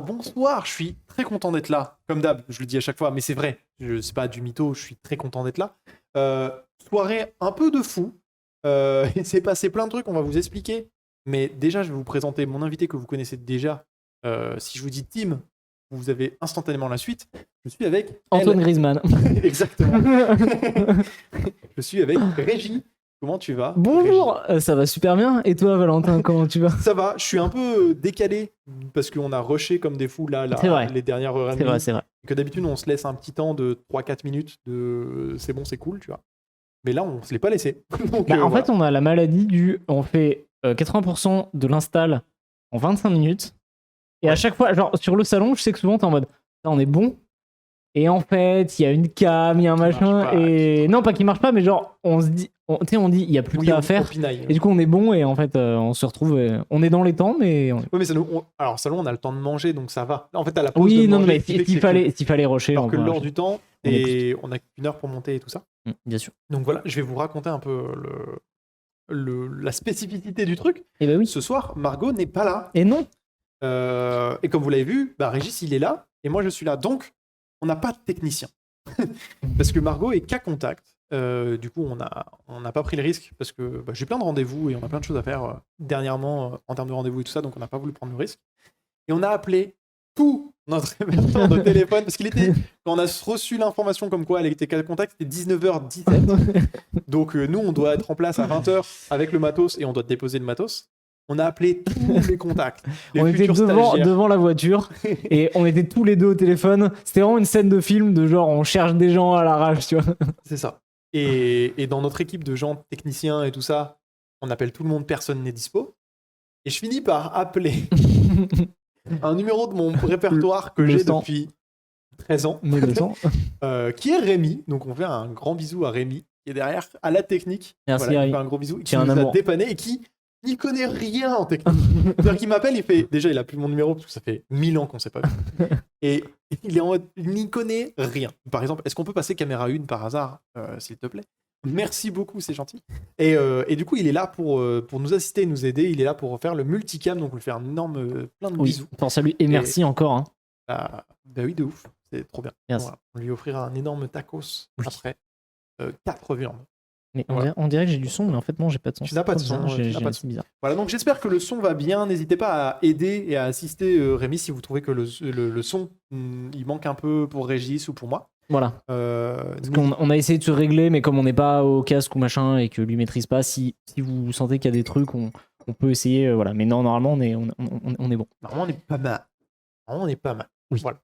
bonsoir, je suis très content d'être là. Comme d'hab, je le dis à chaque fois, mais c'est vrai, c'est pas du mytho, je suis très content d'être là. Soirée un peu de fou. Il s'est passé plein de trucs, on va vous expliquer. Mais déjà, je vais vous présenter mon invité que vous connaissez déjà. Si je vous dis Tim, vous avez instantanément la suite. Je suis avec Antoine Griezmann. Exactement. Je suis avec Régie. Comment tu vas? Bonjour, ça va super bien. Et toi, Valentin, comment tu vas? Ça va, je suis un peu décalé parce qu'on a rushé comme des fous là, les dernières heures et demie. C'est vrai. Que d'habitude, on se laisse un petit temps de 3-4 minutes de c'est bon, c'est cool, tu vois. Mais là, on se l'est pas laissé. Donc, en fait, on a la maladie on fait 80% de l'install en 25 minutes. Et à chaque fois, genre sur le salon, je sais que souvent, t'es en mode, on est bon. Et en fait, il y a une cam, il y a un machin. Non, pas qui marche pas, mais genre, on se dit, on dit, il y a plus que ça à faire. Et du coup, on est bon et en fait, on se retrouve. On est dans les temps, mais. Oui, mais alors, salon, on a le temps de manger, donc ça va. En fait, à la pause. Oui, de non, manger, mais s'il fallait rusher. Alors que lors du temps, et on a qu'une heure pour monter et tout ça. Bien sûr. Donc voilà, je vais vous raconter un peu la spécificité du truc. Et bah oui. Ce soir, Margot n'est pas là. Et non. Et comme vous l'avez vu, Régis, il est là et moi, je suis là. Donc, on n'a pas de technicien. Parce que Margot est qu'à contact. Du coup, on n'a pas pris le risque parce que j'ai plein de rendez-vous et on a plein de choses à faire dernièrement en termes de rendez-vous et tout ça. Donc, on n'a pas voulu prendre le risque. Et on a appelé tout notre hébergeur de téléphone parce qu'il était, quand on a reçu l'information comme quoi elle était qu'à contact, c'était 19h17. Donc, nous, on doit être en place à 20h avec le matos et on doit déposer le matos. On a appelé tous les contacts. On était devant la voiture et on était tous les deux au téléphone. C'était vraiment une scène de film de genre on cherche des gens à l'arrache, tu vois. C'est ça. Et dans notre équipe de gens techniciens et tout ça, on appelle tout le monde, personne n'est dispo. Et je finis par appeler un numéro de mon répertoire que j'ai depuis 13 ans, qui est Rémi. Donc on fait un grand bisou à Rémi, qui est derrière, à la technique. Merci, voilà, il fait un gros bisou, qui nous a dépanné et qui n'y connaît rien en technique. C'est-à-dire qu'il m'appelle, il fait... Déjà, il a plus mon numéro, parce que ça fait 1000 ans qu'on s'est pas vu. Et il est en mode, il n'y connaît rien. Par exemple, est-ce qu'on peut passer caméra 1 par hasard, s'il te plaît? Merci beaucoup, c'est gentil. Et du coup, il est là pour nous assister, nous aider. Il est là pour faire le multicam, donc on lui fait un énorme plein de bisous. Pense à lui et merci encore. Hein. Bah oui, de ouf. C'est trop bien. Voilà. On lui offrira un énorme tacos après 4 viandes. Mais on dirait que j'ai du son, mais en fait, non, j'ai pas de son. Tu n'as pas de son. C'est bizarre. Voilà, donc j'espère que le son va bien. N'hésitez pas à aider et à assister Rémi si vous trouvez que le son, il manque un peu pour Régis ou pour moi. Voilà. Parce qu'on a essayé de se régler, mais comme on n'est pas au casque ou machin et que lui maîtrise pas, si vous sentez qu'il y a des trucs, on peut essayer. Voilà. Mais non, normalement, on est bon. Normalement, on est pas mal. Oui. Voilà.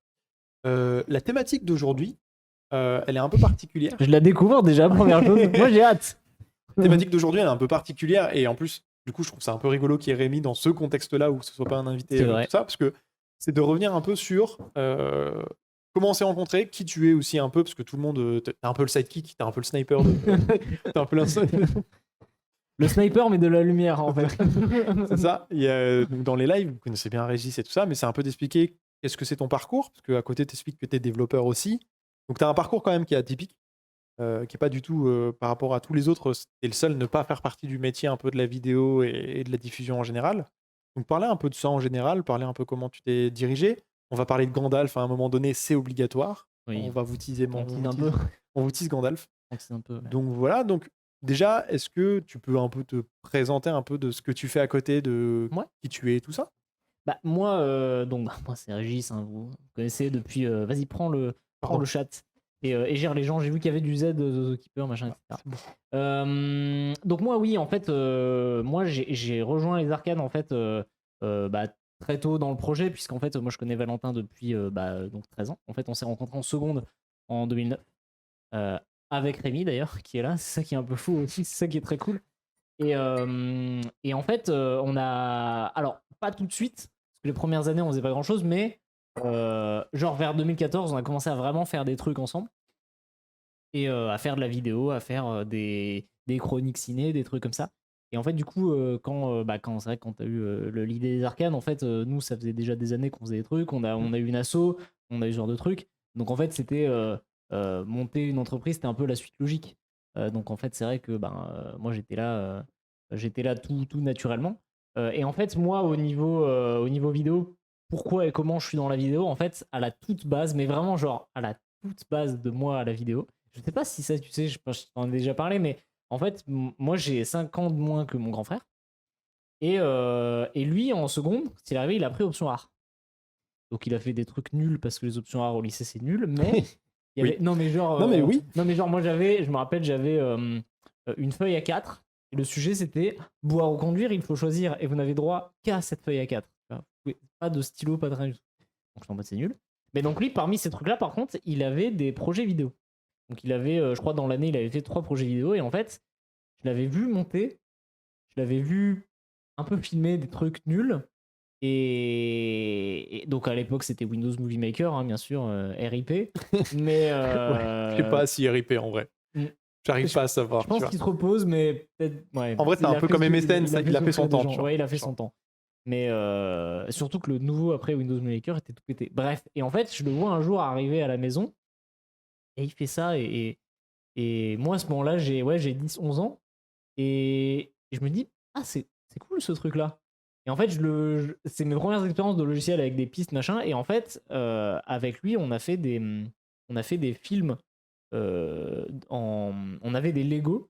La thématique d'aujourd'hui, elle est un peu particulière. Je la découvre déjà, première chose. Moi, j'ai hâte. La thématique d'aujourd'hui, elle est un peu particulière et en plus, du coup, je trouve ça un peu rigolo qu'il y ait Rémi dans ce contexte-là où ce soit pas un invité, tout ça, parce que c'est de revenir un peu sur comment on s'est rencontrés, qui tu es aussi un peu, parce que tout le monde, t'es un peu le sidekick, t'es un peu le sniper, t'es un peu le sniper, mais de la lumière, en fait. C'est ça. Donc dans les lives, vous connaissez bien Régis et tout ça, mais c'est un peu d'expliquer qu'est-ce que c'est ton parcours, parce qu'à côté, t'expliques que t'es développeur aussi. Donc t'as un parcours quand même qui est atypique. Qui n'est pas du tout par rapport à tous les autres, t'es le seul ne pas faire partie du métier un peu de la vidéo et de la diffusion en général. Donc parler un peu de ça en général, parler un peu comment tu t'es dirigé. On va parler de Gandalf à un moment donné, c'est obligatoire. Oui. On va vous teaser, on vous tease Gandalf. Un peu, ouais. Donc voilà, donc déjà, est-ce que tu peux un peu te présenter un peu de ce que tu fais à côté, de qui tu es et tout ça? Moi, moi c'est Régis, hein, vous connaissez depuis... vas-y, prends le chat. Et gère les gens. J'ai vu qu'il y avait du Z, Keeper, machin, etc. Bon. Donc moi, oui, en fait, moi j'ai rejoint les arcades en fait très tôt dans le projet, puisqu'en fait, moi je connais Valentin depuis donc 13 ans. En fait, on s'est rencontrés en seconde en 2009 avec Rémi d'ailleurs, qui est là. C'est ça qui est un peu fou aussi. C'est ça qui est très cool. Et en fait, on a, alors pas tout de suite, parce que les premières années on faisait pas grand chose, mais genre vers 2014, on a commencé à vraiment faire des trucs ensemble et à faire de la vidéo, à faire des chroniques ciné, des trucs comme ça. Et en fait, du coup, quand c'est vrai que quand t'as eu l'idée des arcanes, en fait, nous, ça faisait déjà des années qu'on faisait des trucs. On a eu une asso, on a eu ce genre de trucs. Donc en fait, c'était monter une entreprise, c'était un peu la suite logique. Donc en fait, c'est vrai que moi, j'étais là tout naturellement. Et en fait, moi, au niveau vidéo, pourquoi et comment je suis dans la vidéo. En fait, à la toute base, mais vraiment genre à la toute base de moi à la vidéo. Je sais pas si ça, tu sais, je t'en ai déjà parlé, mais en fait, moi j'ai 5 ans de moins que mon grand frère. Et lui, en seconde, s'il est arrivé, il a pris option art. Donc il a fait des trucs nuls parce que les options art au lycée c'est nul, mais il y avait... Oui. Non mais genre, Non, mais oui. non mais genre moi je me rappelle, j'avais une feuille A4 et le sujet c'était boire ou conduire, il faut choisir et vous n'avez droit qu'à cette feuille A4. Pas de stylo, pas de rien du tout. Donc je suis en mode c'est nul. Mais donc lui, parmi ces trucs-là, par contre, il avait des projets vidéo. Donc il avait, je crois dans l'année, il avait fait 3 projets vidéo et en fait, je l'avais vu monter, je l'avais vu un peu filmer des trucs nuls. Et donc à l'époque c'était Windows Movie Maker, hein, bien sûr, RIP. Mais Ouais, je sais pas si RIP en vrai. J'arrive pas à savoir. Je pense qu'il se repose, mais peut-être. Ouais, en vrai, c'est un peu comme MSN, il a fait son temps. Ouais, il a fait son temps. Mais surtout que le nouveau après Windows Movie Maker était tout pété. Bref, et en fait, je le vois un jour arriver à la maison et il fait ça. Et moi à ce moment-là, j'ai 10-11 ans. Et je me dis, ah, c'est cool ce truc-là. Et en fait, c'est mes premières expériences de logiciel avec des pistes, machin. Et en fait, avec lui, on a fait des films. On avait des Lego.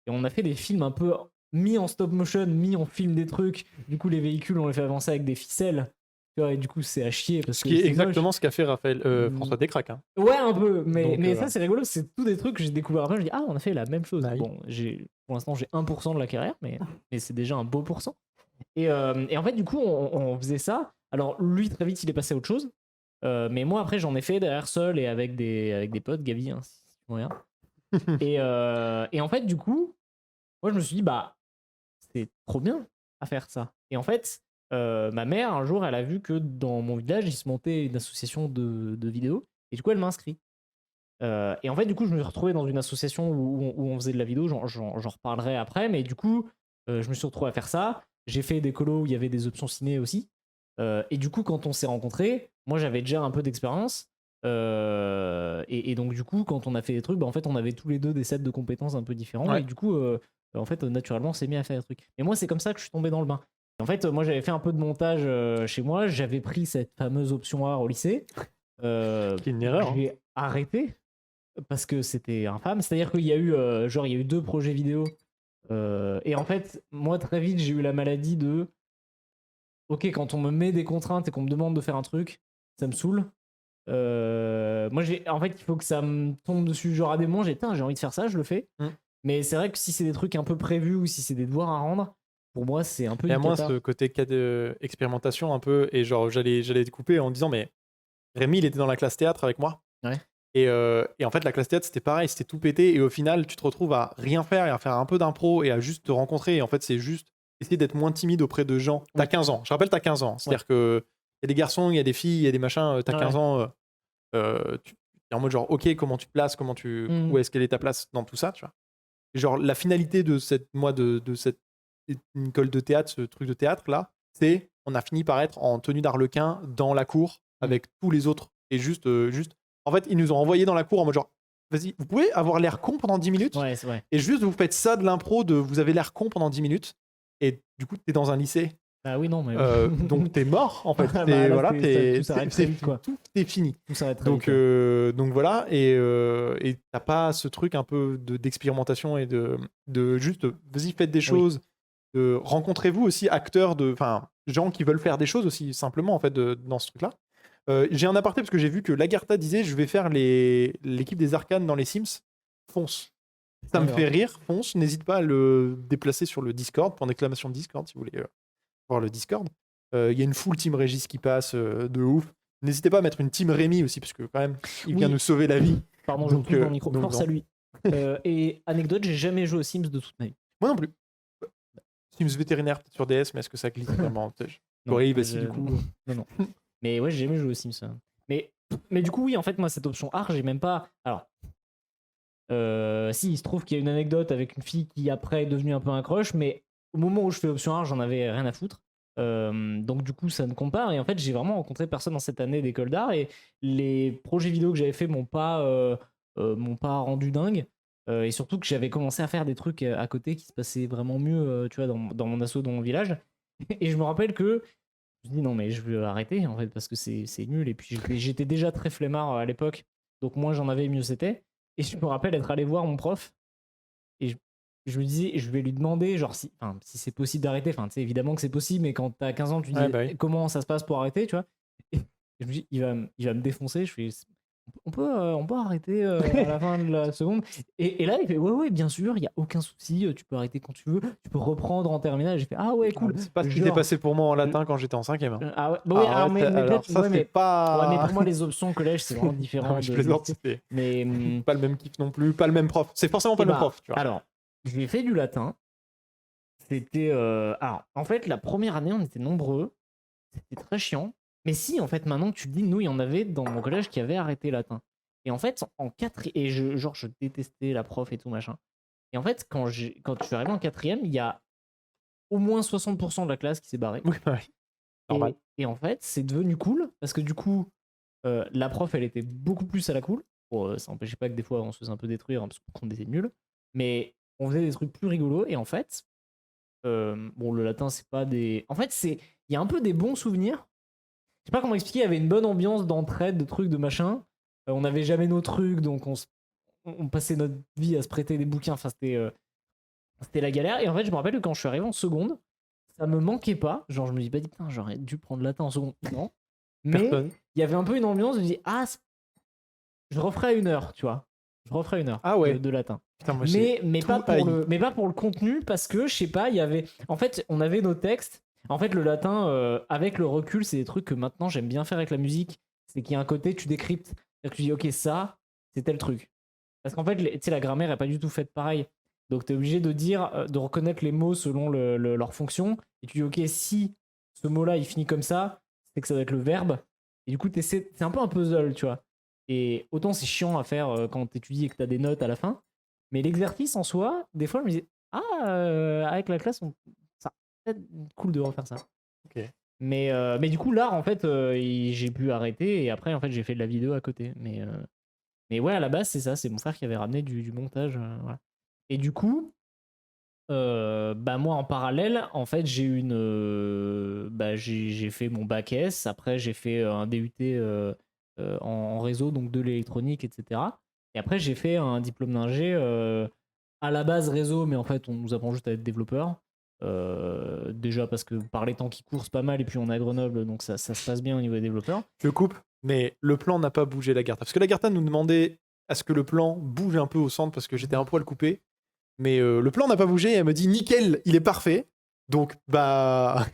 Et on a fait des films un peu mis en stop motion, mis en film des trucs. Du coup, les véhicules, on les fait avancer avec des ficelles. Tu vois, et du coup, c'est à chier. Parce ce qui est exactement ce qu'a fait François Descraques. Hein. Ouais, un peu. Mais Donc, ça, c'est rigolo. C'est tous des trucs que j'ai découvert après. Je dis, ah, on a fait la même chose. Bah, bon, pour l'instant, j'ai 1% de la carrière, mais c'est déjà un beau pourcent. Et en fait, du coup, on faisait ça. Alors, lui, très vite, il est passé à autre chose. Mais moi, après, j'en ai fait derrière seul et avec des potes, Gavi, hein, si tu regardes. Et en fait, du coup, moi, je me suis dit, bah, c'est trop bien à faire ça. Et en fait, ma mère, un jour, elle a vu que dans mon village, il se montait une association de vidéos. Et du coup, elle m'a inscrit. Et en fait, du coup, je me suis retrouvé dans une association où on faisait de la vidéo. J'en reparlerai après. Mais du coup, je me suis retrouvé à faire ça. J'ai fait des colos où il y avait des options ciné aussi. Et du coup, quand on s'est rencontrés, moi, j'avais déjà un peu d'expérience. Et donc, du coup, quand on a fait des trucs, bah, en fait, on avait tous les deux des sets de compétences un peu différents. Ouais. Et du coup, en fait, naturellement, on s'est mis à faire des trucs. Et moi, c'est comme ça que je suis tombé dans le bain. Et en fait, moi, j'avais fait un peu de montage chez moi. J'avais pris cette fameuse option art au lycée. Qui est une erreur. J'ai arrêté parce que c'était infâme. C'est-à-dire qu'il y a eu, il y a eu 2 projets vidéo. Et en fait, moi, très vite, j'ai eu la maladie de... Ok, quand on me met des contraintes et qu'on me demande de faire un truc, ça me saoule. Moi, en fait, il faut que ça me tombe dessus. Genre, à des moments, j'ai envie de faire ça, je le fais. Mais c'est vrai que si c'est des trucs un peu prévus ou si c'est des devoirs à rendre, pour moi, c'est un peu... Il y a moins ce côté expérimentation un peu. Et genre, j'allais découper en disant, mais Rémi, il était dans la classe théâtre avec moi. Ouais. Et en fait, la classe théâtre, c'était pareil, c'était tout pété. Et au final, tu te retrouves à rien faire et à faire un peu d'impro et à juste te rencontrer. Et en fait, c'est juste essayer d'être moins timide auprès de gens. T'as 15 ans. Je rappelle, t'as 15 ans. C'est-à-dire que il y a des garçons, il y a des filles, il y a des machins. T'as 15 ans. Tu es en mode genre, ok, comment tu te places, où est-ce qu'elle est ta place dans tout ça, tu vois. Et genre, la finalité de cette école de théâtre, ce truc de théâtre là, c'est on a fini par être en tenue d'arlequin dans la cour avec tous les autres. Et juste, en fait, ils nous ont envoyés dans la cour en mode genre, vas-y, vous pouvez avoir l'air con pendant 10 minutes et juste vous faites ça de l'impro, vous avez l'air con pendant 10 minutes et du coup, t'es dans un lycée. Ah oui, non, mais... donc t'es mort en fait. Tout est fini. Tout s'arrête donc voilà, et t'as pas ce truc un peu d'expérimentation et de juste, vas-y, faites des choses. Rencontrez-vous aussi acteurs, gens qui veulent faire des choses aussi simplement en fait dans ce truc-là. J'ai un aparté parce que j'ai vu que Lagarta disait je vais faire l'équipe des Arcanes dans les Sims. Fonce. Ça me fait rire, fonce. N'hésite pas à le déplacer sur le Discord, pour d'exclamation Discord si vous voulez voir le Discord. Il y a une full team Régis qui passe de ouf. N'hésitez pas à mettre une team Rémi aussi parce que quand même il vient nous sauver la vie. Pardon, je coupe mon micro. Force à lui. Et anecdote, j'ai jamais joué aux Sims de toute ma vie. Moi non plus. Sims vétérinaire peut-être sur DS, mais est-ce que ça glisse vraiment? Oui, bah si du coup. Non. Mais ouais, j'ai jamais joué aux Sims. Mais du coup, oui, en fait, moi, cette option art, j'ai même pas. Alors, si, il se trouve qu'il y a une anecdote avec une fille qui après est devenue un peu un crush, mais au moment où je fais option art, j'en avais rien à foutre. Donc du coup, ça ne compte pas. Et en fait, j'ai vraiment rencontré personne dans cette année d'école d'art et les projets vidéo que j'avais fait m'ont pas rendu dingue. Et surtout que j'avais commencé à faire des trucs à côté qui se passaient vraiment mieux, tu vois, dans mon asso, dans mon village. Et je me rappelle que me suis dit non mais je vais arrêter en fait parce que c'est nul et puis j'étais déjà très flemmard à l'époque donc moins j'en avais mieux c'était et je me rappelle être allé voir mon prof et je me disais je vais lui demander genre si c'est possible d'arrêter enfin tu sais évidemment que c'est possible mais quand t'as 15 ans tu dis Ouais, bah oui. comment ça se passe pour arrêter tu vois et je me dis il va me défoncer je fais on peut arrêter à la fin de la seconde. Et là, il fait ouais, bien sûr, il n'y a aucun souci, tu peux arrêter quand tu veux, tu peux reprendre en terminale. J'ai fait ah ouais, cool. C'est pas ce qui s'est passé pour moi en latin quand j'étais en 5ème. Hein. Ah ouais, bah oui, alors, mais alors ça, ouais, c'est pas. Ouais, mais pour moi, les options collège, c'est vraiment différent. Non, je plaisante, c'était mais pas le même kiff non plus, pas le même prof. C'est forcément pas le même prof, tu vois. Alors, j'ai fait du latin. C'était. Alors, en fait, la première année, on était nombreux. C'était très chiant. Mais si, en fait, maintenant que tu le dis, nous, il y en avait dans mon collège qui avaient arrêté latin. Et en fait, en 4 et je détestais la prof et tout machin. Et en fait, quand je suis arrivé en 4ème, il y a au moins 60% de la classe qui s'est barrée. Oui, bah oui. Normal. Et en fait, c'est devenu cool parce que du coup, la prof, elle était beaucoup plus à la cool. Bon, ça n'empêchait pas que des fois, on se faisait un peu détruire parce qu'on était nuls. Mais on faisait des trucs plus rigolos. Et en fait, bon, le latin, c'est pas des. En fait, il y a un peu des bons souvenirs. Je sais pas comment expliquer, il y avait une bonne ambiance d'entraide, de trucs, de machin. On n'avait jamais nos trucs, donc on passait notre vie à se prêter des bouquins. Enfin, c'était la galère. Et en fait, je me rappelle que quand je suis arrivé en seconde, ça me manquait pas. Genre, je me dis pas, putain, j'aurais dû prendre latin en seconde. Non. Mais il y avait un peu une ambiance, je me dis, ah, je referai 1 heure, tu vois. Je referai 1 heure de latin. Putain, moi, mais pas pour le contenu, parce que, je sais pas, il y avait. En fait, on avait nos textes. En fait, le latin, avec le recul, c'est des trucs que maintenant j'aime bien faire avec la musique. C'est qu'il y a un côté, tu décryptes. C'est-à-dire que tu dis, ok, ça, c'est tel truc. Parce qu'en fait, tu sais, la grammaire est pas du tout faite pareil. Donc, tu es obligé de dire, de reconnaître les mots selon leur fonction. Et tu dis, ok, si ce mot-là, il finit comme ça, c'est que ça doit être le verbe. Et du coup, c'est un peu un puzzle, tu vois. Et autant c'est chiant à faire quand tu étudies et que tu as des notes à la fin. Mais l'exercice en soi, des fois, je me disais, avec la classe, ça peut-être cool de refaire ça. Ok. Mais du coup, l'art, en fait, j'ai pu arrêter et après, en fait, j'ai fait de la vidéo à côté. Mais ouais, à la base, c'est ça, c'est mon frère qui avait ramené du montage. Voilà. Et du coup, bah moi, en parallèle, en fait, j'ai fait mon bac S. Après, j'ai fait un DUT en réseau, donc de l'électronique, etc. Et après, j'ai fait un diplôme d'ingé à la base réseau, mais en fait, on nous apprend juste à être développeur. Déjà parce que par les temps qui courent, c'est pas mal, et puis on est à Grenoble, donc ça se passe bien au niveau des développeurs. Je coupe, mais le plan n'a pas bougé, Lagarta. Parce que Lagarta nous demandait à ce que le plan bouge un peu au centre, parce que j'étais un poil coupé. Mais le plan n'a pas bougé, et elle me dit nickel, il est parfait. Donc, bah.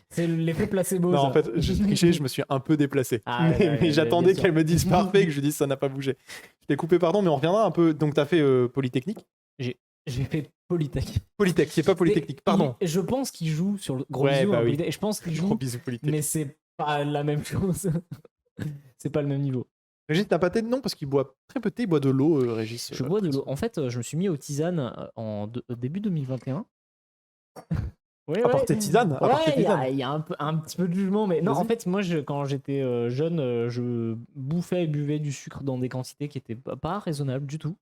C'est l'effet placebo. Non, en fait, j'ai triché, je me suis un peu déplacé. Mais j'attendais qu'elle me dise parfait, que je lui dise ça n'a pas bougé. Je t'ai coupé, pardon, mais on reviendra un peu. Donc, t'as fait Polytechnique. J'ai fait Polytech. Polytech, c'est pas Polytechnique, pardon. Je pense qu'il joue sur le gros bisou. Bah oui. Je pense qu'il joue. Gros bisou Polytech. Mais c'est pas la même chose. C'est pas le même niveau. Régis, t'as pas de non parce qu'il boit très peu de thé, il boit de l'eau, Régis. Je bois de l'eau. En fait, je me suis mis aux tisanes au début 2021. Ouais, apporter tisane. Il y a un petit peu de jugement, mais non, en fait, moi, quand j'étais jeune, je bouffais et buvais du sucre dans des quantités qui étaient pas raisonnables du tout.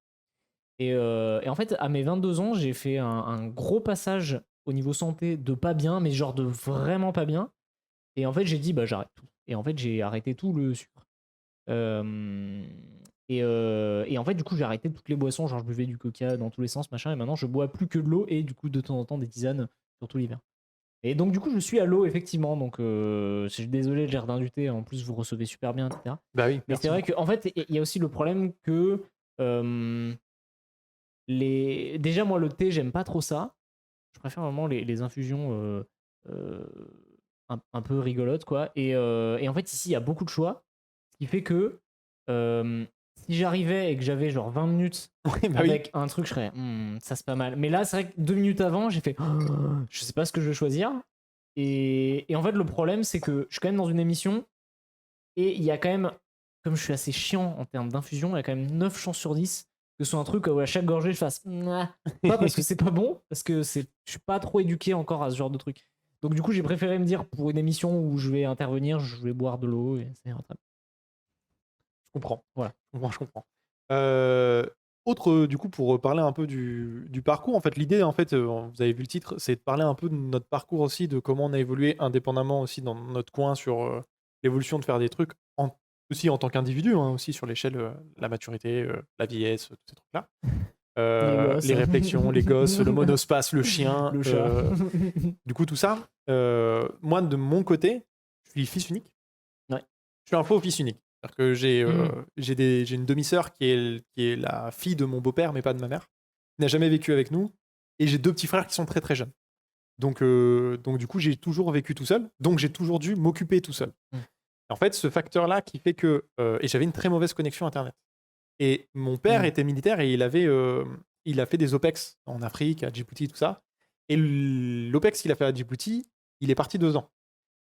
Et en fait, à mes 22 ans, j'ai fait un gros passage au niveau santé de pas bien, mais genre de vraiment pas bien. Et en fait, j'ai dit, bah, j'arrête tout. Et en fait, j'ai arrêté tout le sucre. Et en fait, du coup, j'ai arrêté toutes les boissons. Genre, je buvais du coca dans tous les sens, machin. Et maintenant, je bois plus que de l'eau et du coup, de temps en temps, des tisanes, surtout l'hiver. Et donc, du coup, je suis à l'eau, effectivement. Donc, je suis désolé, le jardin du thé. En plus, vous recevez super bien, etc. Bah oui. Mais c'est vrai qu'en fait, il y a aussi le problème que. Déjà, moi, le thé, j'aime pas trop ça. Je préfère vraiment les infusions un peu rigolotes, quoi. Et en fait, ici, il y a beaucoup de choix. Ce qui fait que si j'arrivais et que j'avais genre 20 minutes avec un truc, je serais ça c'est pas mal. Mais là, c'est vrai que 2 minutes avant, j'ai fait je sais pas ce que je vais choisir. Et en fait, le problème, c'est que je suis quand même dans une émission et il y a quand même, comme je suis assez chiant en termes d'infusion, il y a quand même 9 chances sur 10 que ce soit un truc où à chaque gorgée, je fasse pas parce que c'est pas bon, parce que je suis pas trop éduqué encore à ce genre de truc. Donc, du coup, j'ai préféré me dire pour une émission où je vais intervenir, je vais boire de l'eau et c'est très bien. Je comprends. Voilà. Je comprends. du coup, pour parler un peu du parcours, en fait, l'idée, en fait, vous avez vu le titre, c'est de parler un peu de notre parcours aussi, de comment on a évolué indépendamment aussi dans notre coin sur l'évolution de faire des trucs, aussi en tant qu'individu, hein, aussi sur l'échelle, la maturité, la vieillesse, tous ces trucs-là. Les gosses. Les réflexions, les gosses, le monospace, le chien, Le chat. du coup, tout ça. Moi, de mon côté, je suis fils unique. Ouais. Je suis un faux fils unique. C'est-à-dire que j'ai une demi-sœur qui est la fille de mon beau-père, mais pas de ma mère, qui n'a jamais vécu avec nous. Et j'ai deux petits frères qui sont très très jeunes. Donc du coup, j'ai toujours vécu tout seul. Donc j'ai toujours dû m'occuper tout seul. Et en fait, ce facteur-là qui fait que... et j'avais une très mauvaise connexion Internet. Et mon père était militaire et il a fait des OPEX en Afrique, à Djibouti, tout ça. Et l'OPEX qu'il a fait à Djibouti, il est parti 2 ans.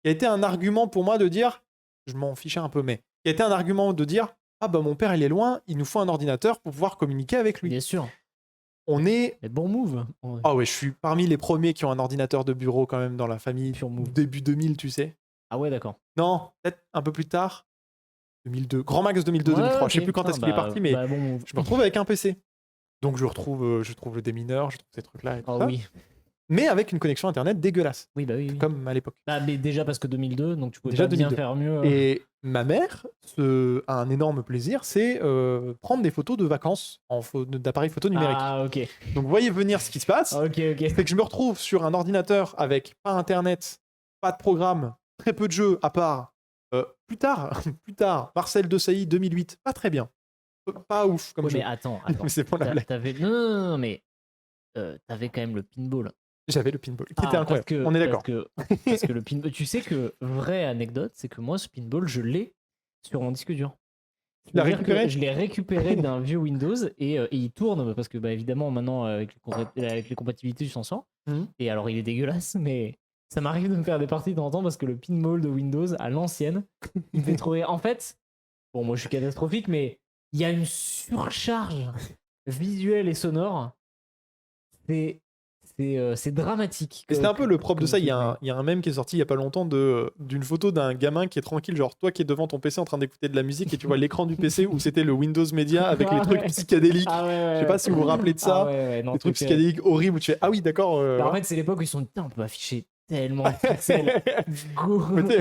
Il a été un argument pour moi de dire, je m'en fichais un peu, mais il a été un argument de dire, ah bah mon père il est loin, il nous faut un ordinateur pour pouvoir communiquer avec lui. Bien sûr. On est... Mais bon move. Ah ouais, je suis parmi les premiers qui ont un ordinateur de bureau quand même dans la famille, Pure move. début 2000, tu sais. Ah ouais, d'accord. Non, peut-être un peu plus tard. 2002, grand max 2002, 2003, je sais plus quand est-ce qu'il est parti, mais bon move. je me retrouve avec un PC. Donc je trouve le démineur, je trouve ces trucs-là et tout ça. Oui. Mais avec une connexion internet dégueulasse. Oui, bah oui. Comme à l'époque. Ah, mais déjà parce que 2002, donc tu pouvais Déjà pas bien 2002. faire mieux. Et ma mère a un énorme plaisir, c'est prendre des photos de vacances d'appareils photo numériques. Ah, ok. Donc vous voyez venir ce qui se passe. Ok. C'est que je me retrouve sur un ordinateur avec pas internet, pas de programme, très peu de jeux, à part plus tard, Marcel Desailly 2008, pas très bien. Pas ouf comme Ouais, jeu. mais attends. Mais c'est pas la blague. Non, mais t'avais quand même le pinball. J'avais le pinball, qui était incroyable. On est d'accord. Parce que le pinball, tu sais que, vraie anecdote, c'est que moi, ce pinball, je l'ai sur mon disque dur. Tu l'as récupéré ? Je l'ai récupéré d'un vieux Windows et il tourne parce que, bah, évidemment, maintenant, avec les compatibilités, tu s'en sors. Et alors, il est dégueulasse, mais ça m'arrive de me faire des parties de temps en temps parce que le pinball de Windows, à l'ancienne, il me fait trop rire. En fait, bon, moi, je suis catastrophique, mais il y a une surcharge visuelle et sonore. C'est dramatique. C'était un peu le propre de ça. Il y a un mème qui est sorti il y a pas longtemps d'une photo d'un gamin qui est tranquille, genre toi qui es devant ton PC en train d'écouter de la musique et tu vois l'écran du PC où c'était le Windows Media avec les trucs psychédéliques. Je sais pas si vous vous rappelez de ça. Les trucs psychédéliques horribles où tu fais ah oui d'accord. En fait c'est l'époque où ils sont dit on peut afficher tellement de pixels.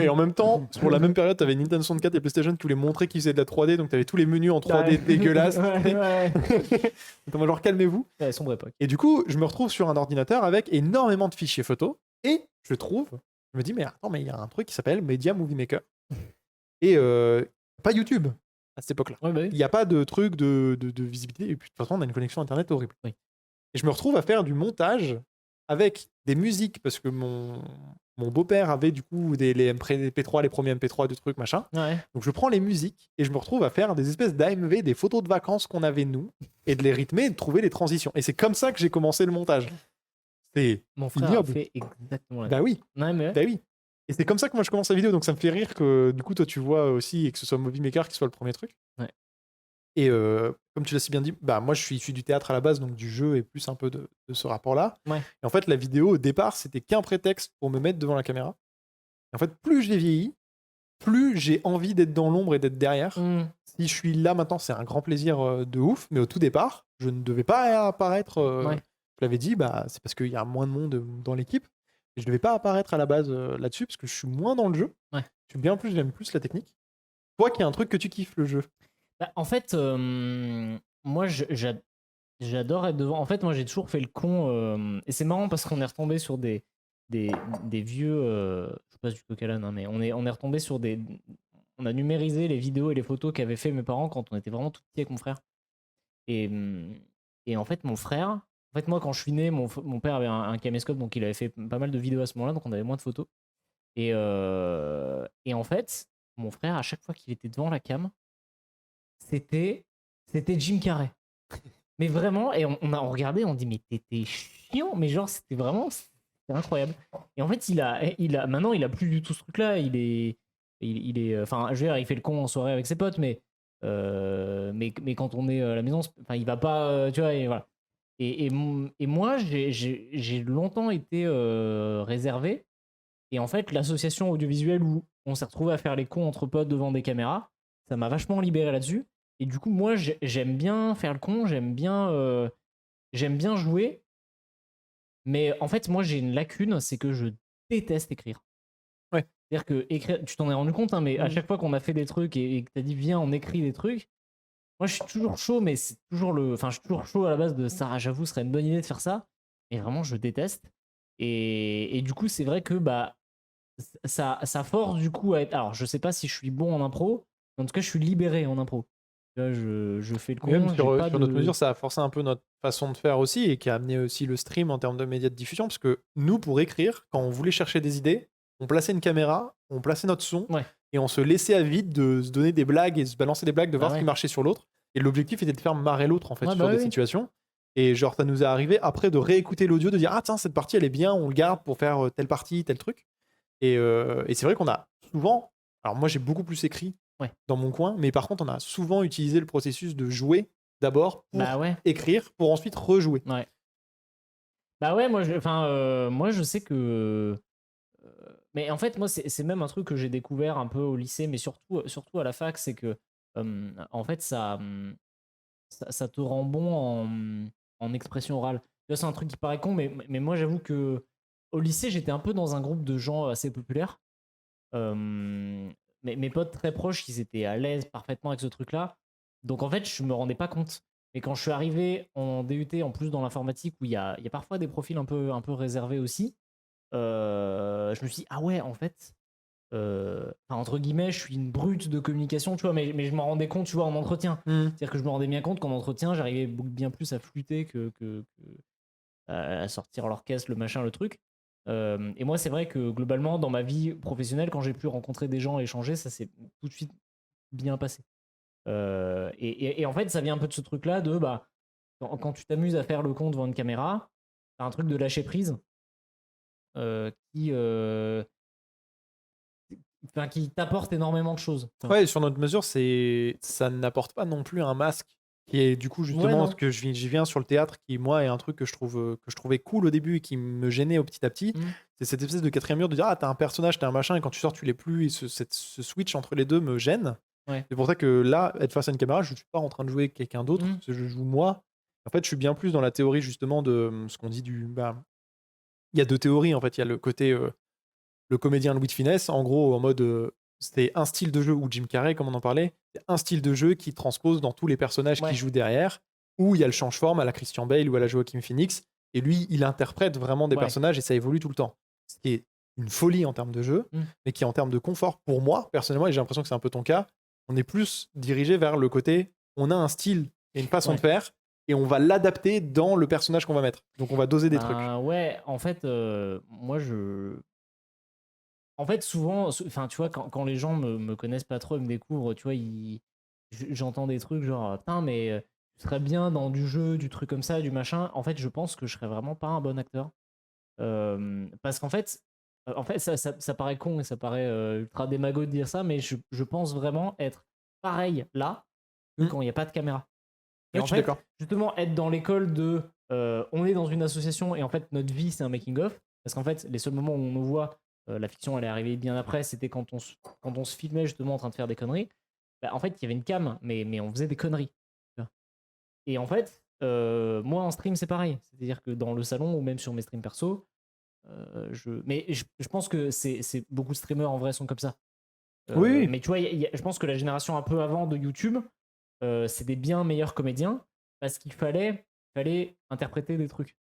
Et en même temps, pour la même période, t'avais Nintendo 64 et PlayStation qui voulaient montrer qu'ils faisaient de la 3D, donc t'avais tous les menus en 3D dégueulasses. Donc genre calmez-vous. Sombre époque. Et du coup, je me retrouve sur un ordinateur avec énormément de fichiers photos et je me dis mais attends, mais il y a un truc qui s'appelle Media Movie Maker et pas YouTube à cette époque-là. Il n'y a pas de truc de visibilité et puis de toute façon on a une connexion internet horrible. Et je me retrouve à faire du montage avec des musiques parce que mon beau-père avait du coup les MP3, les premiers MP3 de trucs machin. Donc je prends les musiques et je me retrouve à faire des espèces d'AMV, des photos de vacances qu'on avait nous et de les rythmer et de trouver les transitions. Et c'est comme ça que j'ai commencé le montage. C'est mon frère a fait exactement la même. Bah oui. Bah oui. Et c'est comme ça que moi je commence la vidéo, donc ça me fait rire que du coup toi tu vois aussi et que ce soit Movie Maker qui soit le premier truc. Et comme tu l'as si bien dit, bah moi je suis issu du théâtre à la base, donc du jeu et plus un peu de ce rapport-là. Et en fait la vidéo au départ c'était qu'un prétexte pour me mettre devant la caméra. Et en fait plus j'ai vieilli, plus j'ai envie d'être dans l'ombre et d'être derrière. Si je suis là maintenant, c'est un grand plaisir de ouf, mais au tout départ, je ne devais pas apparaître. Je l'avais dit, bah c'est parce qu'il y a moins de monde dans l'équipe. Et je devais pas apparaître à la base là-dessus parce que je suis moins dans le jeu. Je suis bien plus, j'aime plus la technique. Toi qui a un truc que tu kiffes le jeu. Bah, en fait, moi, j'adore être devant. En fait, moi, j'ai toujours fait le con. Et c'est marrant parce qu'on est retombé sur des vieux... je passe du coq à l'âne, hein, mais on est retombé sur des... On a numérisé les vidéos et les photos qu'avaient fait mes parents quand on était vraiment tout petit avec mon frère. Et en fait, mon frère... En fait, moi, quand je suis né, mon père avait un caméscope, donc il avait fait pas mal de vidéos à ce moment-là, donc on avait moins de photos. Et en fait, mon frère, à chaque fois qu'il était devant la cam, c'était Jim Carrey. Mais vraiment, et on regardait, on dit mais t'étais chiant, mais genre c'était incroyable. Et en fait, maintenant il a plus du tout ce truc-là. Il est, enfin, je veux dire, il fait le con en soirée avec ses potes, mais quand on est à la maison, enfin, il va pas, tu vois, et voilà. Et moi, j'ai longtemps été réservé. Et en fait, l'association audiovisuelle où on s'est retrouvé à faire les cons entre potes devant des caméras, ça m'a vachement libéré là-dessus. Et du coup, moi, j'aime bien faire le con, j'aime bien jouer. Mais en fait, moi, j'ai une lacune, c'est que je déteste écrire. Ouais. C'est-à-dire que écrire, tu t'en es rendu compte, hein, mais à chaque fois qu'on a fait des trucs et que t'as dit viens, on écrit des trucs, moi, je suis toujours chaud, mais c'est toujours enfin, je suis toujours chaud à la base de ça. J'avoue, ce serait une bonne idée de faire ça. Mais vraiment, je déteste. Et du coup, c'est vrai que bah ça force du coup à être. Alors, je sais pas si je suis bon en impro. Mais en tout cas, je suis libéré en impro. Tu vois, je fais le Mais même con, j'ai pas sur notre de. mesure, ça a forcé un peu notre façon de faire aussi et qui a amené aussi le stream en termes de médias de diffusion. Parce que nous, pour écrire, quand on voulait chercher des idées, on plaçait une caméra, on plaçait notre son Ouais, et on se laissait à vide de se donner des blagues et se balancer des blagues, de bah voir ce qui ouais. marchait sur l'autre. Et l'objectif était de faire marrer l'autre en fait Ouais, sur bah des oui. situations. Et genre, ça nous est arrivé après de réécouter l'audio, de dire ah tiens, cette partie elle est bien, on le garde pour faire telle partie, tel truc. Et c'est vrai qu'on a souvent. Alors moi, j'ai beaucoup plus écrit Ouais. dans mon coin, mais par contre, on a souvent utilisé le processus de jouer d'abord Bah pour ouais. écrire, pour ensuite rejouer. Ouais. Bah ouais, moi je sais que. Mais en fait, moi, c'est même un truc que j'ai découvert un peu au lycée, mais surtout à la fac, c'est que en fait, ça te rend bon en expression orale. Tu vois, c'est un truc qui paraît con, mais moi, j'avoue que au lycée, j'étais un peu dans un groupe de gens assez populaires. Mes potes très proches, ils étaient à l'aise parfaitement avec ce truc-là. Donc en fait, je me rendais pas compte. Et quand je suis arrivé en DUT, en plus dans l'informatique, où il y a parfois des profils un peu réservés aussi, je me suis dit, ah ouais, en fait, entre guillemets, je suis une brute de communication, tu vois, mais je m'en rendais compte, tu vois, en entretien. C'est-à-dire que je me rendais bien compte qu'en entretien, j'arrivais bien plus à flûter que à sortir l'orchestre, le machin, le truc. Et moi, c'est vrai que globalement, dans ma vie professionnelle, quand j'ai pu rencontrer des gens et échanger, ça s'est tout de suite bien passé. Et en fait, ça vient un peu de ce truc-là de bah, quand tu t'amuses à faire le con devant une caméra, t'as un truc de lâcher prise qui, qui t'apporte énormément de choses. Ouais, sur notre mesure, ça n'apporte pas non plus un masque qui est du coup Ouais, justement ce non. que j'y viens sur le théâtre qui moi est un truc que je trouvais cool au début et qui me gênait au petit à petit. Mm. C'est cette espèce de quatrième mur de dire ah t'as un personnage, t'as un machin et quand tu sors tu l'es plus et ce switch entre les deux me gêne. Ouais. C'est pour ça que là, être face à une caméra, je suis pas en train de jouer quelqu'un d'autre, Mm. parce que je joue moi. En fait, je suis bien plus dans la théorie justement de ce qu'on dit du bah, il y a deux théories en fait, il y a le côté le comédien Louis de Funès, en gros, en mode, c'était un style de jeu, ou Jim Carrey, comme on en parlait, c'est un style de jeu qui transpose dans tous les personnages qui Ouais. jouent derrière, où il y a le change-forme à la Christian Bale ou à la Joaquin Phoenix, et lui, il interprète vraiment des Ouais. personnages et ça évolue tout le temps. Ce qui est une folie en termes de jeu, Mm. mais qui en termes de confort, pour moi, personnellement, et j'ai l'impression que c'est un peu ton cas, on est plus dirigé vers le côté, on a un style et une façon Ouais. de faire, et on va l'adapter dans le personnage qu'on va mettre. Donc on va doser des trucs. Ouais, en fait, moi En fait, souvent, enfin, tu vois, quand les gens me connaissent pas trop, ils me découvrent, tu vois, j'entends des trucs genre, putain, mais tu serais bien dans du jeu, du truc comme ça, du machin. En fait, je pense que je serais vraiment pas un bon acteur. Parce qu'en fait, ça paraît con et ça paraît ultra démago de dire ça, mais je pense vraiment être pareil là que Mm. quand il n'y a pas de caméra. Et Ouais, en je suis fait, d'accord. justement, être dans l'école de on est dans une association et en fait, notre vie, c'est un making-of. Parce qu'en fait, les seuls moments où on nous voit, la fiction, elle est arrivée bien après, c'était quand on se filmait justement en train de faire des conneries. Bah, en fait, il y avait une cam, mais on faisait des conneries. Tu vois. Et en fait, moi en stream, c'est pareil. C'est-à-dire que dans le salon ou même sur mes streams perso, mais je pense que c'est beaucoup de streamers en vrai sont comme ça. Oui, oui. Mais tu vois, je pense que la génération un peu avant de YouTube, c'est des bien meilleurs comédiens parce qu'il fallait interpréter des trucs.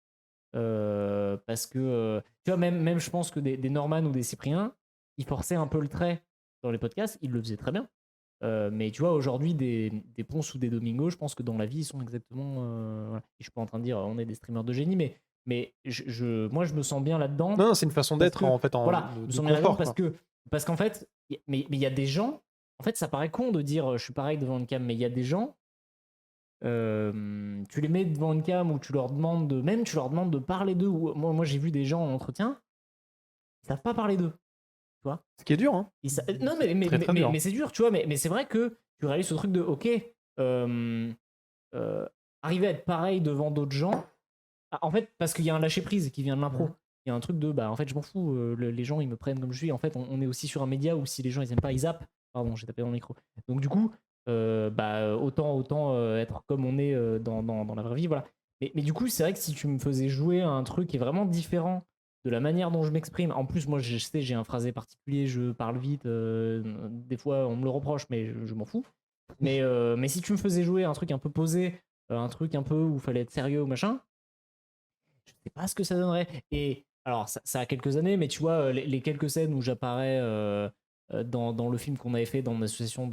Parce que, tu vois, même je pense que des Norman ou des Cyprien, ils forçaient un peu le trait dans les podcasts, ils le faisaient très bien. Mais tu vois, aujourd'hui, des Ponce ou des Domingo, je pense que dans la vie, ils sont exactement. Voilà. Et je suis pas en train de dire on est des streamers de génie, mais moi, je me sens bien là-dedans. Non, non, c'est une façon Parce d'être que, en fait voilà, je me de sens bien là-dedans confort quoi. parce qu'en fait, mais il y a des gens, en fait, ça paraît con de dire je suis pareil devant une cam, mais il y a des gens, tu les mets devant une cam ou tu leur demandes de parler d'eux. Moi j'ai vu des gens en entretien, ils savent pas parler d'eux, tu vois. Ce qui est dur, hein. Non, mais, Très, très dur. mais c'est dur, tu vois, mais c'est vrai que tu réalises ce truc de ok, euh, arriver à être pareil devant d'autres gens, en fait, parce qu'il y a un lâcher prise qui vient de l'impro. Mhm. Il y a un truc de bah en fait je m'en fous, les gens ils me prennent comme je suis. En fait, on est aussi sur un média où si les gens ils aiment pas, ils zappent. Pardon, j'ai tapé dans le micro. Donc du coup, autant être comme on est dans la vraie vie, voilà. Mais du coup, c'est vrai que si tu me faisais jouer à un truc qui est vraiment différent de la manière dont je m'exprime, en plus, moi, je sais, j'ai un phrasé particulier, je parle vite, des fois, on me le reproche, mais je m'en fous. Mais si tu me faisais jouer un truc un peu posé, un truc un peu où il fallait être sérieux ou machin, je sais pas ce que ça donnerait. Et alors, ça a quelques années, mais tu vois, les quelques scènes où j'apparais dans le film qu'on avait fait dans mon association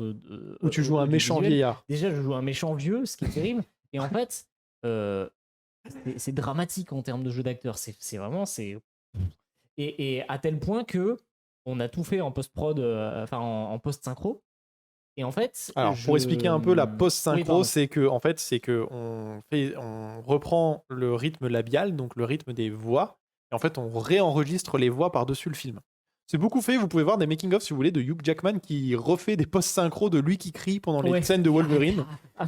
Où tu joues un méchant audiovisuel, vieillard. déjà, je joue un méchant vieux, ce qui est terrible. Et en fait, euh, c'est dramatique en termes de jeu d'acteur. C'est vraiment. Et à tel point que on a tout fait en post-prod, enfin en post-synchro. Et en fait, Alors, pour expliquer un peu la Oui, post-synchro, pardon. c'est que on reprend le rythme labial, donc le rythme des voix, et en fait, on réenregistre les voix par-dessus le film. C'est beaucoup fait, vous pouvez voir des making-of, si vous voulez, de Hugh Jackman qui refait des post-synchro de lui qui crie pendant les Ouais. scènes de Wolverine,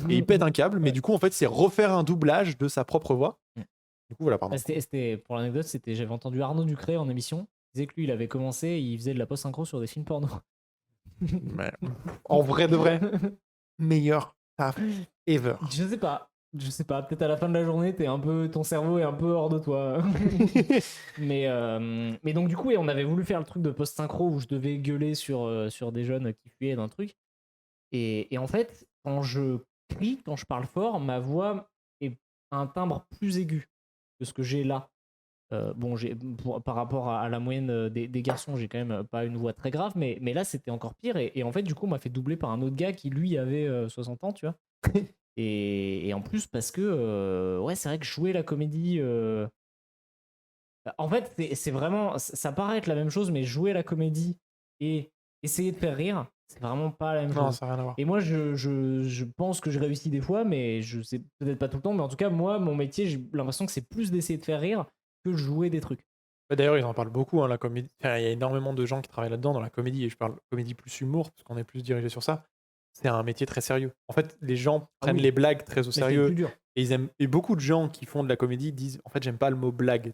et il pète un câble, mais Ouais. du coup, en fait, c'est refaire un doublage de sa propre voix. Mm. Du coup, voilà, pardon. Pour l'anecdote, j'avais entendu Arnaud Ducré en émission. Il disait que lui, il avait commencé, il faisait de la post-synchro sur des films porno. Mais, en vrai de vrai, meilleur taf ever. Je sais pas. Peut-être à la fin de la journée, ton cerveau est un peu hors de toi. mais donc du coup, on avait voulu faire le truc de post-synchro où je devais gueuler sur des jeunes qui fuyaient d'un truc. Et en fait, quand je crie, quand je parle fort, ma voix est un timbre plus aigu que ce que j'ai là. Bon, par rapport à la moyenne des garçons, j'ai quand même pas une voix très grave, mais là, c'était encore pire. Et en fait, du coup, on m'a fait doubler par un autre gars qui, lui, avait 60 ans, tu vois. Et en plus, parce que, ouais, c'est vrai que jouer la comédie. En fait, c'est vraiment. Ça paraît être la même chose, mais jouer la comédie et essayer de faire rire, c'est vraiment pas la même Non, chose. ça n'a rien à voir. Et moi, je pense que je réussis des fois, mais je sais peut-être pas tout le temps. Mais en tout cas, moi, mon métier, j'ai l'impression que c'est plus d'essayer de faire rire que jouer des trucs. D'ailleurs, ils en parlent beaucoup, hein, la comédie. Enfin, il y a énormément de gens qui travaillent là-dedans, dans la comédie, et je parle comédie plus humour, parce qu'on est plus dirigé sur ça. C'est un métier très sérieux. En fait, les gens prennent oui. les blagues très au Mais c'est le sérieux, plus dur. et ils aiment. Et beaucoup de gens qui font de la comédie disent, en fait, j'aime pas le mot blague.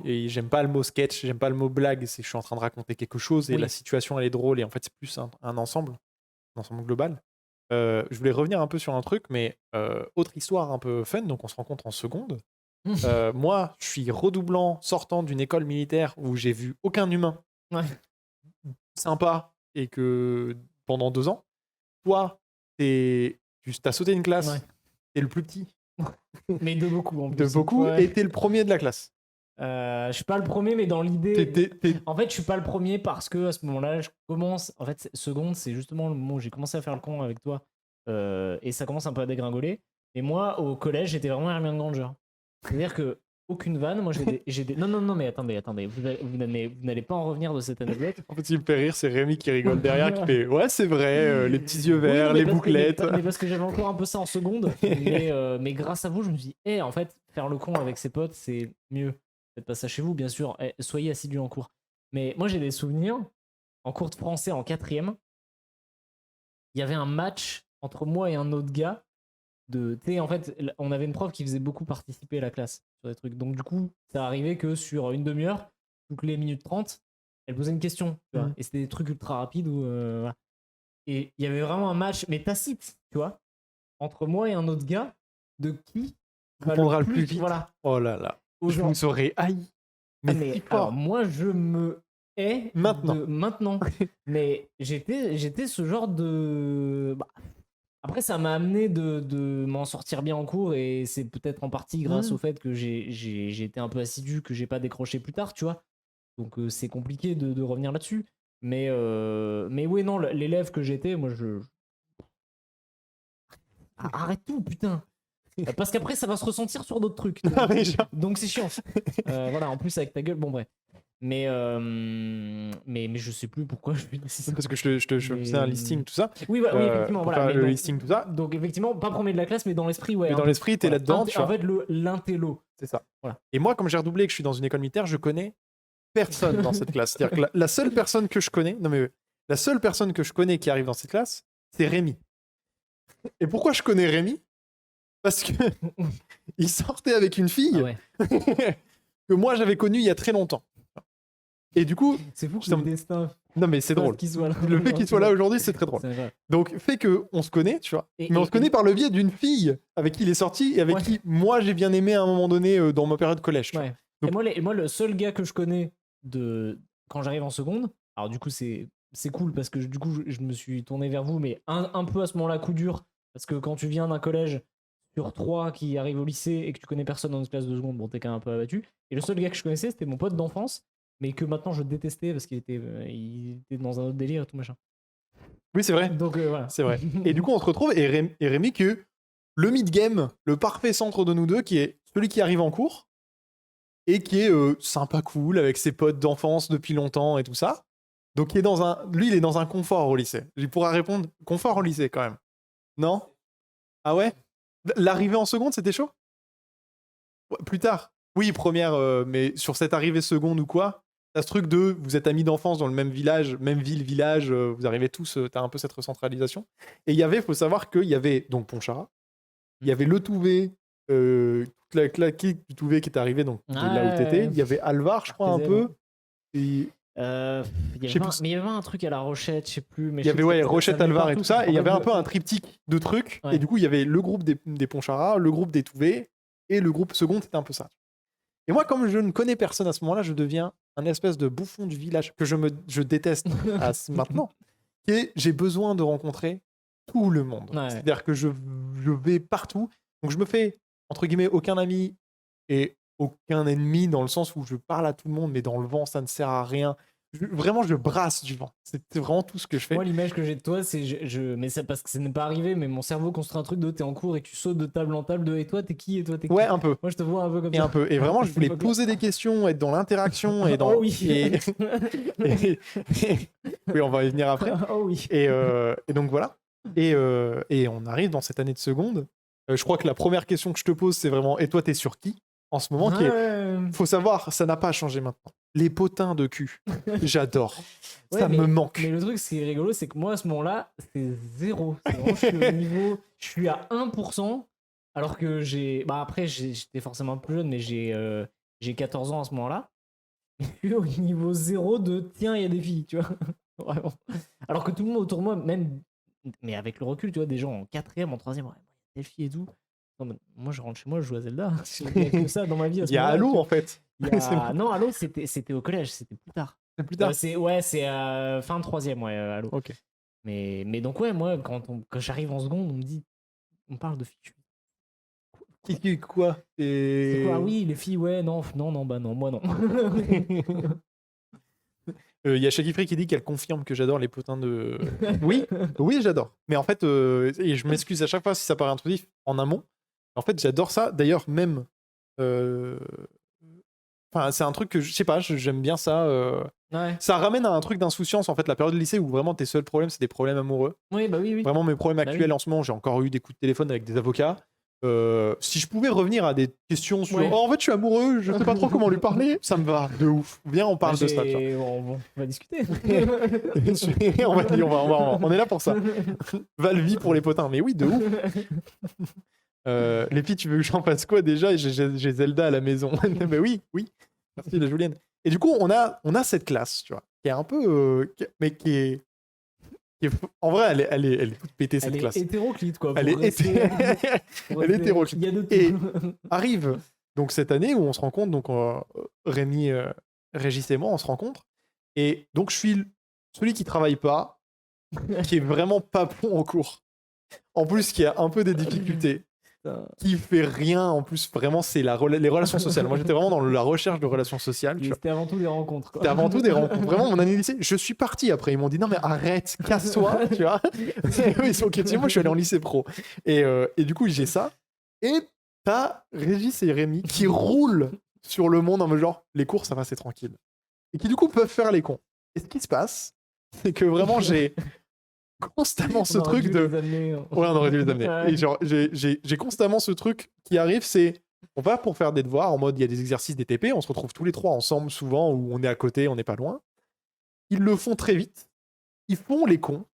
Et j'aime pas le mot sketch, j'aime pas le mot blague. Je suis en train de raconter quelque chose, et Oui. la situation elle est drôle, et en fait, c'est plus un ensemble global. Je voulais revenir un peu sur un truc, mais autre histoire un peu fun. Donc, on se rencontre en seconde. Moi, je suis redoublant sortant d'une école militaire où j'ai vu aucun humain Ouais. sympa et que pendant 2 ans, toi, t'as sauté une classe, Ouais. t'es le plus petit Mais de beaucoup en plus. de beaucoup Ouais. et t'es le premier de la classe. Je suis pas le premier, mais dans l'idée. T'es- En fait, je suis pas le premier parce que à ce moment-là, je commence. En fait, seconde, c'est justement le moment où j'ai commencé à faire le con avec toi. Et ça commence un peu à dégringoler. Et moi, au collège, j'étais vraiment Hermione Granger. C'est-à-dire que aucune vanne. Moi, j'ai des. Non, mais attendez. Vous n'allez pas en revenir de cette anecdote. En fait, ce qui me fait rire, c'est Rémi qui rigole derrière, qui fait ouais, c'est vrai, les petits yeux verts, Oui, les mais bouclettes. mais parce que j'avais encore un peu ça en seconde. Mais grâce à vous, je me suis dit, en fait, faire le con avec ses potes, c'est mieux. Faites pas ça chez vous, bien sûr. Soyez assidus en cours. Mais moi, j'ai des souvenirs. En cours de français, en 4e, il y avait un match entre moi et un autre gars. Tu sais, en fait, on avait une prof qui faisait beaucoup participer la classe sur des trucs. Donc, du coup, ça arrivait que sur une demi-heure, toutes les minutes 30, elle posait une question. Tu vois. Et c'était des trucs ultra rapides. Voilà. Et il y avait vraiment un match, mais tacite, tu vois, entre moi et un autre gars, de qui Répondra le plus vite. Voilà. Oh là là. Je vous aurais haï. Mais si alors fort. moi je me hais maintenant. Mais j'étais ce genre de. Après ça m'a amené de m'en sortir bien en cours et c'est peut-être en partie grâce au fait que j'ai été un peu assidu, que j'ai pas décroché plus tard, tu vois. Donc c'est compliqué de revenir là-dessus. Mais oui, non, l'élève que j'étais, moi je. Arrête tout, putain! Parce qu'après, ça va se ressentir sur d'autres trucs. Donc c'est chiant. Voilà, en plus avec ta gueule, bon bref. Mais je sais plus pourquoi je lui dis ça. Parce que je faisais un listing, tout ça. Oui, oui, effectivement. Voilà, le listing, tout ça. Donc effectivement, pas premier de la classe, mais dans l'esprit, ouais. Mais dans l'esprit, t'es là-dedans. En fait, l'intello. C'est ça. Voilà. Et moi, comme j'ai redoublé et que je suis dans une école militaire, je connais personne dans cette classe. C'est-à-dire que la seule personne que je connais, la seule personne que je connais qui arrive dans cette classe, c'est Rémi. Et pourquoi je connais Rémi? Parce que il sortait avec une fille que moi j'avais connue il y a très longtemps. Et du coup, c'est fou que le destin Non, mais c'est drôle. Qu'il soit là. Le fait qu'il soit là aujourd'hui, c'est très drôle. C'est vrai. Donc, fait qu'on se connaît, tu vois. Et- Mais on et- se connaît par le biais d'une fille avec qui il est sorti et avec Ouais. qui, moi, j'ai bien aimé à un moment donné dans ma période collège. tu vois. Ouais. Donc- Et moi, le seul gars que je connais quand j'arrive en seconde, alors du coup, c'est cool parce que du coup, je me suis tourné vers vous, mais un peu à ce moment-là, coup dur, parce que quand tu viens d'un collège sur 3 qui arrive au lycée et que tu connais personne dans une classe de seconde, bon, t'es quand même un peu abattu. Et le seul gars que je connaissais, c'était mon pote d'enfance, mais que maintenant je détestais parce qu'il était dans un autre délire et tout machin. Oui, c'est vrai. Donc voilà. C'est vrai. Et du coup, on se retrouve et Rémi, que le mid-game, le parfait centre de nous deux, qui est celui qui arrive en cours et qui est sympa, cool, avec ses potes d'enfance depuis longtemps et tout ça. Donc, lui, il est dans un confort au lycée. Il pourra répondre confort au lycée quand même. Non? Ah ouais? L'arrivée en seconde, c'était chaud? Ouais, plus tard. Oui, première, mais sur cette arrivée seconde ou quoi? T'as ce truc de vous êtes amis d'enfance dans le même village, même ville, village, vous arrivez tous, t'as un peu cette recentralisation. Et il faut savoir qu'il y avait donc Pontcharrat, il y avait le Touvet, toute la claque du Touvet qui est arrivée donc de là où t'étais. Il y avait Alvar, je crois, un peu. Et Il y avait un truc à la Rochette, je sais plus. Mais il y avait Rochette, Alvar et tout ça. Et il y avait un peu un truc. triptyque de trucs. Ouais. Et du coup, il y avait le groupe des Pontcharrat, le groupe des Touvet, et le groupe second, c'était un peu ça. Et moi, comme je ne connais personne à ce moment-là, je deviens un espèce de bouffon du village que je déteste maintenant. Et j'ai besoin de rencontrer tout le monde. Ouais. C'est-à-dire que je vais partout. Donc je me fais, entre guillemets, aucun ami et aucun ennemi dans le sens où je parle à tout le monde, mais dans le vent, ça ne sert à rien. Vraiment, je brasse du vent. C'est vraiment tout ce que je fais. Moi, l'image que j'ai de toi, c'est mais ça parce que ça n'est pas arrivé, mais mon cerveau construit un truc de t'es en cours et que tu sautes de table en table de et toi t'es qui et toi t'es qui. Ouais, un peu. Moi, je te vois un peu comme Et ça. un peu. Et vraiment, je voulais poser des questions, être dans l'interaction et dans. Oh oui. Oui, on va y venir après. Oh oui. Et donc voilà. Et on arrive dans cette année de seconde. Je crois que la première question que je te pose, c'est vraiment et toi, t'es sur qui en ce moment Faut savoir, ça n'a pas changé maintenant. Les potins de cul, j'adore. Ouais, Ça me manque. Mais le truc, ce qui est rigolo, c'est que moi, à ce moment-là, c'est zéro. C'est vraiment, je suis au niveau. Je suis à 1%, alors que j'ai. Bah, après, j'étais forcément plus jeune, mais j'ai 14 ans à ce moment-là. Je suis au niveau zéro de tiens, il y a des filles, tu vois. Vraiment. Alors que tout le monde autour de moi, même. Mais avec le recul, tu vois, des gens en 4ème, en 3ème, ouais, il y a des filles et tout. Non, mais moi, je rentre chez moi, je joue à Zelda. Il y a que ça dans ma vie. Il y a Halo, en fait. Non, Halo, c'était au collège, c'était plus tard. C'est plus tard. C'est fin de 3ème, ouais, Halo. Ok. Mais donc, ouais, moi, quand j'arrive en seconde, on me dit, on parle de filles. Quoi C'est quoi? Ah oui, les filles, ouais, non, bah non, moi non. Il y a Shagifree qui dit qu'elle confirme que j'adore les potins de. Oui, oui, j'adore. Mais en fait, et je m'excuse à chaque fois si ça paraît intrusif en amont. En fait, j'adore ça. D'ailleurs, même. Enfin, c'est un truc que je sais pas, j'aime bien ça. Ouais. Ça ramène à un truc d'insouciance, en fait, la période de lycée où vraiment tes seuls problèmes, c'est des problèmes amoureux. Oui, bah oui. Vraiment, mes problèmes actuels oui. en ce moment, j'ai encore eu des coups de téléphone avec des avocats. Si je pouvais revenir à des questions sur Ouais. oh, en fait je suis amoureux, je sais pas trop comment lui parler, ça me va de ouf. Viens, on parle de ça. Bon, on va discuter. On est là pour ça. Valvie pour les potins, mais oui, de ouf. Les filles, tu veux que j'en fasse quoi déjà? J'ai Zelda à la maison. Mais oui. Merci la Julienne. Et du coup, on a cette classe, tu vois, qui est un peu, mais qui est en vrai, elle est toute pétée cette classe. Elle est hétéroclite, quoi. Elle est hétéroclite. Il y a de tout. Et arrive donc cette année où on se rencontre, donc Rémi, Régis et moi, on se rencontre. Et donc je suis celui qui travaille pas, qui est vraiment pas bon en cours. En plus, qui a un peu des difficultés, qui fait rien. En plus, vraiment, c'est les relations sociales. Moi, j'étais vraiment dans la recherche de relations sociales. C'était avant tout des rencontres. C'était avant tout des rencontres. Vraiment, mon année de lycée, je suis parti après. Ils m'ont dit non, mais arrête, casse-toi, tu vois. Ils sont ok. Moi, je suis allé en lycée pro. Et du coup, j'ai ça. Et t'as Régis et Rémi qui roulent sur le monde en mode genre, les cours, ça va, c'est tranquille. Et qui, du coup, peuvent faire les cons. Et ce qui se passe, c'est que vraiment, j'ai constamment ce truc de. Ouais, on aurait dû les amener. Ouais. Et genre, j'ai constamment ce truc qui arrive, c'est. On va pour faire des devoirs, en mode il y a des exercices, des TP, on se retrouve tous les trois ensemble souvent, où on est à côté, on n'est pas loin. Ils le font très vite. Ils font les cons.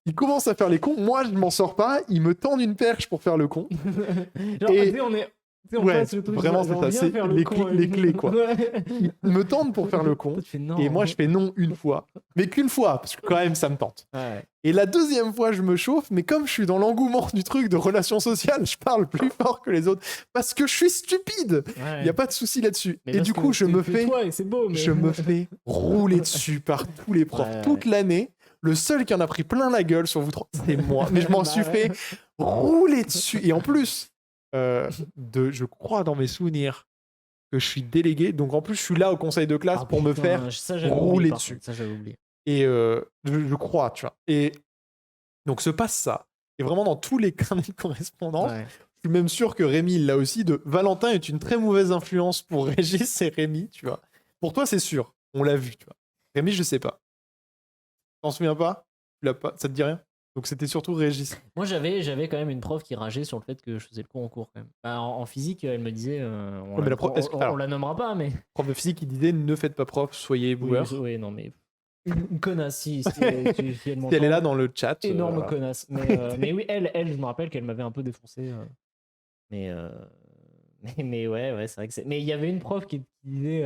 Ils commencent à faire les cons. Moi, je m'en sors pas. Ils me tendent une perche pour faire le con. Genre, Et- tu sais, on est. Tu sais, on Ouais, passe le truc, vraiment, genre, c'est ça, viens c'est faire le les con avec les nous. clés, quoi. Ouais. Il me tente pour faire le con. Toi, tu fais non. Et moi, je fais non une fois. Mais qu'une fois, parce que quand même, ça me tente. Ouais. Et la deuxième fois, je me chauffe, mais comme je suis dans l'engouement du truc de relations sociales, je parle plus fort que les autres. Parce que je suis stupide. Il Ouais. n'y a pas de souci là-dessus. Mais Et parce du que coup, je t'es- me t'es fais... toi et c'est beau, mais... Je me fais rouler dessus par tous les profs. Ouais. Toute l'année, le seul qui en a pris plein la gueule sur vous trois, c'est moi. Mais je m'en Bah suis ouais. fait rouler dessus. Et en plus, je crois dans mes souvenirs que je suis délégué. Donc en plus, je suis là au conseil de classe Ah, pour me putain, faire ça, j'avais rouler oublié, par dessus. contre, ça, j'avais oublié. Et je crois, tu vois. Et donc se passe ça. Et vraiment, dans tous les carnets de correspondance, Ouais. je suis même sûr que Rémi, il l'a aussi, de Valentin est une très mauvaise influence pour Régis et Rémi, tu vois. Pour toi, c'est sûr. On l'a vu, tu vois. Rémi, je sais pas. T'en souviens pas? Tu l'as pas? Ça te dit rien? Donc c'était surtout Régis. Moi, j'avais quand même une prof qui rageait sur le fait que je faisais le cours en cours, quand même. Bah, en physique, elle me disait... on, Ouais, mais la, la prof- est-ce que- on alors, la nommera pas, mais... prof de physique, il disait ne faites pas prof, soyez Oui, boomer. oui, non, mais... Une connasse, si elle Si elle est m'entend. là dans le chat. Énorme voilà. connasse. Mais oui, elle, je me rappelle qu'elle m'avait un peu défoncé. Mais, mais ouais, c'est vrai que c'est. Mais il y avait une prof qui disait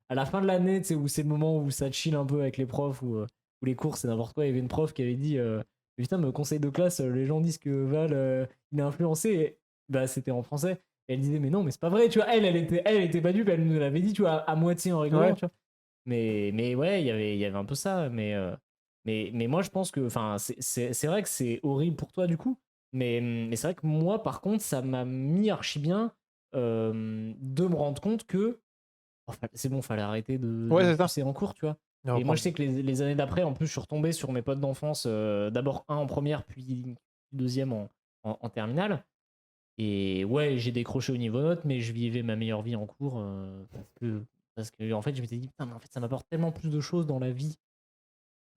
à la fin de l'année, tu sais, où c'est le moment où ça chill un peu avec les profs, où les cours c'est n'importe quoi. Il y avait une prof qui avait dit putain, mais au conseil de classe, les gens disent que Val il est influencé. Et, bah, c'était en français. Et elle disait, mais non, mais c'est pas vrai, tu vois. Elle était pas dupe, elle nous l'avait dit, tu vois, à moitié en rigolant, Ouais. tu vois. Mais ouais, il y avait un peu ça. Mais moi, je pense que. Enfin, c'est vrai que c'est horrible pour toi, du coup. Mais c'est vrai que moi, par contre, ça m'a mis archi bien de me rendre compte que c'est bon, fallait arrêter Ouais, de c'est ça. pousser en cours, tu vois. Non, Et moi, je sais que les années d'après, en plus, je suis retombé sur mes potes d'enfance, d'abord un en première, puis deuxième en terminale. Et ouais, j'ai décroché au niveau notes, mais je vivais ma meilleure vie en cours parce que en fait, je m'étais dit, putain, mais en fait, ça m'apporte tellement plus de choses dans la vie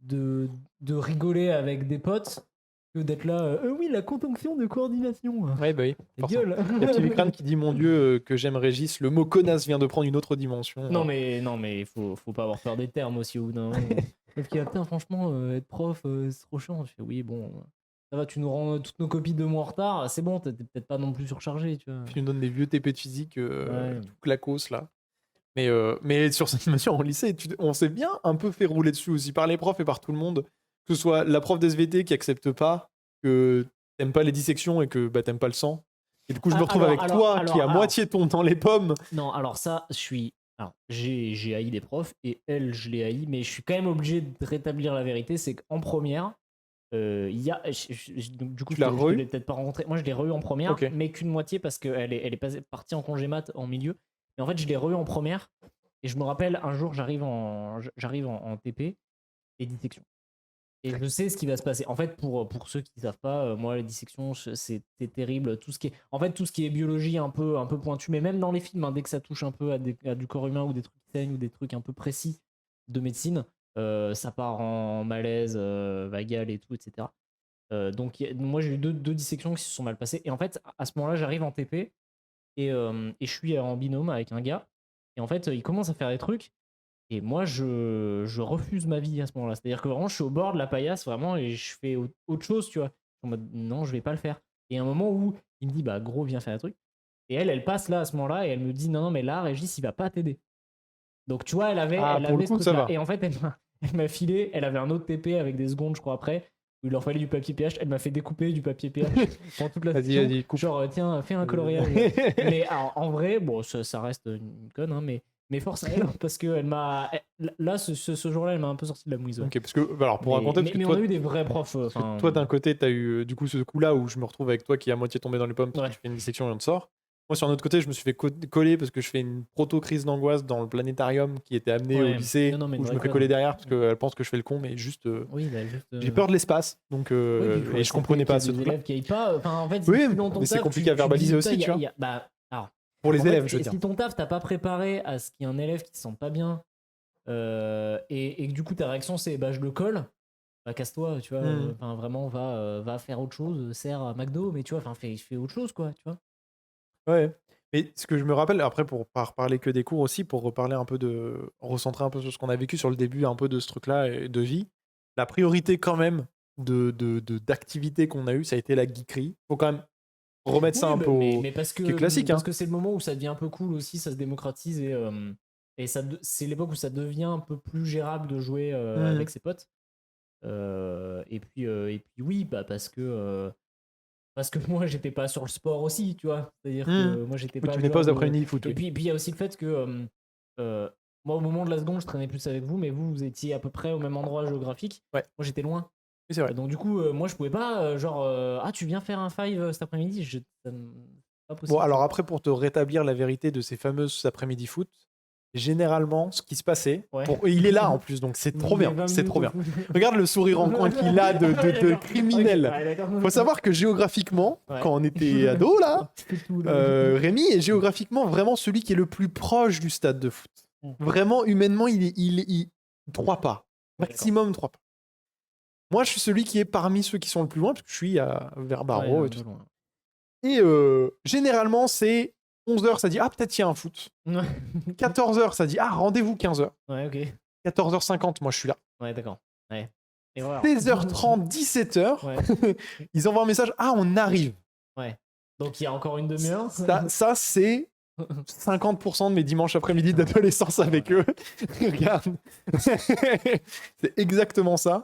de, de rigoler avec des potes que d'être là, oui, la conjonction de coordination. Ouais, bah oui. Ta forcément. gueule. Il y a Petit Crâne qui dit mon Dieu, que j'aime Régis. Le mot connasse vient de prendre une autre dimension. Non, mais faut pas avoir peur des termes aussi au bout d'un moment. Sauf qu'il y a, putain, franchement, être prof, c'est trop chiant. Je fais, oui, bon, ça va, tu nous rends toutes nos copies 2 mois en retard, c'est bon, t'es peut-être pas non plus surchargé, tu vois. Tu nous donnes des vieux TP de physique Ouais. tout clacos là. Mais sur cette mesure en lycée, on s'est bien un peu fait rouler dessus aussi par les profs et par tout le monde. Que ce soit la prof d'SVT qui accepte pas que t'aimes pas les dissections et que bah, t'aimes pas le sang. Et du coup, je me retrouve avec toi qui à moitié tombe dans les pommes. Non, alors ça, j'ai haï des profs et elle, je l'ai haï, mais je suis quand même obligé de rétablir la vérité. C'est qu'en première, il y a. Donc, du coup, Tu l'as je te re-eu l'ai peut-être pas rencontré. Moi, je l'ai re-eu en première, Ok. mais qu'une moitié parce qu'elle est partie en congé mat en milieu. Mais en fait, je l'ai re-eu en première. Et je me rappelle, un jour, j'arrive en TP et dissection. Et je sais ce qui va se passer. En fait, pour ceux qui ne savent pas, moi, les dissections, c'était terrible. En fait, tout ce qui est biologie un peu pointu, mais même dans les films, hein, dès que ça touche un peu à du corps humain ou des trucs qui saignent ou des trucs un peu précis de médecine, ça part en malaise vagal et tout, etc. Donc, moi, j'ai eu deux dissections qui se sont mal passées. Et en fait, à ce moment-là, j'arrive en TP et je suis en binôme avec un gars. Et en fait, il commence à faire des trucs. Et moi, je refuse ma vie à ce moment-là. C'est-à-dire que vraiment, je suis au bord de la paillasse, vraiment, et je fais autre chose, tu vois. En mode, non, je vais pas le faire. Et à un moment où il me dit, bah, gros, viens faire un truc. Et elle passe là à ce moment-là, et elle me dit, non, non, mais là, Régis, il va pas t'aider. Donc, tu vois, elle avait pour le ce coup, ça truc-là. va. Et en fait, elle m'a filé, elle avait un autre TP avec des secondes, je crois, après, où il leur fallait du papier PH. Elle m'a fait découper du papier PH pendant toute la session. Vas-y, coupe. Genre, tiens, fais un coloriage. Mais alors, en vrai, bon, ça reste une conne, hein, mais force à elle, parce que là, ce jour-là, elle m'a un peu sorti de la mouise. Ouais. Ok, parce que, alors pour raconter, parce que mais toi, on a eu des vrais profs. parce que toi d'un côté, t'as eu du coup ce coup-là où je me retrouve avec toi qui est à moitié tombé dans les pommes parce Ouais. que je fais une dissection et on te sort. Moi, sur un autre côté, je me suis fait coller parce que je fais une proto-crise d'angoisse dans le planétarium qui était amené au Ouais. lycée, Non, mais une où je vraie me fais conne. coller derrière parce qu'elle pense que je fais le con, mais juste. Oui, bah, juste. J'ai peur de l'espace, donc Oui, puis, et je comprenais pas ce des truc-là. élèves qui aillent pas. Enfin, en fait, Oui, si dans ton mais c'est taf, compliqué à verbaliser dis, aussi, putain, tu vois. bah, alors, Pour les en fait, élèves, je veux dire. si ton taf, t'as pas préparé à ce qu'il y ait un élève qui se sent pas bien, et que du coup, ta réaction, c'est bah, je le colle, bah, casse-toi, tu vois. Enfin, vraiment, va faire autre chose, sers à McDo, mais tu vois, enfin, fais autre chose, quoi, tu vois. Ouais. Mais ce que je me rappelle, après, pour pas reparler que des cours aussi, pour reparler un peu recentrer un peu sur ce qu'on a vécu sur le début un peu de ce truc-là et de vie, la priorité quand même d'activité qu'on a eue, ça a été la geekerie. Faut quand même remettre ça un peu mais parce que qui est classique. parce que c'est le moment où ça devient un peu cool aussi, ça se démocratise et c'est l'époque où ça devient un peu plus gérable de jouer avec ses potes. Et puis oui, bah parce que moi j'étais pas sur le sport aussi, tu vois. C'est-à-dire que moi j'étais Oui, pas tu le venais genre pas de... d'après-midi foot. Et Oui. puis il y a aussi le fait que moi au moment de la seconde je traînais plus avec vous, mais vous étiez à peu près au même endroit géographique. Ouais. Moi j'étais loin. Oui, c'est vrai. Donc du coup moi je pouvais pas ah tu viens faire un five cet après-midi, c'est pas possible. Bon, alors après, pour te rétablir la vérité de ces fameuses après-midi foot, généralement, ce qui se passait, Ouais. Il est là en plus, donc c'est Vous trop jouez bien, 20 c'est minutes trop au bien. foot. Regarde le sourire en coin qu'il a de D'accord. criminel. Ok, ouais, d'accord. Faut savoir que géographiquement, Ouais. quand on était ado là, C'est tout, là. Rémi est géographiquement vraiment celui qui est le plus proche du stade de foot. Vraiment, humainement, il 3 pas. Maximum 3 pas. Moi, je suis celui qui est parmi ceux qui sont le plus loin, parce que je suis vers Barreau Ouais, et tout. loin. Et généralement, c'est 11h, ça dit ah, peut-être il y a un foot. 14h, ça dit ah, rendez-vous 15h. Ouais, ok. 14h50, moi je suis là. Ouais, d'accord. Ouais. 16h30, 17h, Ouais. ils envoient un message ah, on arrive. Ouais. Donc il y a encore une demi-heure. Ça c'est 50% de mes dimanches après-midi d'adolescence avec eux. Regarde. C'est exactement ça.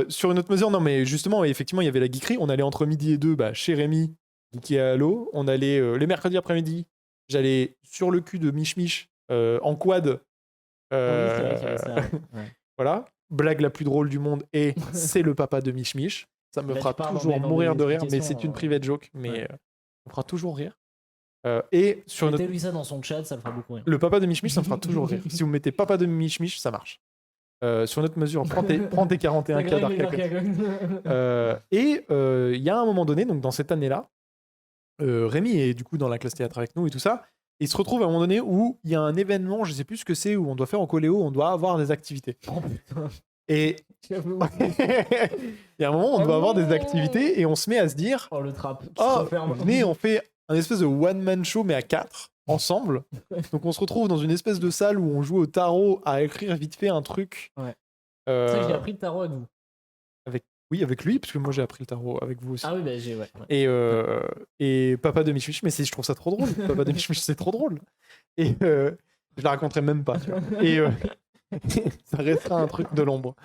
Sur une autre mesure, non, mais justement, effectivement, il y avait la geekerie. On allait entre midi et 2 chez Rémi, qui est à l'eau. On allait les mercredis après-midi. J'allais sur le cul de Mich Mich en quad. Oui, c'est vrai qu'il y avait ça. Ouais. Voilà. Blague la plus drôle du monde et c'est le papa de Mich Mich. Ça me Là, fera tu pars toujours dans mourir des de rire, mais explications, c'est une private joke, mais ouais. ça me fera toujours rire. Et sur notre... Mettez-lui ça dans son chat, ça le fera beaucoup rire. Le papa de Mich Mich, ça me fera toujours rire. Si vous mettez papa de Mich Mich, ça marche. Sur notre mesure, prends tes 41 cas d'arcade. Et il y a un moment donné, donc dans cette année-là, Rémi est du coup dans la classe théâtre avec nous et tout ça. Et il se retrouve à un moment donné où il y a un événement, je sais plus ce que c'est, où on doit faire en coléo, on doit avoir des activités. Oh putain. Et il y a un moment où on doit avoir des activités et on se met à se dire oh, le trap. oh, venez, on fait un espèce de one-man show, mais à 4, ensemble. Donc on se retrouve dans une espèce de salle où on joue au tarot à écrire vite fait un truc. Ouais. Ça, j'ai appris le tarot avec vous. Oui, avec lui, parce que moi j'ai appris le tarot avec vous aussi. Ah oui, bah j'ai, ouais. Et Papa de Mich Mich, mais je trouve ça trop drôle. Papa de Mich Mich, c'est trop drôle. Et je la raconterai même pas, tu vois. Et ça restera un truc de l'ombre.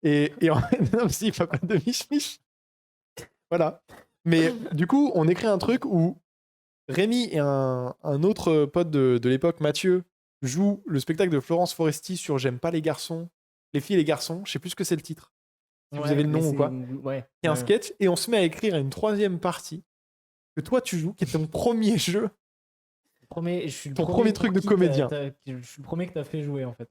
Et en fait, non, si, Papa de Mich Mich. Voilà. Mais du coup, on écrit un truc où Rémi et un autre pote de l'époque, Mathieu, jouent le spectacle de Florence Foresti sur J'aime pas les garçons, les filles et les garçons. Je sais plus ce que c'est le titre. Si vous avez le nom ou quoi. Ouais. Il y a un sketch et on se met à écrire une 3e partie que toi tu joues, qui est ton premier jeu. Je suis le ton premier truc de comédien. Je suis le premier que t'as fait jouer en fait.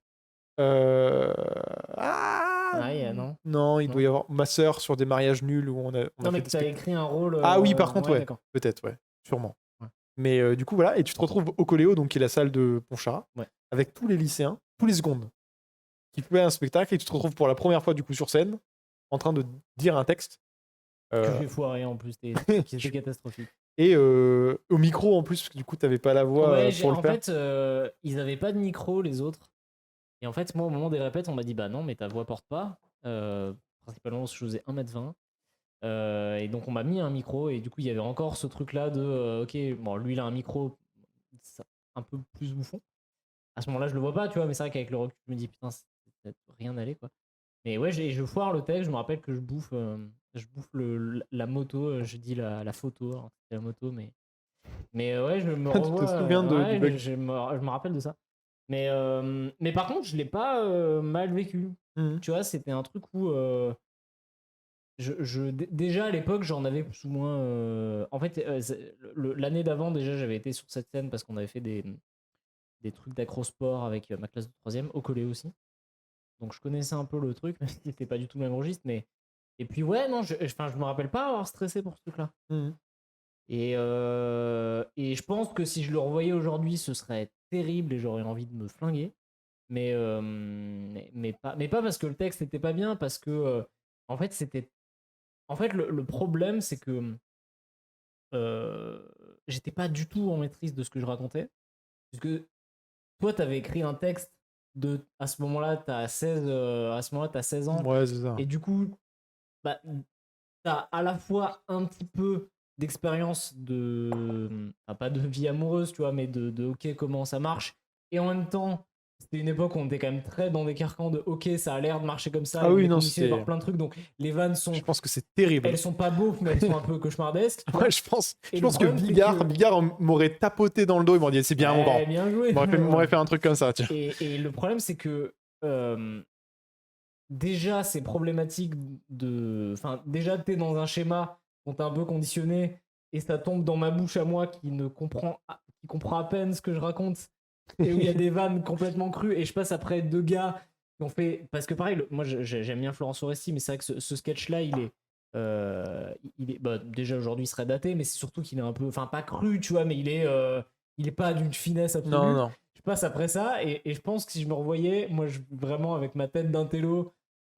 Non. Non, il doit y avoir ma sœur sur des mariages nuls où on a non, mais fait que t'as écrit un rôle. Ah oui, par contre, ouais. Peut-être, ouais. Sûrement. Ouais. Mais du coup, voilà, et tu te retrouves au Coléo, donc qui est la salle de Pontcharrat, avec tous les lycéens, tous les secondes, qui faisaient un spectacle, et tu te retrouves pour la première fois du coup sur scène, en train de dire un texte. Que j'ai foiré en plus, c'était catastrophique. Et au micro en plus, parce que du coup, t'avais pas la voix pour le faire. En fait, ils avaient pas de micro, les autres. Et en fait, moi, au moment des répètes, on m'a dit bah non, mais ta voix porte pas. Principalement, je faisais 1m20. Et donc, on m'a mis un micro. Et du coup, il y avait encore ce truc-là de ok, bon, lui, il a un micro un peu plus bouffon. À ce moment-là, je le vois pas, tu vois, mais c'est vrai qu'avec le recul, je me dis putain, c'est peut-être rien allé, quoi. Mais ouais, je foire le texte. Je me rappelle que je bouffe la moto. Je dis la photo. Alors, c'était la moto, mais ouais, je me revois. Tu te souviens du bug. Je me rappelle de ça. Mais par contre, je l'ai pas mal vécu. Tu vois, c'était un truc où déjà à l'époque, j'en avais plus ou moins. En fait, l'année d'avant, déjà, j'avais été sur cette scène parce qu'on avait fait des trucs d'acro-sport avec ma classe de 3e, au collé aussi. Donc je connaissais un peu le truc, même si c'était pas du tout le même registre. Mais... Et puis ouais, non, je me rappelle pas avoir stressé pour ce truc-là. Et je pense que si je le revoyais aujourd'hui, ce serait terrible et j'aurais envie de me flinguer. Mais pas parce que le texte n'était pas bien, parce que en fait c'était. En fait, le problème, c'est que j'étais pas du tout en maîtrise de ce que je racontais. Parce que toi, t'avais écrit un texte à ce moment-là, t'as 16 ans. Ouais, c'est ça. Et du coup, bah, t'as à la fois un petit peu d'expérience enfin, pas de vie amoureuse, tu vois, mais de ok, comment ça marche. Et en même temps, c'était une époque où on était quand même très dans des carcans de ok, ça a l'air de marcher comme ça, Ah et on oui, est non, conditionné par c'était. plein de trucs. Donc les vannes Je sont, pense que c'est terrible. elles sont pas beaufs, mais elles sont un peu cauchemardesques, tu vois. Ouais, je pense Et le que problème, c'est Bigard, que. Bigard m'aurait tapoté dans le dos. Il m'aurait dit c'est bien, mon Ouais, grand. bien joué. Il m'aurait fait un truc comme ça, tiens. Et le problème, c'est que déjà, c'est problématique de. Enfin, déjà, t'es dans un schéma dont t'es un peu conditionné et ça tombe dans ma bouche à moi qui comprend à peine ce que je raconte et où il y a des vannes complètement crues et je passe après deux gars qui ont fait. Parce que pareil, moi j'aime bien Florence Foresti, mais c'est vrai que ce sketch-là, il est bah, déjà aujourd'hui il serait daté, mais c'est surtout qu'il est un peu. Enfin, pas cru, tu vois, mais il est pas d'une finesse Non, absolue. non. Je passe après ça et je pense que si je me revoyais, moi vraiment avec ma tête d'un télo,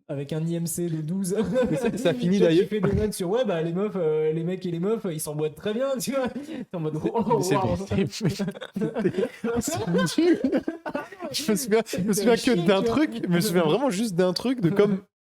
avec un IMC de 12, Mais ça finit tu vois, qui d'ailleurs. fait des vannes sur ouais, bah les meufs, les mecs et les meufs, ils s'emboîtent très bien, tu vois. T'es en mode oh, Mais c'est waouh. c'est nul. Je me souviens que d'un truc. Je me souviens vraiment juste d'un truc de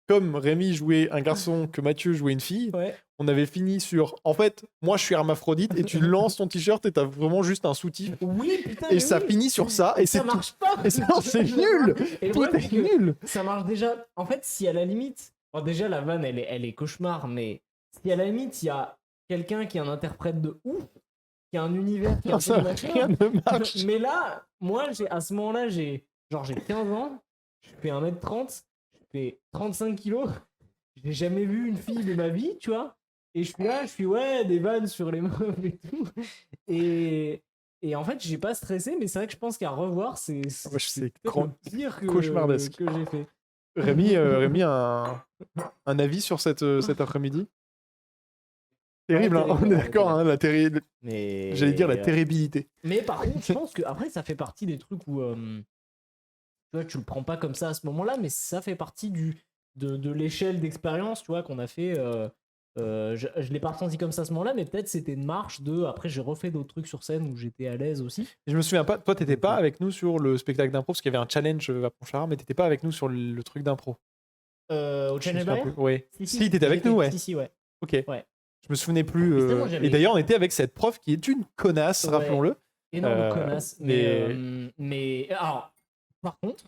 comme Rémi jouait un garçon, que Mathieu jouait une fille. Ouais. On avait fini sur. En fait, moi je suis hermaphrodite et tu lances ton t-shirt et t'as vraiment juste un soutif. Oui, putain, Et mais ça oui. finit sur ça et c'est ça tout. marche pas. Et c'est nul. Et le Tout problème, est c'est que nul. ça marche déjà. En fait, si à la limite, alors déjà la vanne, elle est cauchemar, mais si à la limite il y a quelqu'un qui est un interprète de ouf, qui a un univers qui est un Non, peu ça, machin. rien ne marche. Mais là, moi, à ce moment-là, j'ai 15 ans, je fais 1m30, je fais 35 kilos, j'ai jamais vu une fille de ma vie, tu vois. Et je suis là, je suis ouais, des vannes sur les meufs et tout. Et en fait, j'ai pas stressé, mais c'est vrai que je pense qu'à revoir, c'est C'est peut-être le pire cauchemardesque. que j'ai fait. Rémi a un avis sur cet après-midi. Terrible, hein. On est d'accord, hein, Mais... j'allais dire la terribilité. Mais par contre, je pense que après, ça fait partie des trucs où tu vois, tu le prends pas comme ça à ce moment-là, mais ça fait partie de l'échelle d'expérience, tu vois, qu'on a fait. Je l'ai pas ressenti comme ça à ce moment-là, mais peut-être c'était une marche de. Après, j'ai refait d'autres trucs sur scène où j'étais à l'aise aussi. Je me souviens pas, toi t'étais pas avec nous sur le spectacle d'impro parce qu'il y avait un challenge à Pontcharrat, mais t'étais pas avec nous sur le truc d'impro. Au Je me Challenge souviens Barrière plus. Ouais. Si, Si, t'étais avec nous, ouais. Si, ouais. Ok. Ouais. Je me souvenais plus. Mais moi, j'avais- Et d'ailleurs, on était avec cette prof qui est une connasse, Ouais. rappelons-le. Énorme connasse. Mais. Alors, par contre,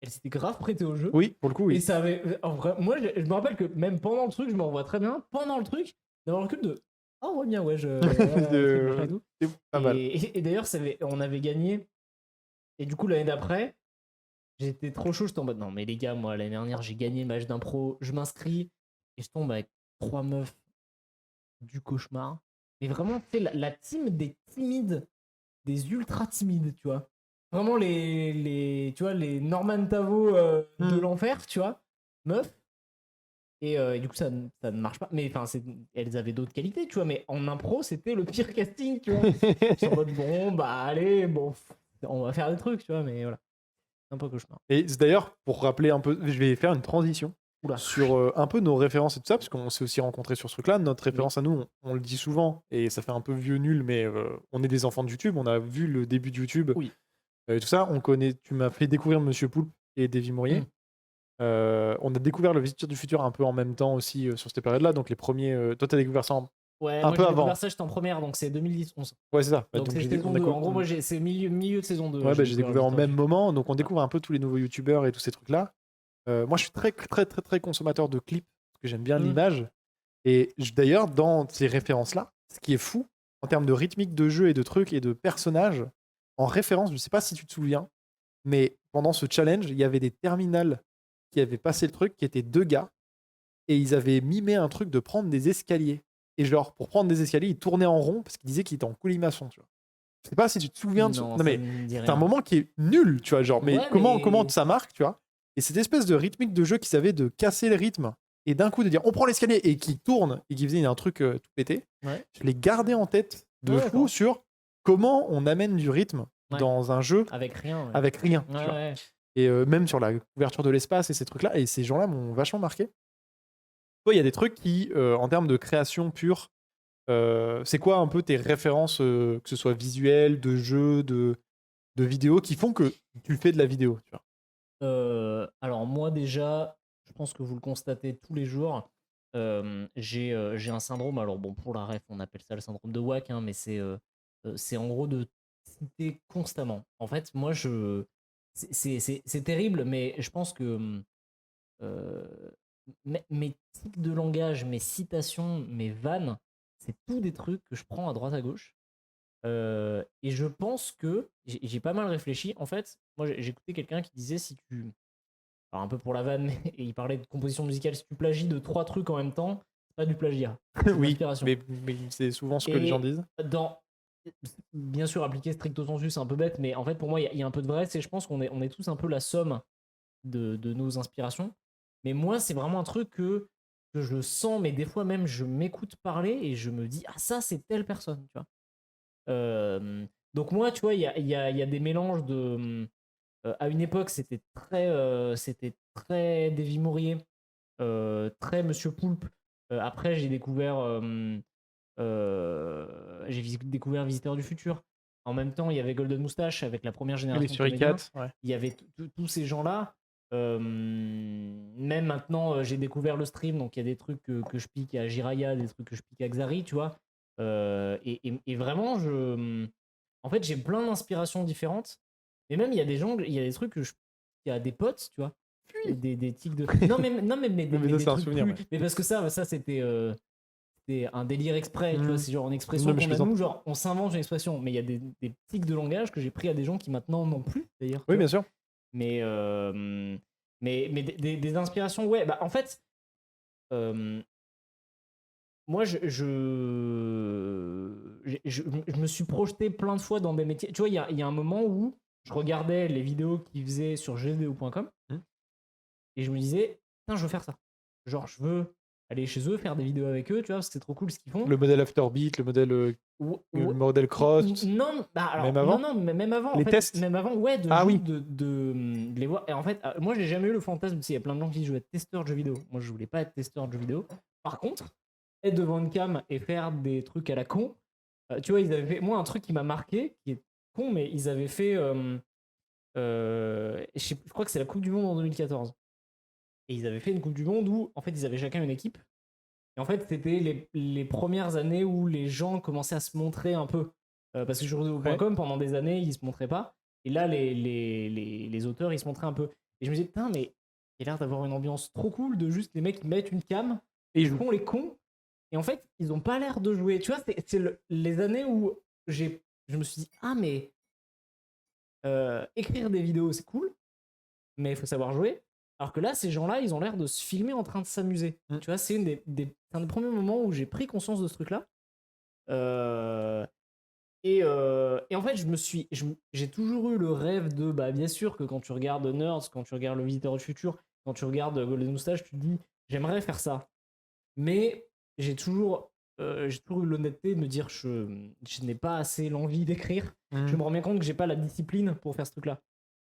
elle s'était grave prêtée au jeu. Oui, pour le coup, Et oui. ça avait. En vrai, moi, je me rappelle que même pendant le truc, je me revois très bien. Pendant le truc, d'avoir le recul de. Oh, ouais, bien, ouais, De- C'est pas mal. Et d'ailleurs, on avait gagné. Et du coup, l'année d'après, j'étais trop chaud. J'étais en mode non, mais les gars, moi, l'année dernière, j'ai gagné le match d'impro. Je m'inscris. Et je tombe avec 3 meufs du cauchemar. Mais vraiment, tu sais, la team des timides, des ultra timides, tu vois. Vraiment tu vois, les Norman Tavo de l'enfer, tu vois. Meuf. Et du coup, ça ne marche pas. Mais enfin, elles avaient d'autres qualités, tu vois. Mais en impro, c'était le pire casting, tu vois. C'est en mode, bon, bah allez, bon, on va faire des trucs, tu vois. Mais voilà. C'est un peu cauchemar. Et d'ailleurs, pour rappeler un peu, je vais faire une transition Oula. sur un peu nos références et tout ça, parce qu'on s'est aussi rencontrés sur ce truc-là. Notre référence à nous, on le dit souvent, et ça fait un peu vieux nul, mais on est des enfants de YouTube. On a vu le début de YouTube. Oui. Et tout ça, on connaît. Tu m'as fait découvrir Monsieur Poulpe et Davy Mourier. On a découvert le Visiteur du Futur un peu en même temps aussi sur cette période-là. Donc les premiers. Toi, t'as découvert ça Ouais, un moi peu j'ai avant. découvert ça, j'étais en première, donc c'est 2010-11. Ouais, c'est ça. Donc c'est j'ai saison 2. En gros, moi c'est milieu de saison 2. Ouais, bah, j'ai découvert en même moment. Donc on découvre un peu tous les nouveaux YouTubeurs et tous ces trucs-là. Moi, je suis très, très, très, très consommateur de clips parce que j'aime bien l'image. Et d'ailleurs, dans ces références-là, ce qui est fou en termes de rythmique de jeu et de trucs et de personnages, en référence, je sais pas si tu te souviens, mais pendant ce challenge, il y avait des terminales qui avaient passé le truc, qui étaient 2 gars, et ils avaient mimé un truc de prendre des escaliers. Et genre, pour prendre des escaliers, ils tournaient en rond parce qu'ils disaient qu'ils étaient en colimaçon, tu vois. Je sais pas si tu te souviens de ce... Non, mais c'est un moment qui est nul, tu vois, genre, mais Ouais, comment ça marque, tu vois. Et cette espèce de rythmique de jeu qui savait de casser le rythme et d'un coup de dire on prend l'escalier et qui tourne et qui faisait un truc tout pété, je l'ai gardé en tête de fou sur comment on amène du rythme dans un jeu avec rien. Avec rien, tu vois. Et même sur la couverture de l'espace et ces trucs-là, et ces gens-là m'ont vachement marqué. Toi, il y a des trucs qui, en termes de création pure, c'est quoi un peu tes références, que ce soit visuelles, de jeux, de vidéos, qui font que tu fais de la vidéo, tu vois? Alors moi déjà, je pense que vous le constatez tous les jours, j'ai un syndrome, alors bon, pour la ref, on appelle ça le syndrome de Wack, hein, mais c'est en gros de citer constamment. En fait, moi, c'est terrible, mais je pense que mes tics de langage, mes citations, mes vannes, c'est tout des trucs que je prends à droite à gauche. Et je pense que j'ai pas mal réfléchi. En fait, moi, j'ai écouté quelqu'un qui disait si tu. Alors, un peu pour la vanne, mais et il parlait de composition musicale. Si tu plagies de 3 trucs en même temps, c'est pas du plagiat. C'est de Oui, l'inspiration. mais c'est souvent ce que les gens Et disent. dans. Bien sûr, appliquer stricto sensu, c'est un peu bête, mais en fait, pour moi, il y a un peu de vrai. C'est je pense qu'on est tous un peu la somme de nos inspirations. Mais moi, c'est vraiment un truc que je sens, mais des fois même, je m'écoute parler et je me dis, ah, ça, c'est telle personne, tu vois. Donc moi, tu vois, il y a des mélanges de. À une époque, c'était très Davy Mourier, très Monsieur Poulpe. Après, j'ai découvert Visiteur du Futur. En même temps, il y avait Golden Moustache avec la première Et les génération de comédiens. suricates, ouais. Il y avait tous ces gens-là. Même maintenant, j'ai découvert le stream, donc il y a des trucs que je pique à Jiraya, des trucs que je pique à Xari, tu vois. Et vraiment, en fait, j'ai plein d'inspirations différentes. Et même, il y a des gens, il y a des trucs il y a des potes, tu vois. Des tics de. Non, mais ça, des c'est un trucs souvenir, plus. ouais. Mais parce que ça c'était un délire exprès, tu vois. C'est genre une expression Non, mais je qu'on a plaisante. nous, genre on s'invente une expression. Mais il y a des tics de langage que j'ai pris à des gens qui maintenant n'ont plus, d'ailleurs. Oui, Tu bien vois. sûr. Mais, des inspirations, ouais. Bah, en fait, euh, moi, je me suis projeté plein de fois dans des métiers. Tu vois, il y a un moment où je regardais les vidéos qu'ils faisaient sur jeuxvideo.com Hmm. et je me disais, putain, je veux faire ça. Genre, je veux aller chez eux, faire des vidéos avec eux, tu vois, parce que c'est trop cool ce qu'ils font. Le modèle Afterbeat, le Ou- modèle Cross, non, bah même alors, non, avant. non, mais même avant, en Les fait, tests. même avant, ouais, Ah oui. de les voir. Et en fait, moi, j'ai jamais eu le fantasme, il y a plein de gens qui disent je veux être testeur de jeux vidéo. Moi, je voulais pas être testeur de jeux vidéo. Par contre, être devant une cam et faire des trucs à la con, tu vois, ils avaient fait, moi, un truc qui m'a marqué, qui est con, mais ils avaient fait, je crois que c'est la Coupe du Monde en 2014. Et ils avaient fait une Coupe du Monde où, en fait, ils avaient chacun une équipe. Et en fait, c'était les premières années où les gens commençaient à se montrer un peu. Parce que sur Ouais. jeuxvideo.com, pendant des années, ils se montraient pas. Et là, les auteurs, ils se montraient un peu. Et je me disais, putain, mais il y a l'air d'avoir une ambiance trop cool de juste les mecs qui mettent une cam, Et ils ils jouent. font les cons. Et en fait, ils ont pas l'air de jouer. Tu vois, c'est les années où je me suis dit, ah, mais écrire des vidéos, c'est cool, mais il faut savoir jouer. Alors que là, ces gens-là, ils ont l'air de se filmer en train de s'amuser. Mm. Tu vois, c'est un des premiers moments où j'ai pris conscience de ce truc-là. Et en fait, j'ai toujours eu le rêve de, bah, bien sûr que quand tu regardes Nerds, quand tu regardes Le Visiteur du Futur, quand tu regardes Golden Moustache, tu te dis, j'aimerais faire ça. Mais j'ai toujours eu l'honnêteté de me dire, je n'ai pas assez l'envie d'écrire. Mm. Je me rends bien compte que j'ai pas la discipline pour faire ce truc-là.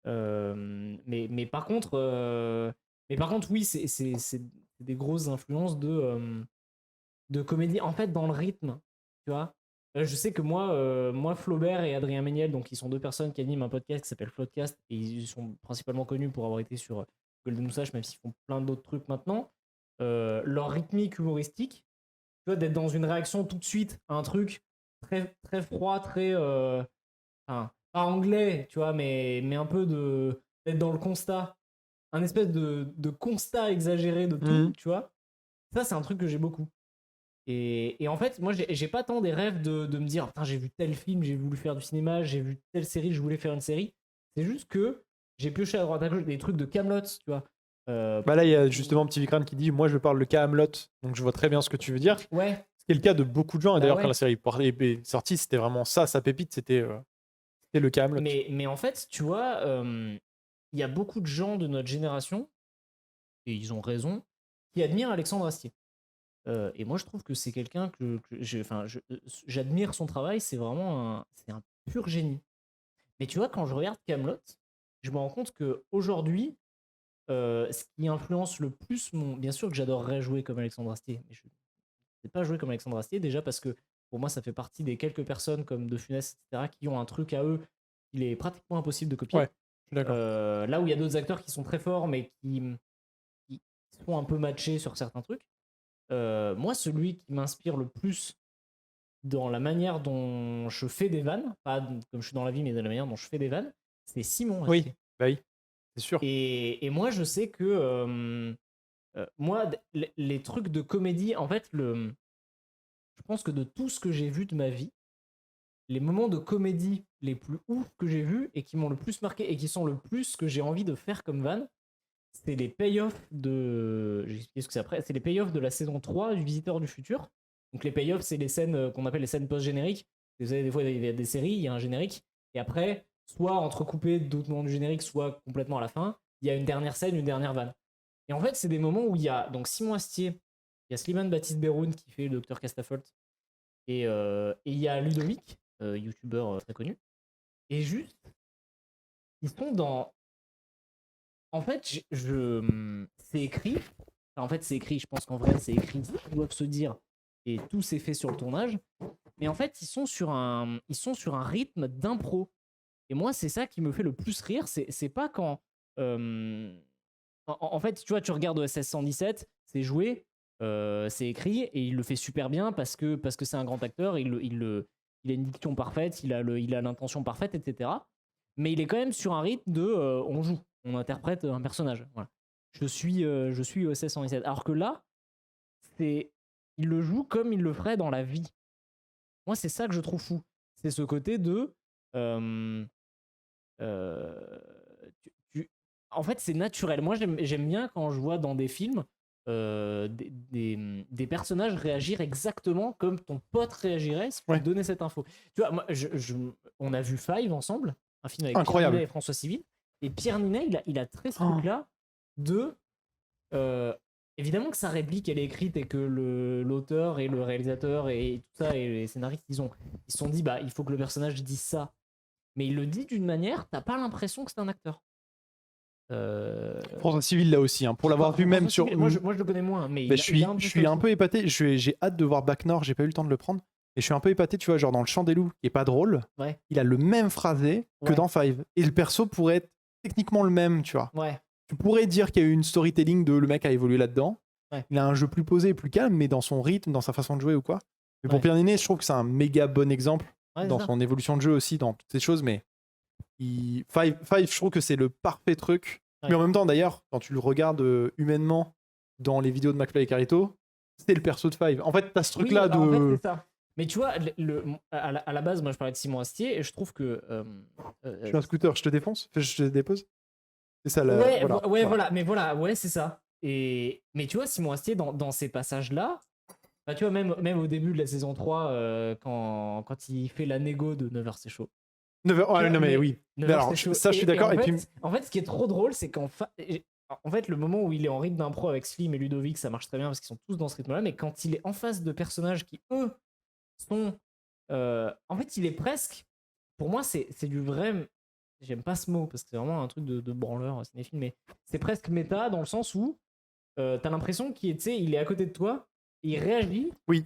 Mais par contre, oui, c'est des grosses influences de comédie. En fait, dans le rythme, tu vois. Je sais que moi, Flaubert et Adrien Méniel, donc ils sont deux personnes qui animent un podcast qui s'appelle Floodcast, et ils sont principalement connus pour avoir été sur Golden Moustache, même s'ils font plein d'autres trucs maintenant. Leur rythmique humoristique, tu vois, d'être dans une réaction tout de suite à un truc très, très froid, très. Enfin, pas anglais, tu vois, mais un peu d'être dans le constat. Un espèce de constat exagéré de tout, Mm. tu vois. Ça, c'est un truc que j'ai beaucoup. Et en fait, moi, j'ai pas tant des rêves de me dire, putain, j'ai vu tel film, j'ai voulu faire du cinéma, j'ai vu telle série, je voulais faire une série. C'est juste que j'ai pioché à droite à gauche des trucs de Camelot, tu vois. Bah là, il y a justement Petit Vicran qui dit moi, je parle le cas Hamlet, donc je vois très bien ce que tu veux dire. Ouais, C'est le cas de beaucoup de gens. Et bah d'ailleurs, quand ouais. la série est sortie, c'était vraiment ça, sa pépite, c'était le cas Hamlet. Mais en fait, tu vois, il y a beaucoup de gens de notre génération, et ils ont raison, qui admirent Alexandre Astier. Et moi, je trouve que c'est quelqu'un j'admire son travail, c'est un pur génie. Mais tu vois, quand je regarde Camelot, je me rends compte que aujourd'hui, ce qui influence le plus bien sûr que j'adorerais jouer comme Alexandre Astier, mais je ne sais pas jouer comme Alexandre Astier, déjà parce que pour moi, ça fait partie des quelques personnes comme De Funès, etc., qui ont un truc à eux qu'il est pratiquement impossible de copier. Ouais, je suis d'accord. Là où il y a d'autres acteurs qui sont très forts, mais qui sont un peu matchés sur certains trucs. moi, celui qui m'inspire le plus dans la manière dont je fais des vannes, pas comme je suis dans la vie, mais dans la manière dont je fais des vannes, c'est Simon Oui, Astier. bah oui, c'est sûr. Et moi, je sais que moi, les trucs de comédie, en fait, je pense que de tout ce que j'ai vu de ma vie, les moments de comédie les plus ouf que j'ai vus et qui m'ont le plus marqué et qui sont le plus que j'ai envie de faire comme van, c'est les payoffs de. J'explique ce que c'est après. C'est les payoffs de la saison 3 du Visiteur du Futur. Donc les payoffs, c'est les scènes qu'on appelle les scènes post-génériques. Vous savez, des fois, il y a des séries, il y a un générique. Et après, soit entrecoupé d'autres moments du générique, soit complètement à la fin, il y a une dernière scène, une dernière vanne. Et en fait, c'est des moments où il y a donc Simon Astier, il y a Slimane Baptiste Beroun qui fait le Dr Castafolt, et il y a Ludovic, youtubeur très connu. Et juste, ils sont dans. En fait, c'est écrit. Enfin, en fait, c'est écrit. Je pense qu'en vrai, c'est écrit. Ils doivent se dire. Et tout s'est fait sur le tournage. Mais en fait, ils sont sur un rythme d'impro. Et moi, c'est ça qui me fait le plus rire. C'est pas quand. En fait, tu vois, tu regardes OSS 117, c'est joué, c'est écrit, et il le fait super bien parce que c'est un grand acteur. Il a une diction parfaite, il a l'intention parfaite, etc. Mais il est quand même sur un rythme de on joue, on interprète un personnage. Voilà. Je suis OSS 117. Alors que là, il le joue comme il le ferait dans la vie. Moi, c'est ça que je trouve fou. C'est ce côté de. euh, euh, en fait, c'est naturel. Moi, j'aime bien quand je vois dans des films des personnages réagir exactement comme ton pote réagirait si tu Ouais. donnais cette info. Tu vois, moi, on a vu Five ensemble, un film avec Pierre Incroyable. Ninet et François Civil. Et Pierre Ninet, il a très ce Oh. truc-là de. Évidemment que sa réplique, elle est écrite et que l'auteur et le réalisateur et tout ça et les scénaristes, ils se sont dit, bah, il faut que le personnage dise ça. Mais il le dit d'une manière, t'as pas l'impression que c'est un acteur. François Civil là aussi, hein, pour l'avoir vu même sur. Moi, je le connais moins, mais Bah, il je suis un peu épaté. J'ai hâte de voir Bac Nord. J'ai pas eu le temps de le prendre. Et je suis un peu épaté, tu vois, genre dans le Chant des Loups, qui est pas drôle. Ouais. Il a le même phrasé que Ouais. dans Five. Et le perso pourrait être techniquement le même, tu vois. Ouais. Tu pourrais dire qu'il y a eu une storytelling de le mec a évolué là-dedans. Ouais. Il a un jeu plus posé, plus calme, mais dans son rythme, dans sa façon de jouer ou quoi. Mais pour Ouais. Pierre Ninet, je trouve que c'est un méga bon exemple dans ça. son évolution de jeu aussi, dans toutes ces choses. Mais Five, je trouve que c'est le parfait truc. Ouais. Mais en même temps, d'ailleurs, quand tu le regardes humainement dans les vidéos de McFly et Carito, c'est le perso de Five. En fait, t'as ce truc-là de. En fait, c'est ça. Mais tu vois, à la base, moi, je parlais de Simon Astier et je trouve que. Je suis un scooter, je te défonce, je te dépose. C'est ça la. Ouais, voilà. voilà. Mais voilà, ouais, c'est ça. Mais tu vois, Simon Astier, dans ces passages-là, bah, tu vois, même au début de la saison 3, quand il fait la négo de 9h, c'est chaud. 9h, ouais, non, mais oui. 9h, Mais alors, c'est chaud. ça, je suis d'accord. En fait, ce qui est trop drôle, c'est qu'en fait, le moment où il est en rythme d'impro avec Slim et Ludovic, ça marche très bien parce qu'ils sont tous dans ce rythme-là. Mais quand il est en face de personnages qui, eux, sont. En fait, il est presque. Pour moi, c'est du vrai. J'aime pas ce mot parce que c'est vraiment un truc de branleur cinéphile, mais c'est presque méta dans le sens où t'as l'impression qu'il est à côté de toi, il réagit. Oui.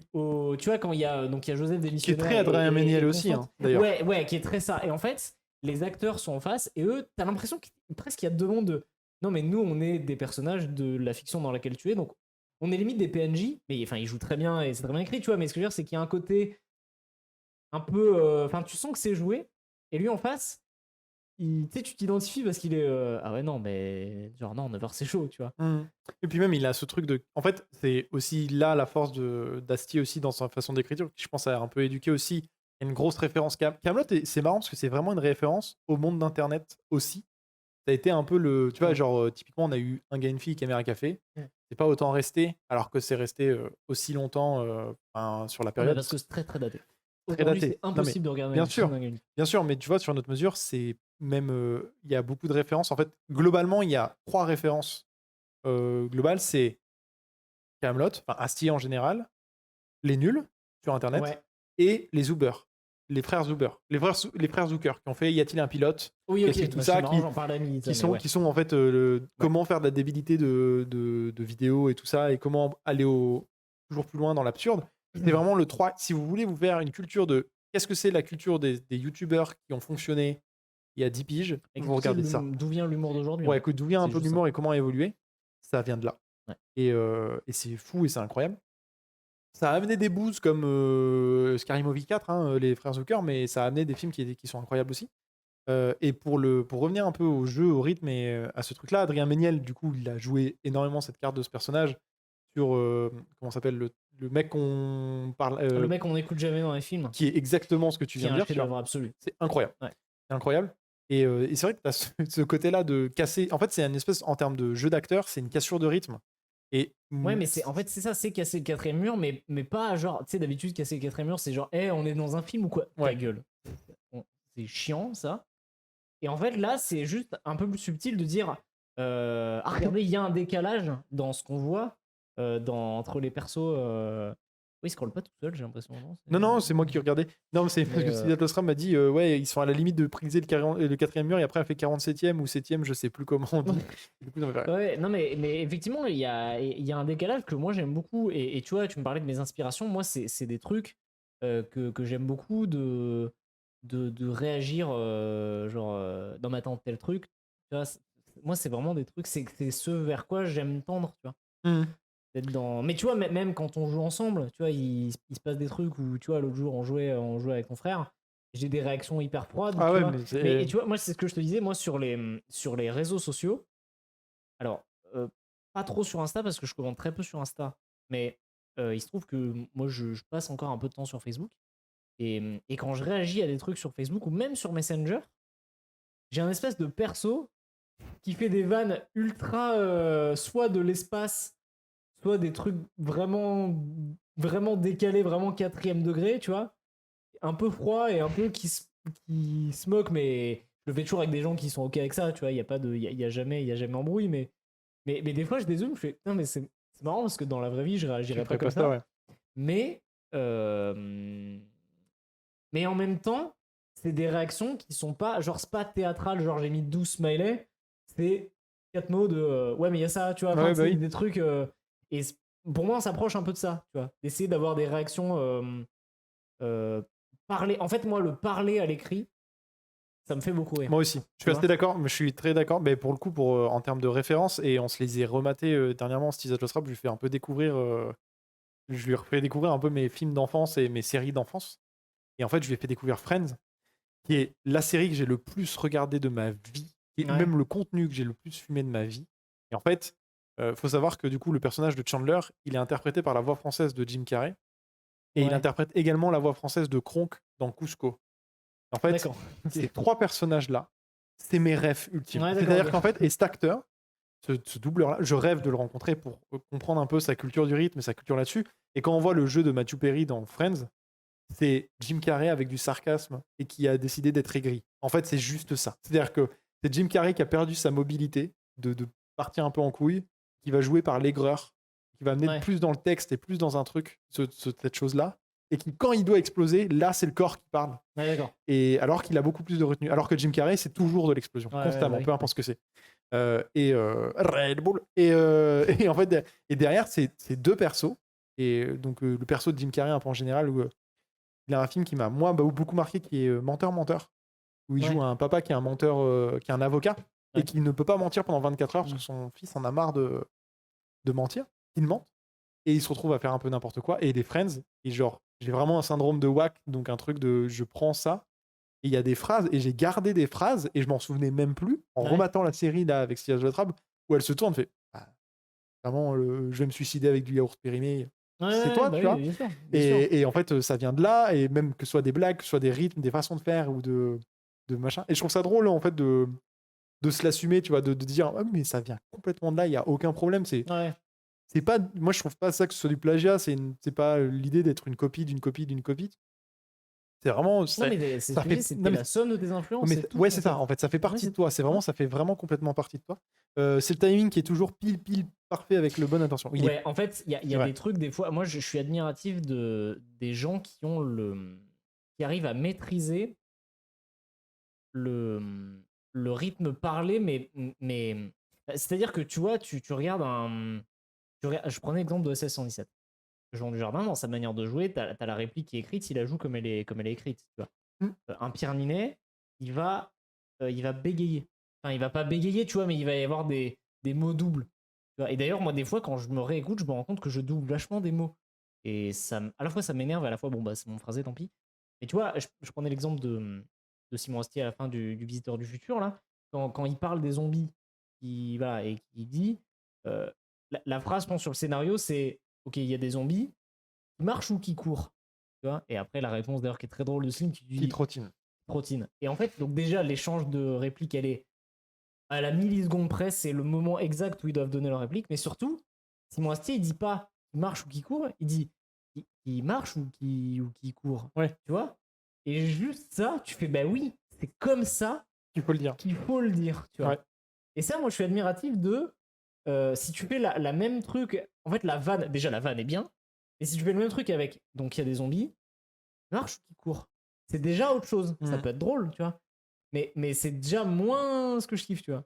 Tu vois, quand il y a Joseph Démissionnaire. Qui est très Adrien Méniel aussi, hein, d'ailleurs. Ouais, qui est très ça. Et en fait, les acteurs sont en face et eux, t'as l'impression qu'il presque il y a deux mondes de. Non, mais nous, on est des personnages de la fiction dans laquelle tu es, donc on est limite des PNJ, mais enfin, ils jouent très bien et c'est très bien écrit, tu vois. Mais ce que je veux dire, c'est qu'il y a un côté un peu. Enfin, tu sens que c'est joué, et lui en face, tu t'identifies parce qu'il est. Ah ouais, non, mais genre, non, 9h, c'est chaud, tu vois. Et puis même, il a ce truc de. En fait, c'est aussi là la force d'Astier aussi dans sa façon d'écriture, qui je pense a un peu éduqué aussi. Il y a une grosse référence. Kaamelott, c'est marrant parce que c'est vraiment une référence au monde d'Internet aussi. Ça a été un peu le. Tu vois, genre, typiquement, on a eu Un gars, une fille, Caméra Café. C'est pas autant resté, alors que c'est resté aussi longtemps sur la période. Parce que c'est très très daté. Très daté. C'est impossible de regarder. Bien sûr, mais tu vois, sur notre mesure, c'est même. Il y a beaucoup de références. En fait, globalement, il y a 3 références globales. C'est Kaamelott, enfin Astier en général, les nuls sur Internet, et les Zoobers. Les frères Zuber, les frères Zucker qui ont fait Y a-t-il un pilote, oui, ok, tout ça, qui sont en fait comment faire de la débilité de vidéos et tout ça, et comment aller toujours plus loin dans l'absurde. C'est vraiment le 3. Si vous voulez vous faire une culture de qu'est-ce que c'est la culture des youtubeurs qui ont fonctionné il y a 10 piges, vous regardez ça. D'où vient l'humour d'aujourd'hui? Ouais, d'où vient un peu l'humour et comment évoluer, ça vient de là. Ouais. Et c'est fou et c'est incroyable. Ça a amené des boosts comme Scary Movie 4, hein, les frères Zucker, mais ça a amené des films qui sont incroyables aussi. Et pour revenir un peu au jeu, au rythme et à ce truc-là, Adrien Méniel, du coup, il a joué énormément cette carte de ce personnage sur, comment s'appelle, le mec qu'on parle, Le mec qu'on n'écoute jamais dans les films, qui est exactement ce que tu qui est viens de un dire. Tu vois. chef-d'œuvre absolu. C'est incroyable. Ouais. C'est incroyable. Et c'est vrai que tu as ce côté-là de casser. En fait, c'est une espèce, en termes de jeu d'acteur, c'est une cassure de rythme. Et Ouais, mais en fait, c'est ça, c'est casser le quatrième mur, mais pas genre, tu sais, d'habitude, casser le quatrième mur, c'est genre, on est dans un film ou quoi? Ta Ouais. gueule. Bon, c'est chiant, ça. Et en fait, là, c'est juste un peu plus subtil de dire, regardez, il y a un décalage dans ce qu'on voit entre les persos. Oui, il scrolle pas tout seul, j'ai l'impression. Non, c'est moi qui regardais. Non, mais c'est parce que Siddharth Osram m'a dit ouais, ils sont à la limite de briser le quatrième mur et après elle fait 47e ou 7e, je sais plus comment on dit. Du coup, ça me fait rire. Ouais, non, mais effectivement, il y a un décalage que moi j'aime beaucoup. Et tu vois, tu me parlais de mes inspirations. Moi, c'est des trucs que j'aime beaucoup de réagir, genre, dans ma tente, tel truc. Tu vois, moi, c'est vraiment des trucs, c'est ce vers quoi j'aime tendre, tu vois. Mhm. Mais tu vois, même quand on joue ensemble, tu vois, il se passe des trucs où, tu vois, l'autre jour, on jouait avec mon frère. J'ai des réactions hyper froides, Ah tu ouais, vois. mais Et tu vois, moi, c'est ce que je te disais, moi, sur les réseaux sociaux. Alors, pas trop sur Insta parce que je commente très peu sur Insta. Mais il se trouve que moi, je passe encore un peu de temps sur Facebook. Et quand je réagis à des trucs sur Facebook ou même sur Messenger, j'ai un espèce de perso qui fait des vannes ultra, soit de l'espace, soit des trucs vraiment, vraiment décalés, vraiment quatrième degré, tu vois. Un peu froid et un peu qui se moque, mais je le fais toujours avec des gens qui sont OK avec ça, tu vois. Il n'y a, pas de, y a jamais embrouille, mais des fois, je dézoome, je fais non, mais c'est marrant parce que dans la vraie vie, je tu réagirais pas ferais comme pas ça, ça. ouais. Mais, mais en même temps, c'est des réactions qui sont pas, genre, c'est pas théâtral, genre j'ai mis 12 smileys, c'est 4 mots de ouais, mais il y a ça, tu vois. Enfin, Ouais, bah c'est oui. des trucs. Et pour moi, on s'approche un peu de ça, tu vois. D'essayer d'avoir des réactions parler. En fait, moi, le parler à l'écrit, ça me fait beaucoup rire. Moi aussi. Je suis assez d'accord, mais je suis très d'accord. Mais pour le coup, en termes de référence, et on se les est rematés dernièrement, Steve Rap, je lui fais un peu découvrir. Je lui refais découvrir un peu mes films d'enfance et mes séries d'enfance. Et en fait, je lui ai fait découvrir Friends, qui est la série que j'ai le plus regardée de ma vie, et Ouais. même le contenu que j'ai le plus fumé de ma vie. Et en fait, faut savoir que du coup, le personnage de Chandler, il est interprété par la voix française de Jim Carrey, et il Ouais. interprète également la voix française de Kronk dans Cusco. En fait, D'accord. ces trois personnages-là, c'est mes rêves ultimes. Ouais, d'accord, C'est-à-dire ok. qu'en fait, et cet acteur, ce doubleur-là, je rêve de le rencontrer pour comprendre un peu sa culture du rythme et sa culture là-dessus. Et quand on voit le jeu de Matthew Perry dans Friends, c'est Jim Carrey avec du sarcasme et qui a décidé d'être aigri. En fait, c'est juste ça. C'est-à-dire que c'est Jim Carrey qui a perdu sa mobilité, de partir un peu en couille, qui va jouer par l'aigreur, qui va amener Ouais. plus dans le texte et plus dans un truc, cette chose-là. Et qui, quand il doit exploser, là, c'est le corps qui parle. Ouais, d'accord. Et alors qu'il a beaucoup plus de retenue. Alors que Jim Carrey, c'est toujours de l'explosion, Ouais, constamment, ouais, bah peu importe ce que c'est. Red Bull. Et en fait, et derrière, c'est deux persos. Et donc, le perso de Jim Carrey, un peu en général, où il a un film qui m'a, moi, beaucoup marqué, qui est Menteur, Menteur, où il Ouais. joue un papa qui est un menteur, qui est un avocat, Ouais. et qui ne peut pas mentir pendant 24 heures parce Mm. que son fils en a marre de mentir, il ment, et il se retrouve à faire un peu n'importe quoi. Et les Friends, et genre, j'ai vraiment un syndrome de Wack, donc un truc de je prends ça, et il y a des phrases, et j'ai gardé des phrases, et je m'en souvenais même plus, en Ouais. rematant la série là avec Sylvia Jotrab, où elle se tourne, fait ah, vraiment, je vais me suicider avec du yaourt périmé. C'est toi, Bah tu oui, vois. bien sûr. Bien sûr. Et en fait, ça vient de là, et même que ce soit des blagues, que ce soit des rythmes, des façons de faire, ou de machin. Et je trouve ça drôle, en fait, de se l'assumer, tu vois, de dire, ah, mais ça vient complètement de là, il n'y a aucun problème. Ouais. C'est pas, moi, je trouve pas ça que ce soit du plagiat, c'est pas l'idée d'être une copie d'une copie d'une copie. C'est vraiment. Non, Ça, mais c'est ce ça que je fait. dis, c'était Non, mais la somme de tes influences. mais C'est tout, ouais, en c'est ça. fait. En fait, ça fait Ouais, partie de c'est- toi. C'est vraiment, ouais. ça fait vraiment complètement partie de toi. C'est le timing qui est toujours pile parfait avec le bon intention. Il est. Ouais, en fait, il y C'est a vrai. des trucs, des fois, moi je suis admiratif des gens qui arrivent à maîtriser le rythme parlé, mais c'est-à-dire que tu vois, tu regardes je prenais l'exemple de SS 117. Jean Dujardin, dans sa manière de jouer, t'as la réplique qui est écrite, il la joue comme elle est écrite. Tu vois. Mm. Un Pierre Ninet, il va bégayer. Enfin, il va pas bégayer, tu vois, mais il va y avoir des mots doubles. Tu vois. Et d'ailleurs, moi, des fois, quand je me réécoute, je me rends compte que je double vachement des mots. Et à la fois, ça m'énerve, et à la fois, bon, bah, c'est mon phrasé, tant pis. Et tu vois, je prenais l'exemple de Simon Astier à la fin du Visiteur du Futur, là, quand il parle des zombies, voilà, et qui dit, la phrase, je pense, sur le scénario, c'est, ok, il y a des zombies, qui marchent ou qui courent, tu vois. Et après, la réponse, d'ailleurs, qui est très drôle de Slim, qui Qui dit trottine. trottine. Et en fait, donc déjà, l'échange de répliques, elle est à la milliseconde près, c'est le moment exact où ils doivent donner leur réplique. Mais surtout, Simon Astier, il dit pas qui marche ou qui court, il dit qui marche ou qui court. Ouais. Tu vois. Et juste ça, tu fais, bah oui, c'est comme ça Il faut le dire. qu'il faut le dire. Tu vois. Ouais. Et ça, moi, je suis admiratif de si tu fais la même truc, en fait, la vanne est bien. Et si tu fais le même truc avec, donc il y a des zombies, qui marche ou qui court, c'est déjà autre chose. Ça peut être drôle, tu vois. Mais c'est déjà moins ce que je kiffe, tu vois.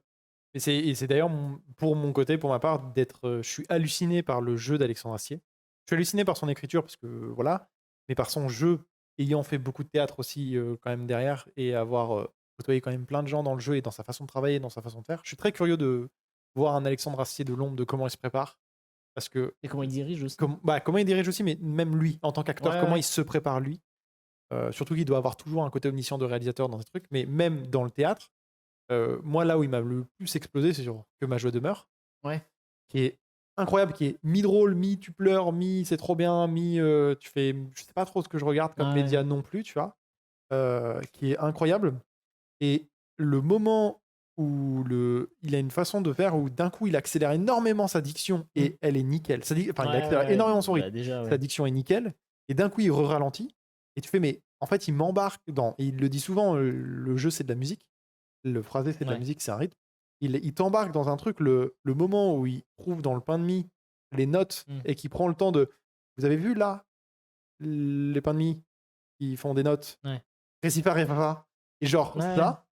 Et c'est d'ailleurs pour mon côté, pour ma part, je suis halluciné par le jeu d'Alexandre Astier. Je suis halluciné par son écriture parce que voilà, mais par son jeu, ayant fait beaucoup de théâtre aussi quand même derrière et avoir côtoyé quand même plein de gens dans le jeu et dans sa façon de travailler, dans sa façon de faire. Je suis très curieux de voir un Alexandre Astier de l'ombre, de comment il se prépare. Parce que Et comment il dirige aussi. comment il dirige aussi, mais même lui, en tant qu'acteur, Ouais, comment ouais. il se prépare lui. Surtout qu'il doit avoir toujours un côté omniscient de réalisateur dans ces trucs, mais même dans le théâtre, moi, là où il m'a le plus explosé, c'est sur Que ma joie demeure, Ouais. qui est incroyable, qui est mi-drôle, mi-tu pleures, mi-c'est trop bien, tu fais je sais pas trop ce que je regarde comme Ouais. média non plus, tu vois, qui est incroyable. Et le moment où il a une façon de faire où d'un coup il accélère énormément sa diction et elle est nickel. Enfin, il Ouais, accélère ouais, énormément son rythme. bah déjà, Sa ouais. diction est nickel. Et d'un coup il ralentit. Et tu fais, mais en fait, il m'embarque dans. Et il le dit souvent, le jeu c'est de la musique. Le phrasé c'est de la Ouais. musique, c'est un rythme. Il t'embarque dans un truc, le moment où il trouve dans le pain de mie les notes Mm. et qui prend le temps de. Vous avez vu là, les pains de mie qui font des notes. Ouais. Récifa, réfafa. Et genre, Ouais. ça,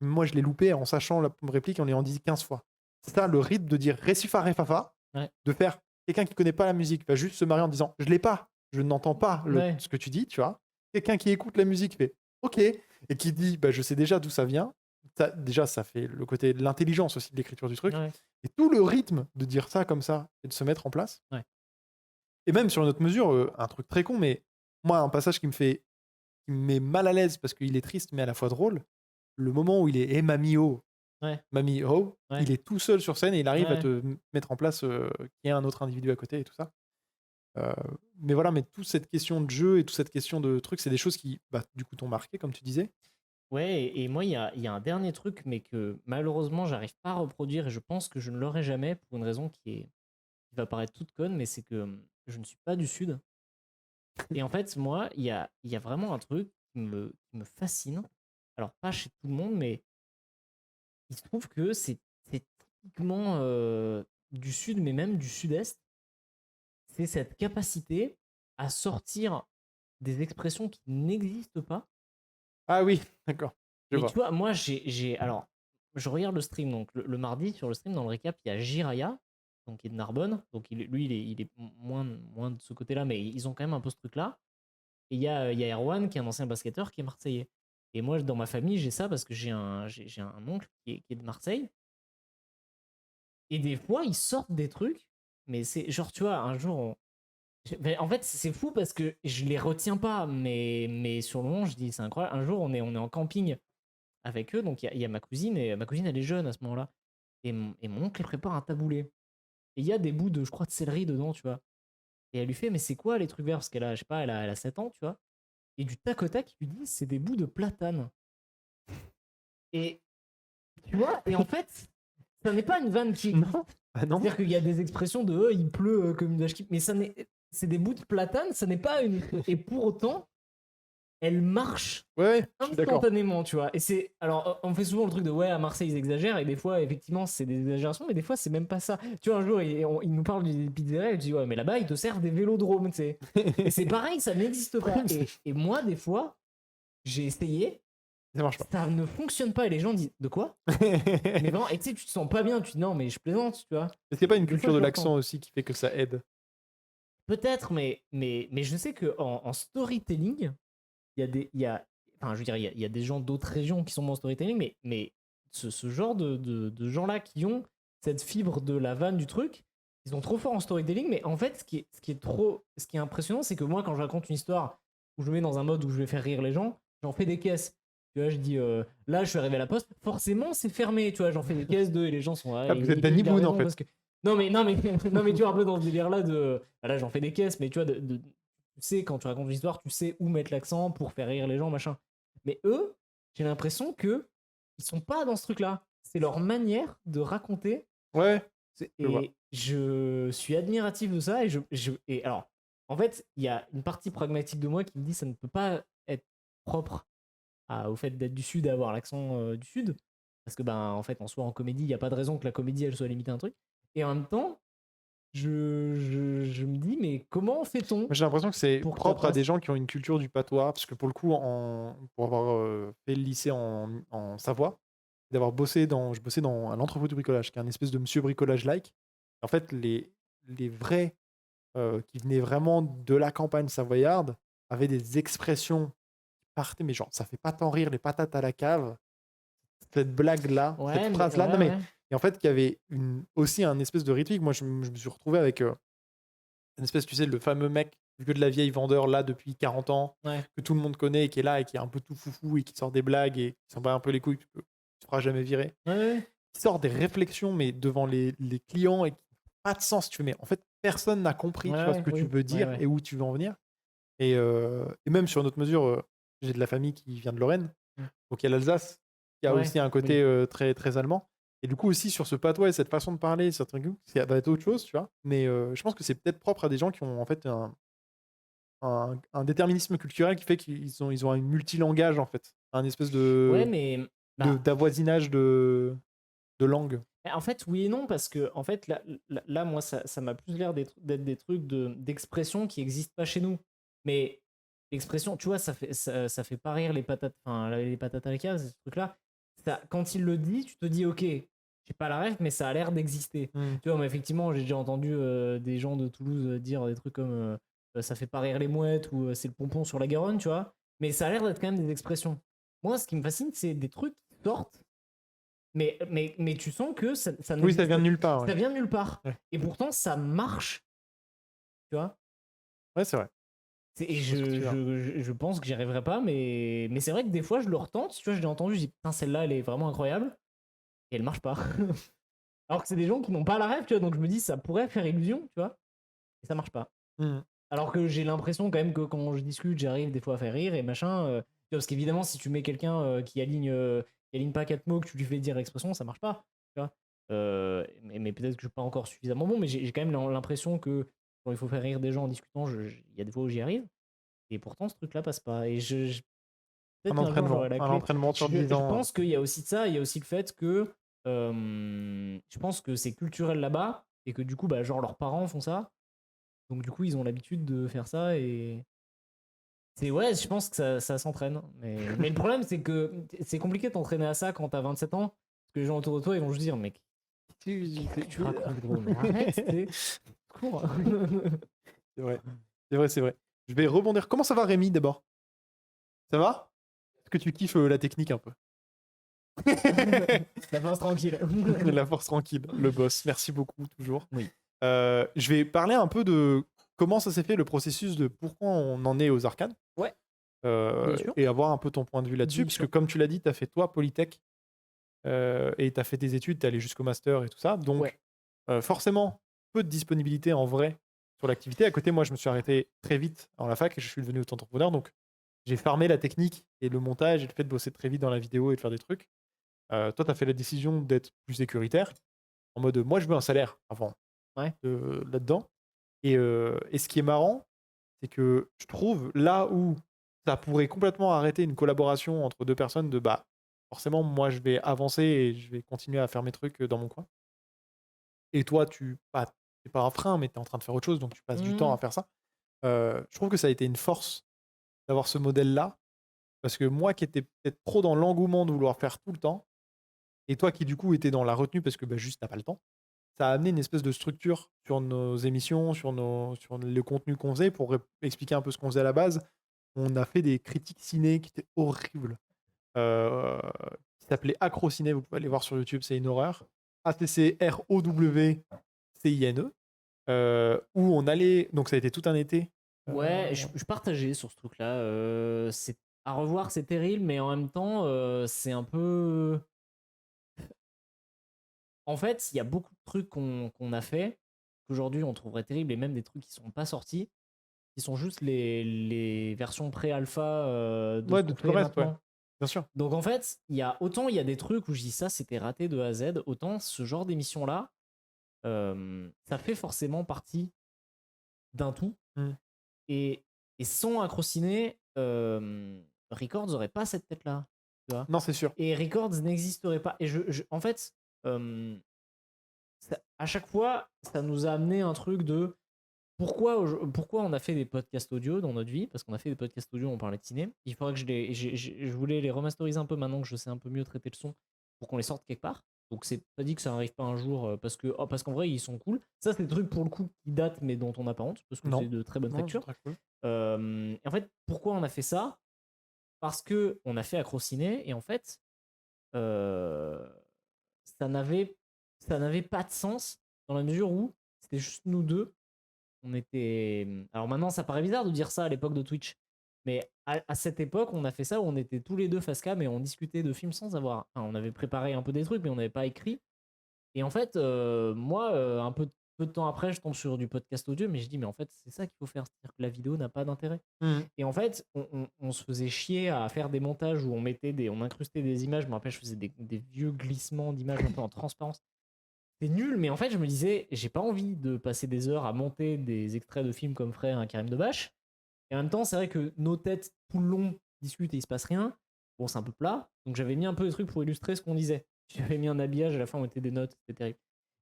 moi, je l'ai loupé en sachant la réplique, on l'ayant dit 15 fois. C'est ça, le rythme de dire récifa, réfafa, Ouais. de faire quelqu'un qui connaît pas la musique, va juste se marier en disant je l'ai pas, je n'entends pas Ouais. ce que tu dis, tu vois. Quelqu'un qui écoute la musique fait ok, et qui dit bah, je sais déjà d'où ça vient. Déjà, ça fait le côté de l'intelligence aussi de l'écriture du truc. Ouais. Et tout le rythme de dire ça comme ça et de se mettre en place. Ouais. Et même sur une autre mesure, un truc très con, mais moi, un passage qui me met mal à l'aise parce qu'il est triste mais à la fois drôle, le moment où il est hey, Mamie Oh, Ouais. Mamie Oh, Ouais. il est tout seul sur scène et il arrive à Ouais. te mettre en place qu'il y a un autre individu à côté et tout ça. Mais voilà, mais toute cette question de jeu et toute cette question de trucs, c'est des choses qui, bah, du coup, t'ont marqué, comme tu disais. Ouais, et moi, il y a un dernier truc, mais que malheureusement, j'arrive pas à reproduire, et je pense que je ne l'aurai jamais pour une raison qui va paraître toute conne, mais c'est que je ne suis pas du Sud. Et en fait, moi, il y a vraiment un truc qui me fascine. Alors, pas chez tout le monde, mais il se trouve que c'est typiquement du Sud, mais même du Sud-Est. C'est cette capacité à sortir des expressions qui n'existent pas. Ah oui, d'accord, je Mais vois. tu vois, moi, alors, je regarde le stream, donc le mardi, sur le stream, dans le récap, il y a Jiraya, donc qui est de Narbonne. Donc lui, il est moins de ce côté-là, mais ils ont quand même un peu ce truc-là. Et il y a Erwan, qui est un ancien basketteur, qui est marseillais. Et moi, dans ma famille, j'ai ça parce que j'ai un oncle qui est de Marseille. Et des fois, ils sortent des trucs, mais c'est genre, tu vois, un jour, mais en fait, c'est fou parce que je les retiens pas, mais sur le moment, je dis, c'est incroyable. Un jour, on est en camping avec eux, donc il y a ma cousine, et ma cousine, elle est jeune à ce moment-là. Et mon oncle, il prépare un taboulé. Et il y a des bouts de, je crois, de céleri dedans, tu vois. Et elle lui fait, mais c'est quoi les trucs verts? Parce qu'elle a, je sais pas, elle a 7 ans, tu vois. Et du tac au tac, il lui dit, c'est des bouts de platane. Et tu vois, et en fait, ça n'est pas une vanne qui. Ah non. C'est-à-dire qu'il y a des expressions de il pleut comme une vache qui. Mais c'est des bouts de platane, ça n'est pas une. Et pour autant, elle marche Ouais, je suis d'accord. instantanément, tu vois. Et c'est. Alors, on fait souvent le truc de ouais, à Marseille, ils exagèrent, et des fois, effectivement, c'est des exagérations, mais des fois, c'est même pas ça. Tu vois, un jour, il nous parle des pizzerias, il dit ouais, mais là-bas, ils te servent des vélodromes, tu sais. Et c'est pareil, ça n'existe pas. Et moi, des fois, j'ai essayé, Ça marche pas. ça ne fonctionne pas, et les gens disent de quoi? Mais vraiment, et tu sais, tu te sens pas bien, tu dis non, mais je plaisante, tu vois. Est-ce qu'il n'y a pas une Des fois, culture je de le l'accent ressens. aussi qui fait que ça aide? Peut-être, mais je sais qu'en storytelling, enfin, je veux dire, il y a des gens d'autres régions qui sont bons en storytelling, mais ce genre de gens-là qui ont cette fibre de la vanne du truc, ils sont trop forts en storytelling, mais en fait, ce qui est impressionnant, c'est que moi, quand je raconte une histoire où je me mets dans un mode où je vais faire rire les gens, j'en fais des caisses. Tu vois, je dis, là, je suis arrivé à la poste, forcément, c'est fermé, tu vois, j'en fais des caisses et les gens sont là. Ah, vous êtes Danny il a Boone, en raison, fait. parce que... Non, mais, non, mais tu vois, un peu dans ce délire-là de. Bah là, j'en fais des caisses, mais tu vois, tu sais, quand tu racontes une histoire, tu sais où mettre l'accent pour faire rire les gens, machin. Mais eux, j'ai l'impression que ils sont pas dans ce truc-là. C'est leur manière de raconter. Ouais, je vois. Et je suis admiratif de ça. Et alors, en fait, il y a une partie pragmatique de moi qui me dit ça ne peut pas être propre au fait d'être du Sud et avoir l'accent du Sud. Parce que, ben, en fait, en soi, en comédie, il n'y a pas de raison que la comédie, elle soit limitée à un truc. Et en même temps, je me dis, mais comment fait-on Moi, j'ai l'impression que c'est pour que ça propre à des passe? gens qui ont une culture du patois, parce que pour le coup, pour avoir fait le lycée en Savoie, d'avoir bossé je bossais dans l'entrepôt du bricolage, qui est un espèce de monsieur bricolage-like. En fait, les vrais qui venaient vraiment de la campagne savoyarde avaient des expressions qui partaient, mais genre, ça fait pas tant rire les patates à la cave, cette blague-là, cette Ouais, mais phrase-là. ouais, Non, mais ouais. et en fait, qu'il y avait aussi un espèce de rythmique. Moi, je me suis retrouvé avec une espèce, tu sais, le fameux mec, vieux de la vieille vendeur, là, depuis 40 ans, Ouais. que tout le monde connaît et qui est là et qui est un peu tout foufou et qui sort des blagues et qui s'en bat un peu les couilles, tu te feras jamais virer. Ouais, ouais. Qui sort des réflexions, mais devant les clients et qui n'ont pas de sens. Tu fais, mais en fait, personne n'a compris, tu Ouais, vois, ce ouais, que tu oui. veux Ouais, dire ouais. et où tu veux en venir. Et même sur notre mesure, j'ai de la famille qui vient de Lorraine, Mm. donc il y a l'Alsace, qui a Ouais, aussi un côté oui. très, très allemand. Et du coup, aussi sur ce patois et cette façon de parler, sur truc, ça va être autre chose, tu vois. Mais je pense que c'est peut-être propre à des gens qui ont en fait un déterminisme culturel qui fait qu'ils ont un multilangage, en fait. Un espèce Ouais, mais bah, d'avoisinage de langue. en fait, oui et non, parce que en fait, là, moi, ça m'a plus l'air d'être des trucs d'expression qui n'existent pas chez nous. Mais l'expression, tu vois, ça fait pas rire les patates, enfin, les patates à la cave, ce truc-là. Quand il le dit, tu te dis, ok, j'ai pas la ref, mais ça a l'air d'exister. Mmh. Tu vois, mais effectivement, j'ai déjà entendu des gens de Toulouse dire des trucs comme ça fait pas rire les mouettes ou c'est le pompon sur la Garonne, tu vois. Mais ça a l'air d'être quand même des expressions. Moi, ce qui me fascine, c'est des trucs qui sortent mais tu sens que ça Oui, ça n'existe. vient de nulle part, ouais. Ça vient de nulle part. Ouais. Et pourtant, ça marche. Tu vois. Ouais, c'est vrai. Et Je vois ce que tu veux dire. je pense que j'y arriverai pas, mais c'est vrai que des fois, je le retente. Tu vois, je l'ai entendu, je dis, putain, celle-là, elle est vraiment incroyable. Et elle marche pas. Alors que c'est des gens qui n'ont pas la rêve, tu vois. Donc je me dis, ça pourrait faire illusion, tu vois. Et ça marche pas. Mmh. Alors que j'ai l'impression quand même que quand je discute, j'arrive des fois à faire rire et machin. Tu vois, parce qu'évidemment, si tu mets quelqu'un qui aligne pas quatre mots, que tu lui fais dire l'expression, ça marche pas. Tu vois. Mais peut-être que je suis pas encore suffisamment bon, mais j'ai quand même l'impression que quand il faut faire rire des gens en discutant, il y a des fois où j'y arrive. Et pourtant, ce truc-là passe pas. Et Un peut-être qu'un jour, j'aurai entraînement. la Un clé. entraînement sur 10 Je ans. pense qu'il y a aussi de ça. Il y a aussi le fait que je pense que c'est culturel là-bas et que du coup, bah, genre, leurs parents font ça. Donc du coup, ils ont l'habitude de faire ça et ouais, je pense que ça s'entraîne. Mais le problème, c'est que c'est compliqué de t'entraîner à ça quand t'as 27 ans, parce que les gens autour de toi, ils vont juste dire, mec, tu racontes gros, mais arrête, c'est cours. C'est vrai. C'est vrai, c'est vrai. Je vais rebondir. Comment ça va, Rémi, d'abord? Ça va? Est-ce que tu kiffes la technique un peu? La force tranquille. La force tranquille, le boss. Merci beaucoup, toujours. Oui. Je vais parler un peu de comment ça s'est fait le processus de pourquoi on en est aux arcanes. Ouais, bien sûr. Et avoir un peu ton point de vue là-dessus, Bien parce que sûr. comme tu l'as dit, tu as fait toi Polytech et tu as fait tes études, tu es allé jusqu'au master et tout ça. Donc, Ouais. forcément, peu de disponibilité en vrai sur l'activité. À côté, moi, je me suis arrêté très vite en la fac et je suis devenu auto-entrepreneur. Donc, j'ai farmé la technique et le montage et le fait de bosser très vite dans la vidéo et de faire des trucs. Toi, tu as fait la décision d'être plus sécuritaire, en mode moi, je veux un salaire avant Ouais. là-dedans. Et ce qui est marrant, c'est que je trouve là où ça pourrait complètement arrêter une collaboration entre deux personnes, de bah, forcément, moi, je vais avancer et je vais continuer à faire mes trucs dans mon coin. Et toi, c'est pas un frein, mais tu es en train de faire autre chose, donc tu passes du temps Mmh. à faire ça. Je trouve que ça a été une force d'avoir ce modèle-là, parce que moi qui étais peut-être trop dans l'engouement de vouloir faire tout le temps, et toi qui du coup étais dans la retenue parce que bah, juste t'as pas le temps, ça a amené une espèce de structure sur nos émissions, sur le contenu qu'on faisait. Pour expliquer un peu ce qu'on faisait à la base, on a fait des critiques ciné qui étaient horribles, euh, qui s'appelait Acrociné, vous pouvez aller voir sur YouTube, c'est une horreur. ACCROWCINE. où on allait. Donc ça a été tout un été. Ouais, je partageais sur ce truc-là. C'est à revoir, c'est terrible, mais en même temps, c'est un peu. En fait, il y a beaucoup de trucs qu'on a fait qu'aujourd'hui on trouverait terribles et même des trucs qui sont pas sortis, qui sont juste les versions pré-alpha de ce Ouais, de qu'on tout le fait reste, ouais. maintenant. Bien sûr. Donc en fait, autant il y a des trucs où je dis ça c'était raté de A à Z, autant ce genre d'émission là, ça fait forcément partie d'un tout. Mm. Et, et sans Acrociné, Records n'aurait pas cette tête là, tu vois. Non, c'est sûr. Et Records n'existerait pas. Et en fait, à chaque fois, ça nous a amené un truc de pourquoi on a fait des podcasts audio dans notre vie, parce qu'on a fait des podcasts audio, on parlait de ciné. Il faudrait que je voulais les remasteriser un peu maintenant que je sais un peu mieux traiter le son pour qu'on les sorte quelque part. Donc c'est pas dit que ça arrive pas un jour parce qu'en vrai ils sont cool. Ça c'est des trucs pour le coup qui datent mais dont on n'a pas honte parce que Non. c'est de très bonne Non, c'est facture. très cool. Et en fait pourquoi on a fait ça? Parce que on a fait Acrociné et en fait ça n'avait pas de sens dans la mesure où c'était juste nous deux. On était. Alors maintenant, ça paraît bizarre de dire ça à l'époque de Twitch, mais à cette époque, on a fait ça où on était tous les deux face cam et on discutait de films sans avoir. Enfin, on avait préparé un peu des trucs, mais on n'avait pas écrit. Et en fait, moi, un peu de temps après, je tombe sur du podcast audio, mais je dis, mais en fait, c'est ça qu'il faut faire, c'est-à-dire que la vidéo n'a pas d'intérêt. Et en fait, on se faisait chier à faire des montages où on incrustait des images. Je me rappelle, je faisais des vieux glissements d'images un peu en transparence. C'est nul, mais en fait, je me disais, j'ai pas envie de passer des heures à monter des extraits de films comme Frère, un Karim Debache. Et en même temps, c'est vrai que nos têtes tout le long discutent et il se passe rien. Bon, c'est un peu plat. Donc j'avais mis un peu des trucs pour illustrer ce qu'on disait. J'avais mis un habillage, à la fin on mettait des notes, c'était terrible.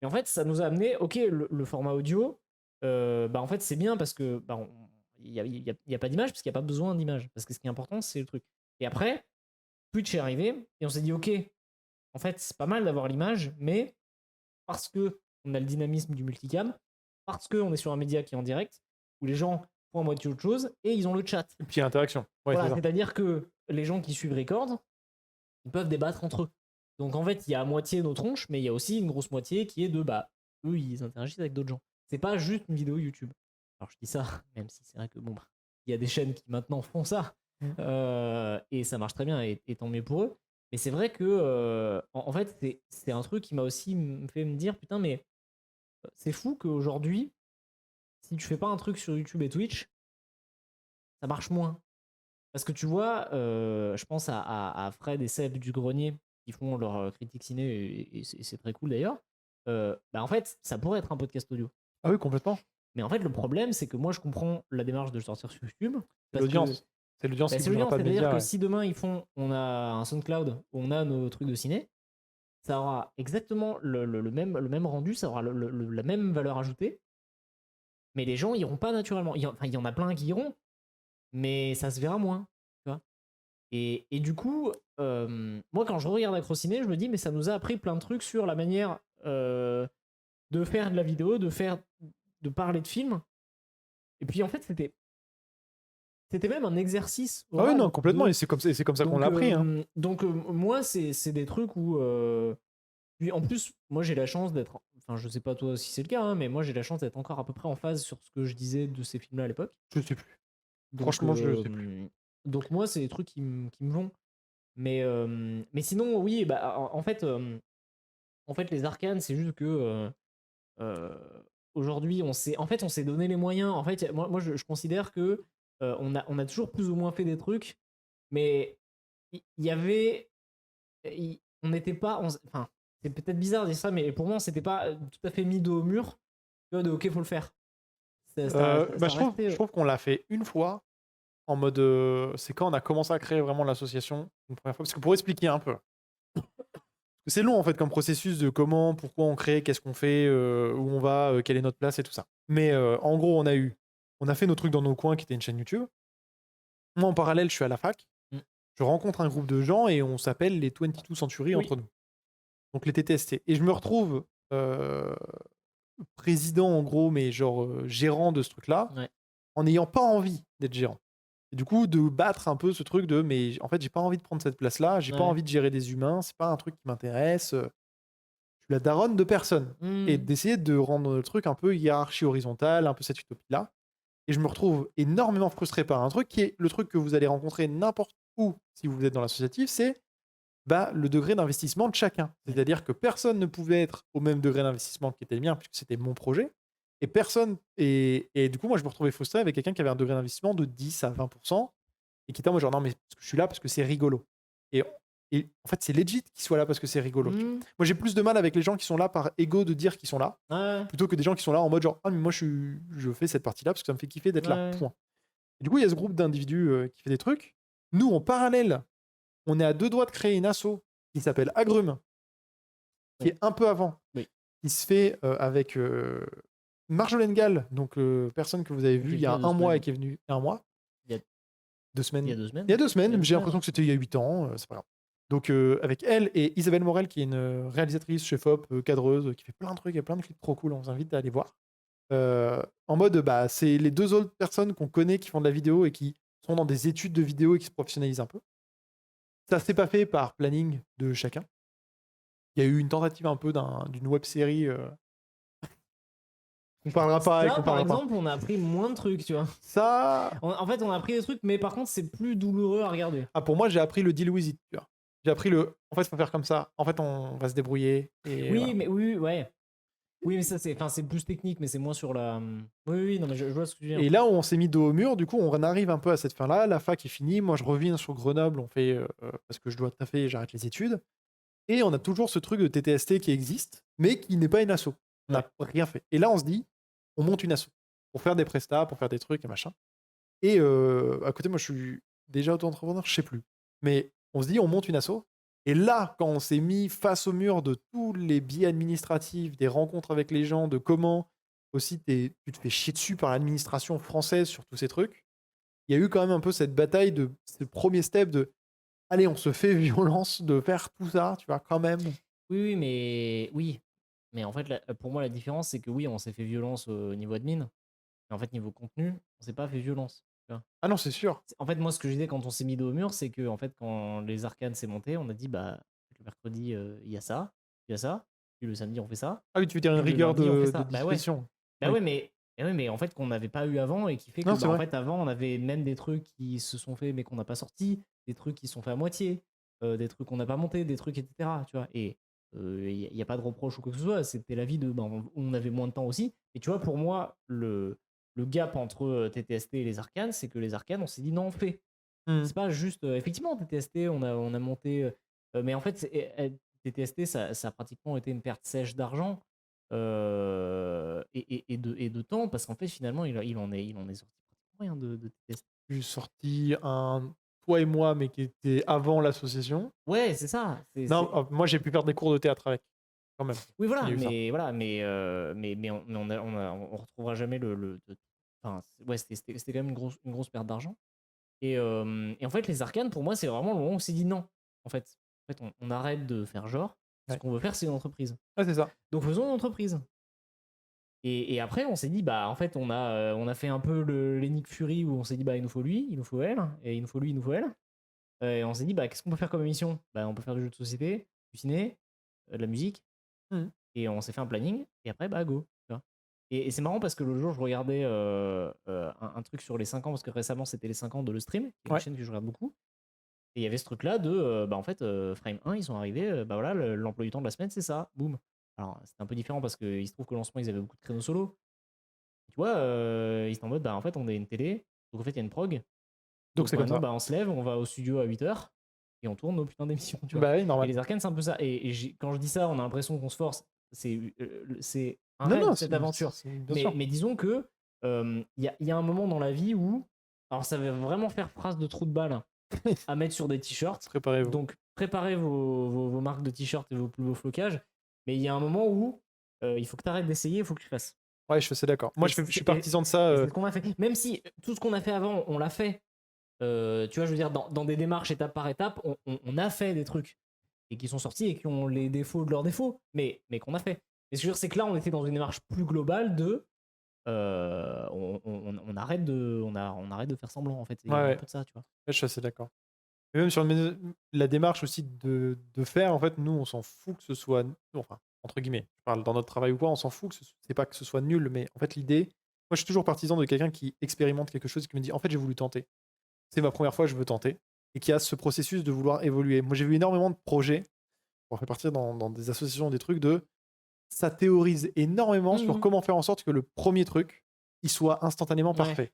Et en fait, ça nous a amené, ok, le format audio, bah en fait c'est bien parce que bah, il y a pas d'image parce qu'il n'y a pas besoin d'image. Parce que ce qui est important, c'est le truc. Et après, Twitch est arrivé et on s'est dit, ok, en fait, c'est pas mal d'avoir l'image, mais parce que on a le dynamisme du multicam, parce qu'on est sur un média qui est en direct, où les gens font à moitié autre chose, et ils ont le chat. Et puis interaction. Ouais, voilà, c'est ça. c'est-à-dire que les gens qui suivent Record, ils peuvent débattre entre eux. Donc en fait, il y a à moitié nos tronches, mais il y a aussi une grosse moitié qui est de, bah, eux, ils interagissent avec d'autres gens. C'est pas juste une vidéo YouTube. Alors je dis ça, même si c'est vrai que bon, bah, il y a des chaînes qui maintenant font ça, et ça marche très bien, et tant mieux pour eux. Mais c'est vrai que, en fait, c'est un truc qui m'a aussi fait me dire, putain, mais c'est fou qu'aujourd'hui, si tu fais pas un truc sur YouTube et Twitch, ça marche moins. Parce que tu vois, je pense à Fred et Seb du Grenier qui font leur critique ciné et c'est très cool d'ailleurs. Bah en fait, ça pourrait être un podcast audio. Ah oui, complètement. Mais en fait, le problème, c'est que moi, je comprends la démarche de le sortir sur YouTube. C'est l'audience. C'est l'audience Bah, qui c'est ne voudra l'audience, pas de c'est-à-dire médias. que Ouais. si demain on a un SoundCloud où on a nos trucs de ciné, ça aura exactement le même rendu, ça aura la même valeur ajoutée. Mais les gens iront pas naturellement. Il y en a plein qui iront, mais ça se verra moins. Tu vois. Et du coup, moi, quand je regarde Acrociné, je me dis, mais ça nous a appris plein de trucs sur la manière de faire de la vidéo, de parler de films. Et puis, en fait, c'était même un exercice Ah oui, oral. non, complètement. Et c'est comme ça qu'on l'a appris. Hein. Donc, moi, c'est des trucs où. Puis en plus, moi, j'ai la chance d'être. Enfin, je sais pas toi si c'est le cas, hein, mais moi, j'ai la chance d'être encore à peu près en phase sur ce que je disais de ces films-là à l'époque. Je sais plus. Donc, Franchement, je sais plus. donc moi, c'est des trucs qui me vont. Mais sinon, oui, bah, en fait, les arcanes, c'est juste que aujourd'hui, on s'est donné les moyens. En fait, moi je considère que on a toujours plus ou moins fait des trucs, mais il y avait, on n'était pas, enfin, c'est peut-être bizarre de dire ça, mais pour moi, on s'était pas tout à fait mis dos au mur. Tu vois, de ok, faut le faire. Je trouve qu'on l'a fait une fois en mode. C'est quand on a commencé à créer vraiment l'association une première fois. Parce que pour expliquer un peu. C'est long en fait comme processus de comment, pourquoi on crée, qu'est-ce qu'on fait, où on va, quelle est notre place et tout ça. Mais en gros, on a fait nos trucs dans nos coins qui était une chaîne YouTube. Moi en parallèle, je suis à la fac. Je rencontre un groupe de gens et on s'appelle les 22 Century entre nous. Donc les TTST. Et je me retrouve président en gros, mais genre gérant de ce truc-là, en n'ayant pas envie d'être gérant. Et du coup, de battre un peu ce truc de mais en fait, j'ai pas envie de prendre cette place-là, j'ai pas envie de gérer des humains, c'est pas un truc qui m'intéresse. Je suis la daronne de personne. Et Hmm. d'essayer de rendre le truc un peu hiérarchie horizontale, un peu cette utopie-là. Et je me retrouve énormément frustré par un truc qui est le truc que vous allez rencontrer n'importe où si vous êtes dans l'associatif, c'est le degré d'investissement de chacun. Ouais. C'est-à-dire que personne ne pouvait être au même degré d'investissement qui était le mien, puisque c'était mon projet. Et personne. Et du coup, moi, je me retrouvais frustré avec quelqu'un qui avait un degré d'investissement de 10 à 20% et qui était en mode genre, non, mais parce que je suis là parce que c'est rigolo. Et, et en fait, c'est legit qu'ils soient là parce que c'est rigolo. Tu vois. Hmm. Moi, j'ai plus de mal avec les gens qui sont là par ego de dire qu'ils sont là, Ouais, plutôt que des gens qui sont là en mode genre, ah, mais moi, je fais cette partie-là parce que ça me fait kiffer d'être là. ouais. Point. Et du coup, il y a ce groupe d'individus qui fait des trucs. Nous, en parallèle, on est à 2 doigts de créer une asso qui s'appelle Agrumes, qui Oui. est un peu avant, Oui. qui se fait avec Marjolaine Gall, donc personne que vous avez Qui vu est il y venue a il y a 2 un mois et semaines. qui est venu il y a un mois, Il y a, 2 il y semaines. a 2 semaines. Il y a 2 Il y a semaines, 2 j'ai semaines. l'impression que c'était il y a 8 ans, c'est pas grave. Donc avec elle et Isabelle Morel, qui est une réalisatrice chez FOP, cadreuse, qui fait plein de trucs et plein de clips trop cool, on vous invite à aller voir. En mode, c'est les 2 autres personnes qu'on connaît qui font de la vidéo et qui sont dans des études de vidéo et qui se professionnalisent un peu. Ça s'est pas fait par planning de chacun. Il y a eu une tentative un peu d'une web série. On parlera pas et Là, qu'on par parlera pas. exemple, on a appris moins de trucs, tu vois. Ça. En fait, on a appris des trucs, mais par contre, c'est plus douloureux à regarder. Ah, pour moi, j'ai appris le deal with it. Tu vois. J'ai appris en fait, faut faire comme ça. En fait, on va se débrouiller. Et Oui, voilà. mais oui, ouais. Oui, mais ça, c'est plus technique, mais c'est moins sur la. Oui, oui, non, mais je vois ce que tu veux dire. Et là, on s'est mis dos au mur. Du coup, on arrive un peu à cette fin-là. La fac est finie. Moi, je reviens sur Grenoble. On fait parce que je dois taffer et j'arrête les études. Et on a toujours ce truc de TTST qui existe, mais qui n'est pas une asso. On n'a rien fait. Et là, on se dit, on monte une asso pour faire des prestats, pour faire des trucs et machin. Et à côté, moi, je suis déjà auto-entrepreneur, je sais plus. Mais on se dit, on monte une asso. Et là, quand on s'est mis face au mur de tous les biais administratifs, des rencontres avec les gens, de comment aussi tu te fais chier dessus par l'administration française sur tous ces trucs, il y a eu quand même un peu cette bataille de ce premier step de allez, on se fait violence de faire tout ça, tu vois, quand même. Oui, oui, mais oui. Mais en fait, pour moi, la différence, c'est que oui, on s'est fait violence au niveau admin. Mais en fait, niveau contenu, on s'est pas fait violence. Tu vois. Ah non, c'est sûr. En fait, moi, ce que je disais quand on s'est mis dos au mur, c'est que en fait, quand les arcanes s'est monté, on a dit bah le mercredi, il y a ça, il y a ça, puis le samedi, on fait ça, Ah oui, tu veux dire une puis le rigueur lundi, on fait de ça. Bah ouais. disposition. Bah Oui. ouais, mais en fait, qu'on n'avait pas eu avant et qui fait que, Non, bah, c'est en vrai. fait, avant, on avait même des trucs qui se sont faits mais qu'on n'a pas sortis, des trucs qui sont faits à moitié, des trucs qu'on n'a pas montés, des trucs, etc. Tu vois. Et il n'y a pas de reproche ou quoi que ce soit, c'était la vie de. Bah, on avait moins de temps aussi. Et tu vois, pour moi, le gap entre TTST et les arcanes, c'est que les arcanes, on s'est dit non, on fait. Hmm. C'est pas juste. Effectivement, TTST, on a monté. Mais en fait, TTST, ça a pratiquement été une perte sèche d'argent et de temps, parce qu'en fait, finalement, il en est sorti pratiquement rien de TTST. J'ai sorti un toi et moi, mais qui était avant l'association. Ouais, c'est ça. Non, moi j'ai pu faire des cours de théâtre avec, quand même. Oui, Il y voilà, a eu ça. mais voilà, mais on retrouvera jamais Enfin, ouais, c'était quand même une grosse perte d'argent. Et en fait, les arcanes, pour moi, c'est vraiment le moment où on s'est dit non. En fait, on arrête de faire genre. Ce Ouais. qu'on veut faire, c'est une entreprise. Ouais, c'est ça. Donc faisons une entreprise. Et après, on s'est dit, bah en fait, on a fait un peu l'Enic Fury où on s'est dit, bah il nous faut lui, il nous faut elle, et il nous faut lui, il nous faut elle. Et on s'est dit, bah qu'est-ce qu'on peut faire comme émission? Bah on peut faire du jeu de société, du ciné, de la musique. Mhm. Et on s'est fait un planning, et après, bah go. Tu vois. Et c'est marrant parce que l'autre jour, je regardais un truc sur les 5 ans, parce que récemment, c'était les 5 ans de Le Stream, qui est une Ouais. chaîne que je regarde beaucoup. Et il y avait ce truc-là bah en fait, Frame 1, ils sont arrivés, bah voilà, l'emploi du temps de la semaine, c'est ça, boum. Alors, c'était un peu différent parce qu'il se trouve qu'au lancement, ils avaient beaucoup de créneaux solo. Tu vois, ils étaient en mode, bah en fait, on est une télé, donc en fait, il y a une prog. Donc c'est comme maintenant, ça. bah, on se lève, on va au studio à 8h et on tourne nos putains d'émissions, tu vois. Bah oui, Et normal. les arcanes, c'est un peu ça. Et quand je dis ça, on a l'impression qu'on se force. C'est un Non, rêve, non, cette aventure. bien sûr. Mais disons que il y a un moment dans la vie où, alors ça va vraiment faire phrase de trou de balle à mettre sur des t-shirts. Préparez-vous. Donc préparez vos marques de t-shirts et vos plus beaux flocages. Mais il y a un moment où il faut que tu arrêtes d'essayer, il faut que tu fasses. Ouais, je suis assez d'accord. Moi, Et je suis partisan de ça. Et c'est ce qu'on a fait. Même si tout ce qu'on a fait avant, on l'a fait. Tu vois, je veux dire, dans des démarches étape par étape, on a fait des trucs et qui sont sortis et qui ont les défauts de leurs défauts, mais qu'on a fait. Mais ce que je veux dire, c'est que là, on était dans une démarche plus globale de on arrête de faire semblant en fait. Il y a Ouais, un ouais. peu de ça, tu vois. Ouais, je suis assez d'accord. Et même sur la démarche aussi de faire, en fait, nous, on s'en fout que ce soit, enfin, entre guillemets. Je parle dans notre travail ou quoi, on s'en fout, c'est pas que ce soit nul, mais en fait, l'idée, moi, je suis toujours partisan de quelqu'un qui expérimente quelque chose et qui me dit, en fait, j'ai voulu tenter. C'est ma première fois, je veux tenter. Et qui a ce processus de vouloir évoluer. Moi, j'ai vu énormément de projets, pour faire partie dans des associations, des trucs ça théorise énormément sur Mhm. comment faire en sorte que le premier truc, il soit instantanément Ouais. parfait.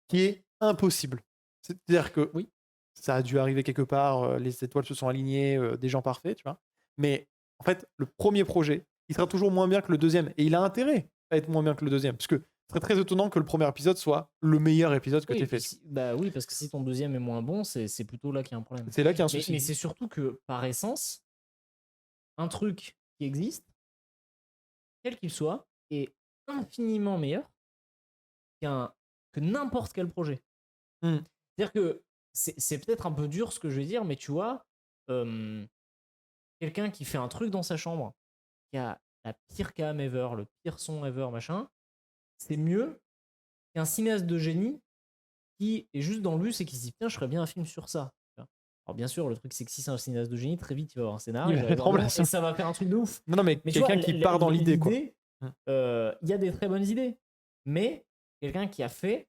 Qui est impossible. C'est-à-dire que Oui. ça a dû arriver quelque part, les étoiles se sont alignées, des gens parfaits, tu vois. Mais en fait, le premier projet, il sera toujours moins bien que le deuxième. Et il a intérêt à être moins bien que le deuxième. Parce que ce serait très étonnant que le premier épisode soit le meilleur épisode que Oui, tu et aies fait. puis bah oui, parce que si ton deuxième est moins bon, c'est plutôt là qu'il y a un problème. C'est là qu'il y a un Mais souci. c'est surtout que, par essence, un truc qui existe, quel qu'il soit, est infiniment meilleur que n'importe quel projet. Hmm. C'est-à-dire que c'est peut-être un peu dur ce que je vais dire, mais tu vois, quelqu'un qui fait un truc dans sa chambre, qui a la pire cam ever, le pire son ever, machin, c'est mieux qu'un cinéaste de génie qui est juste dans le bus et qui se dit putain, je ferais bien un film sur ça. Tu vois. Alors bien sûr, le truc c'est que si c'est un cinéaste de génie, très vite il va avoir un scénario, Il il va va mettre avoir en dedans, place. et ça va faire un truc de ouf. Non, mais Mais tu vois, quelqu'un qui part dans l'idée, quoi. Hmm. Il y a des très bonnes idées, mais quelqu'un qui a fait,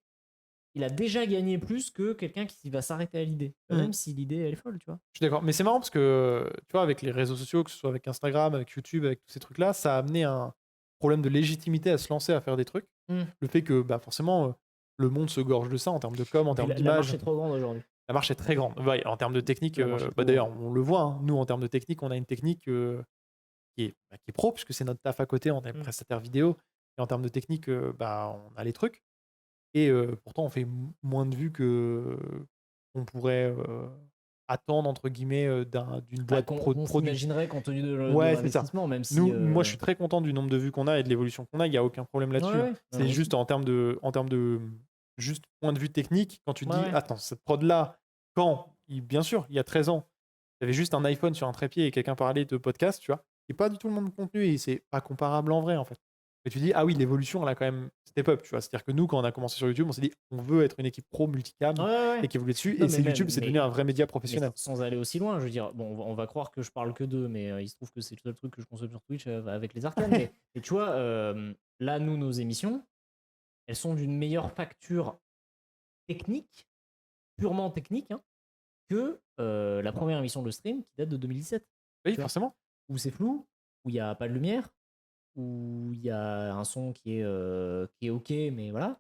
il a déjà gagné plus que quelqu'un qui va s'arrêter à l'idée, même si l'idée elle est folle, tu vois. Je suis d'accord. Mais c'est marrant parce que, tu vois, avec les réseaux sociaux, que ce soit avec Instagram, avec YouTube, avec tous ces trucs-là, ça a amené un problème de légitimité à se lancer à faire des trucs. Le fait que, bah, forcément, le monde se gorge de ça en termes de com, en termes La marche d'image. est trop grande aujourd'hui. La marche est très grande. Ouais, en termes de technique, La marche est trop bah, d'ailleurs, on le voit, hein. Nous, en termes de technique, on a une technique qui est pro, puisque c'est notre taf à côté, on est prestataire vidéo. Et en termes de technique, bah, on a les trucs. Et pourtant, on fait moins de vues qu'on pourrait attendre, entre guillemets, d'une Bah, boîte qu'on produit. s'imaginerait compte tenu de Ouais, c'est ça. l'investissement, même si. Moi, je suis très content du nombre de vues qu'on a et de l'évolution qu'on a. Il n'y a aucun problème là-dessus, hein. Ouais, C'est moi juste aussi. en termes de juste point de vue technique, quand tu te dis, Ouais. attends, cette prod-là, bien sûr, il y a 13 ans, il y avait juste un iPhone sur un trépied et quelqu'un parlait de podcast, tu vois, et pas du tout le même contenu et c'est pas comparable en vrai, en fait. Et tu dis, ah oui, l'évolution, elle a quand même step up, tu vois. C'est-à-dire que nous, quand on a commencé sur YouTube, on s'est dit, on veut être une équipe pro multicam et qui évolue dessus. Non, Et c'est mais YouTube, même, c'est devenu un vrai média professionnel. mais sans aller aussi loin, je veux dire, bon, on va croire que je parle que d'eux, mais il se trouve que c'est le seul truc que je consomme sur Twitch avec les arcanes. Mais tu vois, là, nous, nos émissions, elles sont d'une meilleure facture technique, purement technique, hein, que la première émission de stream qui date de 2017. Oui, Tu vois, forcément. où c'est flou, où il n'y a pas de lumière, où il y a un son qui est ok, mais voilà.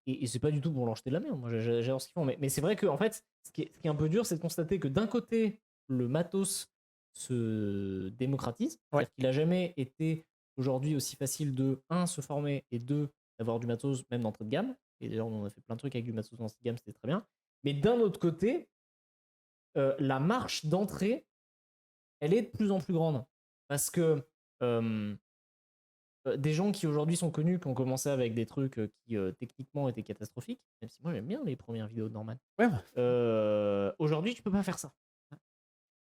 Et c'est pas du tout pour leur jeter de la merde. Moi, j'adore ce qu'ils font. Mais c'est vrai que, en fait, ce qui est un peu dur, c'est de constater que d'un côté, le matos se démocratise. Ouais. C'est-à-dire qu'il a jamais été aujourd'hui aussi facile de, un, se former et deux, d'avoir du matos même d'entrée de gamme. Et d'ailleurs, on a fait plein de trucs avec du matos d'entrée de gamme, c'était très bien. Mais d'un autre côté, la marche d'entrée, elle est de plus en plus grande. Parce que des gens qui aujourd'hui sont connus, qui ont commencé avec des trucs qui techniquement étaient catastrophiques, même si moi j'aime bien les premières vidéos de Norman. Ouais. Aujourd'hui, tu peux pas faire ça.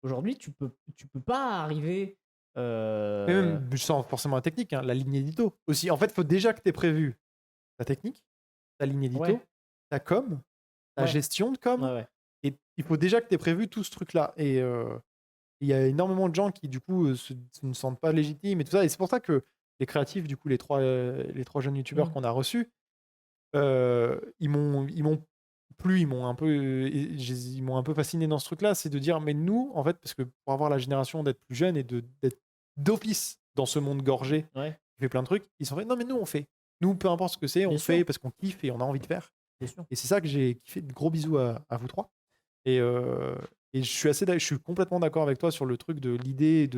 Aujourd'hui, tu peux pas arriver. Mais même sans forcément la technique, hein, la ligne édito aussi. En fait, il faut déjà que tu aies prévu ta technique, ta ligne édito, Ouais. ta com, ta Ouais. gestion de com. Ouais. Et il faut déjà que tu aies prévu tout ce truc-là. Et il y a énormément de gens qui, du coup, ne se sentent pas légitimes et tout ça. Et c'est pour ça que les créatifs, du coup, les trois jeunes youtubeurs qu'on a reçus, ils m'ont plu, ils m'ont un peu fasciné dans ce truc-là. C'est de dire, mais nous, en fait, parce que pour avoir la génération d'être plus jeune et d'être d'office dans ce monde gorgé, Ouais. qui fait plein de trucs, ils se sont fait, non, mais nous, on fait. Nous, peu importe ce que c'est, on Bien fait sûr. parce qu'on kiffe et on a envie de faire. Bien sûr. Et c'est ça que j'ai kiffé. De gros bisous à vous trois. Et je suis complètement d'accord avec toi sur le truc de l'idée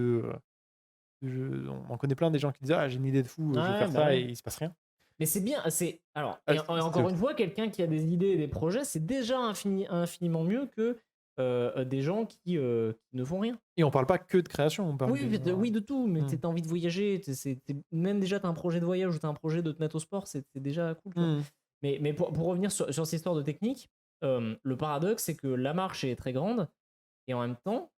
on en connaît plein des gens qui disent, ah, j'ai une idée de fou, je vais Ouais, faire bah ça, ouais. et il se passe rien. Mais c'est bien. Alors, Ah, et encore une fois, quelqu'un qui a des idées et des projets, c'est déjà infiniment mieux que des gens qui ne font rien. Et on parle pas que de création, on parle Oui, de tout, mais Mm. t'as envie de voyager, même déjà t'as un projet de voyage ou t'as un projet de te mettre au sport, c'est déjà cool. Tu vois. Mm. Mais pour revenir sur cette histoire de technique, le paradoxe c'est que la marche est très grande et en même temps,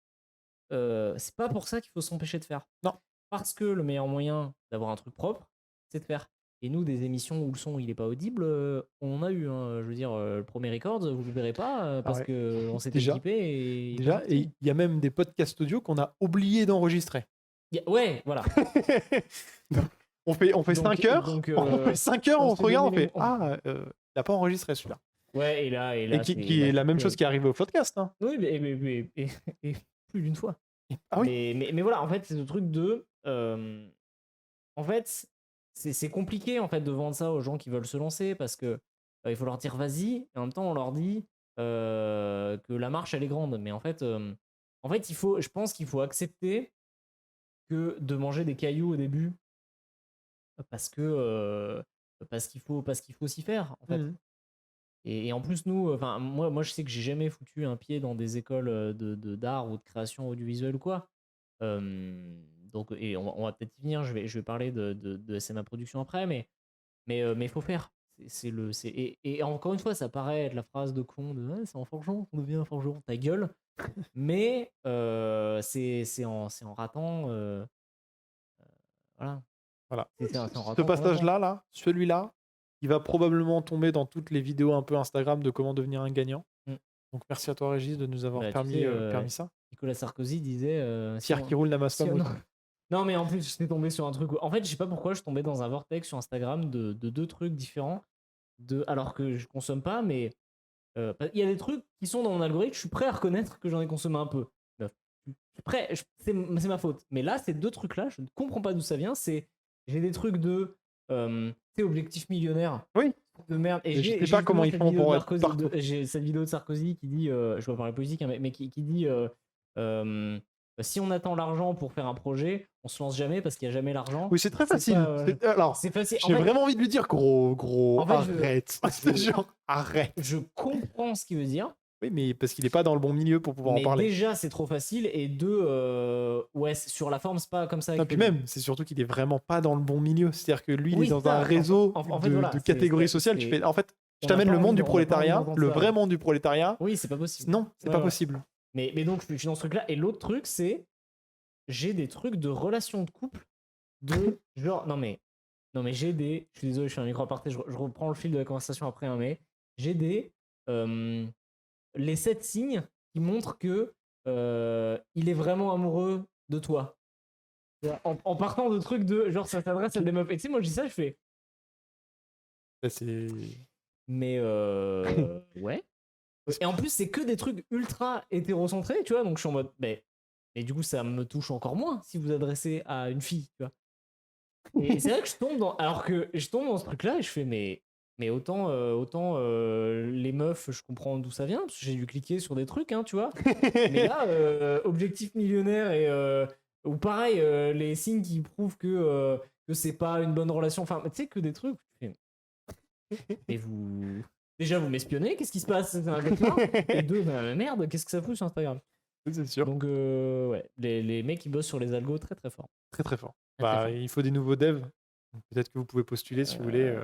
c'est pas pour ça qu'il faut s'empêcher de faire. Non. Parce que le meilleur moyen d'avoir un truc propre, c'est de faire. Et nous, des émissions où le son il est pas audible, on en a eu. Hein. Je veux dire, le premier record, vous le verrez pas parce ouais. que on s'était Déjà. équipé et Déjà, et il y a même des podcasts audio qu'on a oublié d'enregistrer. Ouais, voilà. On fait Donc- 5 heures, donc, on fait 5 heures, on on se s'est regarde, on donné fait il n'a pas enregistré celui-là. Ouais, et là, Et qui est la même chose qui arrive au podcast. Hein. Oui, et plus d'une fois. Ah oui. Mais voilà, en fait, c'est ce truc de. En fait, c'est compliqué en fait de vendre ça aux gens qui veulent se lancer parce que il faut leur dire vas-y, et en même temps on leur dit que la marche elle est grande. Mais en fait, je pense qu'il faut accepter que de manger des cailloux au début parce que parce qu'il faut s'y faire en fait. Mhm. Et en plus, nous, enfin, moi, je sais que j'ai jamais foutu un pied dans des écoles d'art ou de création audiovisuelle ou quoi. Donc, et on va peut-être y venir. Je vais parler de SMA Production après, mais faut faire. Et encore une fois, ça paraît être la phrase de con de ah, c'est en forgeant qu'on devient un forgeron, ta gueule. Mais c'est en ratant. Voilà. Voilà. C'est en Ce ratant qu'on apprend. passage-là, celui-là, il va probablement tomber dans toutes les vidéos un peu Instagram de comment devenir un gagnant. Mm. Donc merci à toi Régis de nous avoir Bah, tu permis, sais, permis ça. Nicolas Sarkozy disait. Pierre qui roule n'amasse pas si on- mouton. Non, mais en plus, j'étais tombé sur un truc. En fait, je sais pas pourquoi je tombais dans un vortex sur Instagram de deux trucs différents. Alors que je consomme pas, mais il y a des trucs qui sont dans mon algorithme, je suis prêt à reconnaître que j'en ai consommé un peu. Je suis prêt, c'est ma faute. Mais là, ces deux trucs-là, je ne comprends pas d'où ça vient. J'ai des trucs de. Tu sais, objectif millionnaire. Oui. De merde. Et je sais pas comment ils font pour être partout. J'ai cette vidéo de Sarkozy qui dit, je vais parler politique, hein, mais qui dit si on attend l'argent pour faire un projet, on se lance jamais parce qu'il n'y a jamais l'argent. Oui, c'est très facile. Alors, c'est facile. J'ai vraiment envie de lui dire gros, en fait, arrête. Genre, arrête. Je comprends ce qu'il veut dire. Oui, mais parce qu'il n'est pas dans le bon milieu pour pouvoir en parler. Déjà, c'est trop facile. Et deux, ouais, sur la forme, c'est pas comme ça. Non, puis même, c'est surtout qu'il est vraiment pas dans le bon milieu. C'est-à-dire que lui, il est dans un réseau fait, voilà, de catégories sociales. Tu fais, en fait, je t'amène le monde du prolétariat, le vrai monde du prolétariat. Oui, c'est pas possible. Non, c'est pas possible. Mais donc, je suis dans ce truc-là. Et l'autre truc, c'est j'ai des trucs de relations de couple de genre non mais j'ai des, je suis désolé, je suis un micro aparté, je reprends le fil de la conversation après, hein, mais j'ai des les 7 signes qui montrent que il est vraiment amoureux de toi. En partant de trucs de genre ça s'adresse à des meufs. Et tu sais, moi je dis ça, je fais mais ouais. Et en plus, c'est que des trucs ultra hétérocentrés, tu vois, donc je suis en mode mais du coup, ça me touche encore moins si vous adressez à une fille, tu vois. Et c'est vrai que je tombe dans. Alors que je tombe dans ce truc-là et je fais, mais autant les meufs, je comprends d'où ça vient, parce que j'ai dû cliquer sur des trucs, hein, tu vois. Mais là, objectif millionnaire et. Ou pareil, les signes qui prouvent que c'est pas une bonne relation. Enfin, tu sais, que des trucs. Mais vous. Déjà, vous m'espionnez, qu'est-ce qui se passe? C'est un cauchemar. Et deux, merde, qu'est-ce que ça fout sur Instagram? C'est sûr. Donc, ouais, les mecs qui bossent sur les algos très très fort. Très très fort. Il faut des nouveaux devs. Peut-être que vous pouvez postuler si vous voulez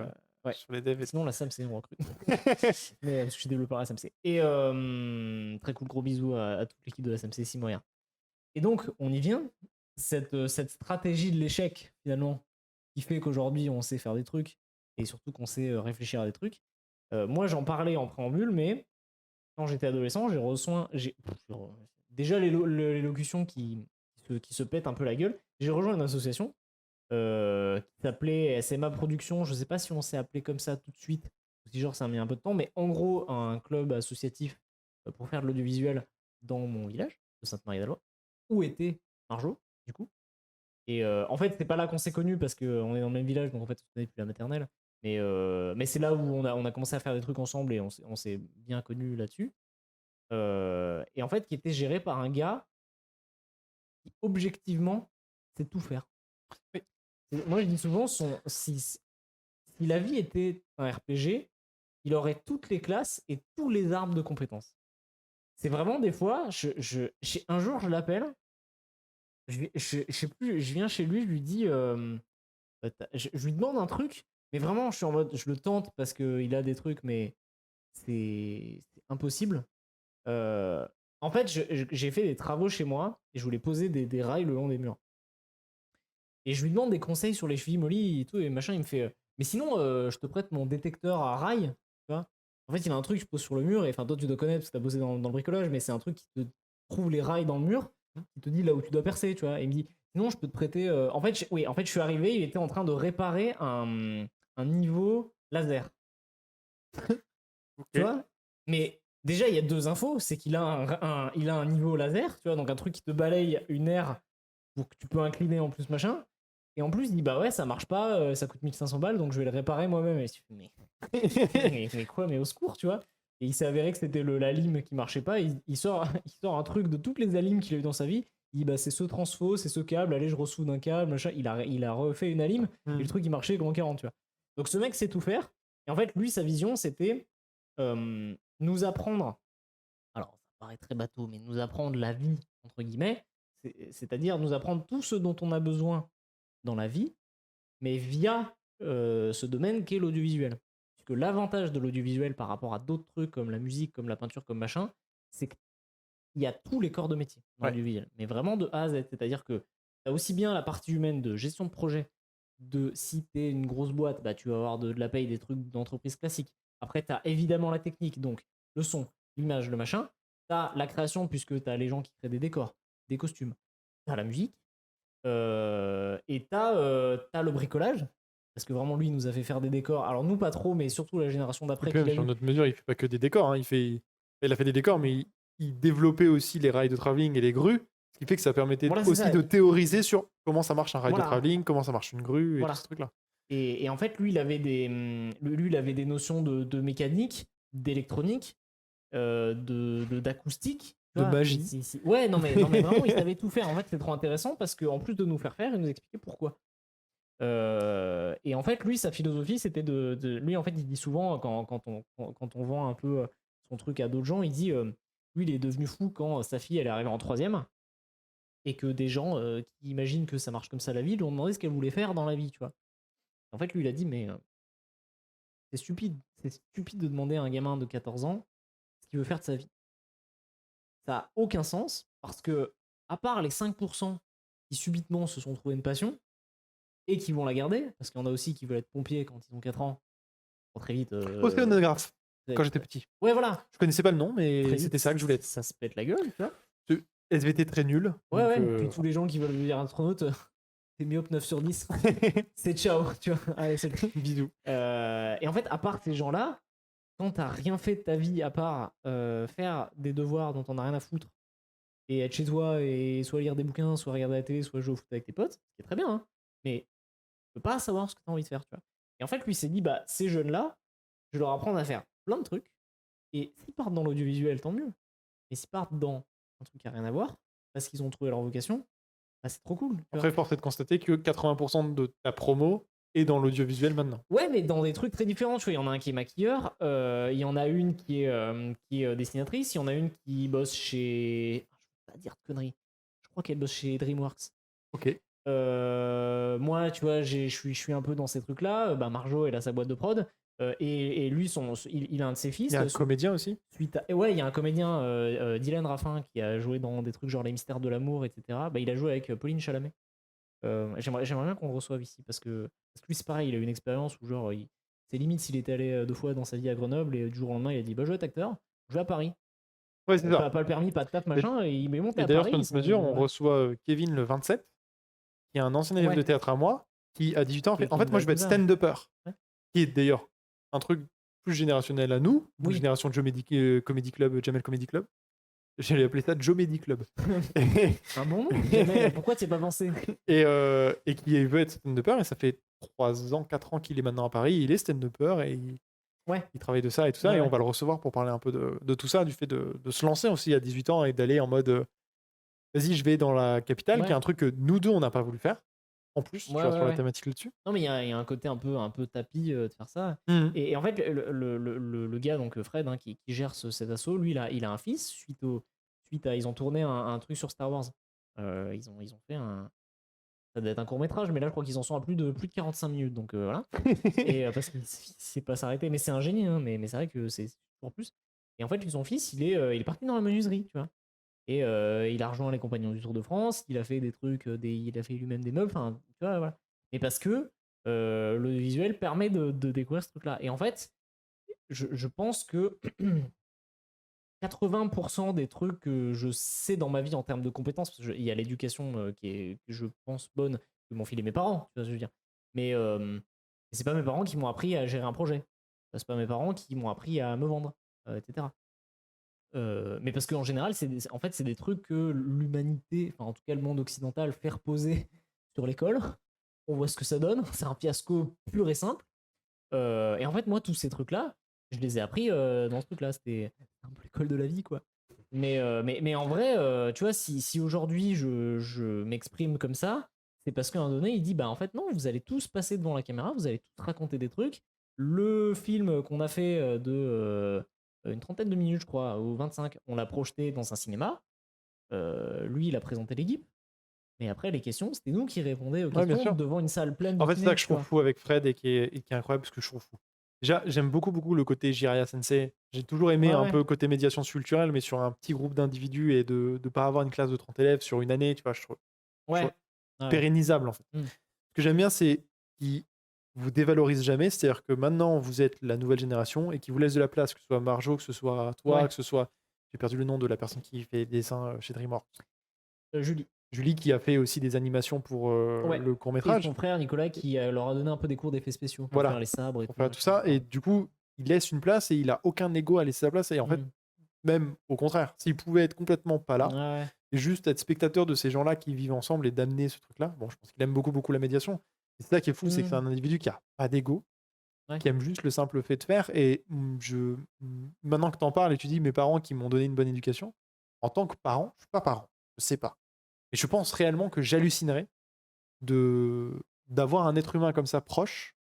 sur les devs. Sinon, la SAMC, on recrute. Mais parce que je suis développeur à SAMC. Et très cool, gros bisous à toute l'équipe de la SAMC, si moyen. Et donc, on y vient. Cette stratégie de l'échec, finalement, qui fait qu'aujourd'hui, on sait faire des trucs et surtout qu'on sait réfléchir à des trucs. Moi, j'en parlais en préambule, mais quand j'étais adolescent, déjà l'élocution qui se pète un peu la gueule. J'ai rejoint une association qui s'appelait SMA Production. Je sais pas si on s'est appelé comme ça tout de suite, si genre ça a mis un peu de temps, mais en gros, un club associatif pour faire de l'audiovisuel dans mon village de Sainte-Marie-d'Alois, où était Marjo, du coup. Et en fait, c'est pas là qu'on s'est connus parce qu'on est dans le même village, donc en fait, on se connaît depuis la maternelle. Mais c'est là où on a commencé à faire des trucs ensemble et on s'est bien connus là-dessus. Et en fait, qui était géré par un gars qui, objectivement, sait tout faire. Moi, je dis souvent, si la vie était un RPG, il aurait toutes les classes et tous les arbres de compétences. C'est vraiment des fois, un jour, je l'appelle, je sais plus, je viens chez lui, je lui dis, je lui demande un truc, mais vraiment, je suis en mode, je le tente parce qu'il a des trucs, mais c'est impossible. En fait, j'ai fait des travaux chez moi et je voulais poser des rails le long des murs. Et je lui demande des conseils sur les chevilles mollies et tout, et machin, il me fait mais sinon, je te prête mon détecteur à rails, tu vois. En fait, il a un truc, je pose sur le mur, et enfin, toi, tu dois connaître parce que t'as bossé dans le bricolage, mais c'est un truc qui te trouve les rails dans le mur, qui te dit là où tu dois percer, tu vois. Et il me dit Sinon, je peux te prêter. En fait, oui, en fait, je suis arrivé, il était en train de réparer un niveau laser. Tu Ok. vois? Mais déjà, il y a deux infos. C'est qu'il a il a un niveau laser, tu vois, donc un truc qui te balaye une aire pour que tu peux incliner en plus, machin. Et en plus, il dit, bah ouais, ça marche pas, ça coûte 1500 balles, donc je vais le réparer moi-même. Et tu fais, mais quoi, mais au secours, tu vois? Et il s'est avéré que c'était la lime qui marchait pas. Il sort, il sort un truc de toutes les alimes qu'il a eu dans sa vie. Il dit, bah c'est ce transfo, c'est ce câble, allez, je ressoude un câble, machin. Il a refait une alime, et le truc, il marchait comme en 40, tu vois. Donc ce mec sait tout faire. Et en fait, lui, sa vision, c'était nous apprendre, alors ça paraît très bateau, mais nous apprendre la vie, entre guillemets, c'est-à-dire nous apprendre tout ce dont on a besoin dans la vie, mais via ce domaine qu'est l'audiovisuel. Parce que l'avantage de l'audiovisuel par rapport à d'autres trucs comme la musique, comme la peinture, comme machin, c'est qu'il y a tous les corps de métier dans l'audiovisuel, mais vraiment de A à Z. C'est-à-dire que tu as aussi bien la partie humaine de gestion de projet, de si tu es une grosse boîte, bah, tu vas avoir de la paye, des trucs d'entreprise classique. Après, tu as évidemment la technique, donc le son, l'image, le machin. Tu as la création, puisque tu as les gens qui créent des décors, des costumes. Tu as la musique. Et tu as le bricolage, parce que vraiment, lui, il nous a fait faire des décors. Alors, nous, pas trop, mais surtout la génération d'après. Puis même, sur notre mesure, il fait pas que des décors. Hein. Il a fait des décors, mais il développait aussi les rails de travelling et les grues, ce qui fait que ça permettait Voilà, aussi ça. de théoriser sur comment ça marche un rail de Voilà. travelling, comment ça marche une grue et Voilà. tout ce truc-là. Et en fait, lui, il avait des notions de mécanique, d'électronique, d'acoustique. De magie. Ouais, non mais vraiment, il savait tout faire. En fait, c'est trop intéressant parce qu'en plus de nous faire faire, il nous expliquait pourquoi. Et en fait, lui, sa philosophie, c'était lui, en fait, il dit souvent, quand on vend un peu son truc à d'autres gens, il dit, lui, il est devenu fou quand sa fille, elle est arrivée en 3e, et que des gens qui imaginent que ça marche comme ça la vie, lui ont demandé ce qu'elle voulait faire dans la vie, tu vois. En fait, lui, il a dit, mais c'est stupide de demander à un gamin de 14 ans ce qu'il veut faire de sa vie. Ça n'a aucun sens, parce que, à part les 5% qui subitement se sont trouvés une passion, et qui vont la garder, parce qu'il y en a aussi qui veulent être pompiers quand ils ont 4 ans, pour très vite. Océanographe, quand j'étais petit. Ouais, voilà. Je connaissais pas le nom, mais Très c'était vite, ça que je voulais être. Ça se pète la gueule, tu vois. SVT très nul. Ouais, donc, ouais. Puis tous les gens qui veulent devenir astronaute, t'es myope 9 sur 10. C'est ciao, tu vois. Allez, c'est bisous. Et en fait, à part ces gens-là, quand t'as rien fait de ta vie à part faire des devoirs dont on a rien à foutre et être chez toi et soit lire des bouquins, soit regarder la télé, soit jouer au foot avec tes potes, c'est très bien, hein. Mais tu peux pas savoir ce que t'as envie de faire, tu vois. Et en fait, lui s'est dit, bah, ces jeunes-là, je vais leur apprendre à faire plein de trucs. Et s'ils partent dans l'audiovisuel, tant mieux. Et s'ils partent dans un truc qui a rien à voir, parce qu'ils ont trouvé leur vocation, bah, c'est trop cool. Après, force est de constater que 80% de ta promo est dans l'audiovisuel maintenant. Ouais, mais dans des trucs très différents. Tu vois, il y en a un qui est maquilleur, il y en a une qui est dessinatrice, il y en a une qui bosse chez. Je vais pas dire de conneries. Je crois qu'elle bosse chez DreamWorks. Ok. Moi, tu vois, je suis un peu dans ces trucs-là. Bah, Marjo, elle a sa boîte de prod. Et lui, il a un de ses fils. Il y a un comédien aussi. Ouais, il y a un comédien, Dylan Raffin, qui a joué dans des trucs genre Les Mystères de l'amour, etc. Bah, il a joué avec Pauline Chalamet. J'aimerais bien qu'on le reçoive ici parce que lui, c'est pareil, il a eu une expérience où, genre, c'est limite s'il était allé 2 fois dans sa vie à Grenoble et du jour au lendemain, il a dit, bah, je vais être acteur, je vais à Paris. Ouais, c'est ça. Pas le permis, pas de taf, machin, et il m'est monté à d'ailleurs, Paris. sur notre mesure, on reçoit Kevin le 27, qui est un ancien élève de théâtre à moi, qui à 18 ans, en fait, moi, je vais être stand-upper. Ouais. Qui est d'ailleurs un truc plus générationnel à nous, génération Comedy Club, Jamel Comedy Club. J'allais appeler ça Jomedy Club. Un bon nom. Jamel, pourquoi t'y as pas pensé? Et qui veut être stand-upper, et ça fait 3 ans, 4 ans qu'il est maintenant à Paris, il est stand-upper, et il travaille de ça et tout ça, et on va le recevoir pour parler un peu de tout ça, du fait de se lancer aussi à 18 ans et d'aller en mode vas-y, je vais dans la capitale, qui est un truc que nous deux, on n'a pas voulu faire. En plus, tu vois, sur la thématique là-dessus. Non, mais il y a un côté un peu tapis de faire ça. Et en fait, le gars, donc Fred, hein, qui gère cet assaut, lui, il a un fils suite à. Ils ont tourné un truc sur Star Wars. Ils ont fait un. Ça doit être un court-métrage, mais là, je crois qu'ils en sont à plus de 45 minutes. Donc voilà. Et parce qu'il ne sait pas s'arrêter. Mais c'est un génie, hein, mais c'est vrai que c'est pour plus. Et en fait, son fils, il est parti dans la menuiserie, tu vois. Et il a rejoint les compagnons du Tour de France, il a fait des trucs, il a fait lui-même des meubles, enfin, tu vois, voilà. Mais parce que le visuel permet de découvrir ce truc-là. Et en fait, je pense que 80% des trucs que je sais dans ma vie en termes de compétences, parce qu'il y a l'éducation que je pense bonne, que m'ont filé mes parents, tu vois ce que je veux dire. Mais c'est pas mes parents qui m'ont appris à gérer un projet. C'est pas mes parents qui m'ont appris à me vendre, etc. Mais parce qu'en général, en fait, c'est des trucs que l'humanité, enfin en tout cas le monde occidental, fait reposer sur l'école. On voit ce que ça donne. C'est un fiasco pur et simple. Et en fait, moi, tous ces trucs-là, je les ai appris dans ce truc-là. C'était un peu l'école de la vie, quoi. Mais en vrai, tu vois, si aujourd'hui je m'exprime comme ça, c'est parce qu'à un moment donné, il dit, bah en fait, non, vous allez tous passer devant la caméra, vous allez tous raconter des trucs. Le film qu'on a fait de une trentaine de minutes, je crois, ou 25, on l'a projeté dans un cinéma. Lui, il a présenté l'équipe. Mais après, les questions, c'était nous qui répondions aux Ouais, bien questions sûr. devant une salle pleine de En fait, c'est ciné, ça que je tu trouve vois. fou avec Fred et qui est incroyable parce que je trouve fou. Déjà, j'aime beaucoup le côté Jiraiya Sensei. J'ai toujours aimé Ouais, un ouais. peu côté médiation culturelle, mais sur un petit groupe d'individus et de ne pas avoir une classe de 30 élèves sur une année, tu vois, je trouve Ouais. Ouais. pérennisable en fait. Mm. Ce que j'aime bien, c'est qu'ils vous dévalorisent jamais, c'est-à-dire que maintenant vous êtes la nouvelle génération et qu'ils vous laissent de la place, que ce soit Marjo, que ce soit toi, Ouais. que ce soit. J'ai perdu le nom de la personne qui fait les dessins chez DreamWorks. Julie. Julie qui a fait aussi des animations pour Ouais. le Et court-métrage. son frère Nicolas qui leur a donné un peu des cours d'effets spéciaux pour Voilà. faire les sabres et Pour tout. faire tout ça. Et du coup, il laisse une place et il a aucun ego à laisser sa place. Et en fait, Mm. même au contraire, s'il pouvait être complètement pas là, Ouais. et juste être spectateur de ces gens-là qui vivent ensemble et d'amener ce truc-là, bon, je pense qu'il aime beaucoup la médiation. Et c'est ça qui est fou, c'est que c'est un individu qui a pas d'ego, Ouais. qui aime juste le simple fait de faire. Et maintenant que t'en parles et tu dis mes parents qui m'ont donné une bonne éducation, en tant que parent, je suis pas parent, je sais pas. Et je pense réellement que j'hallucinerais d'avoir un être humain comme ça proche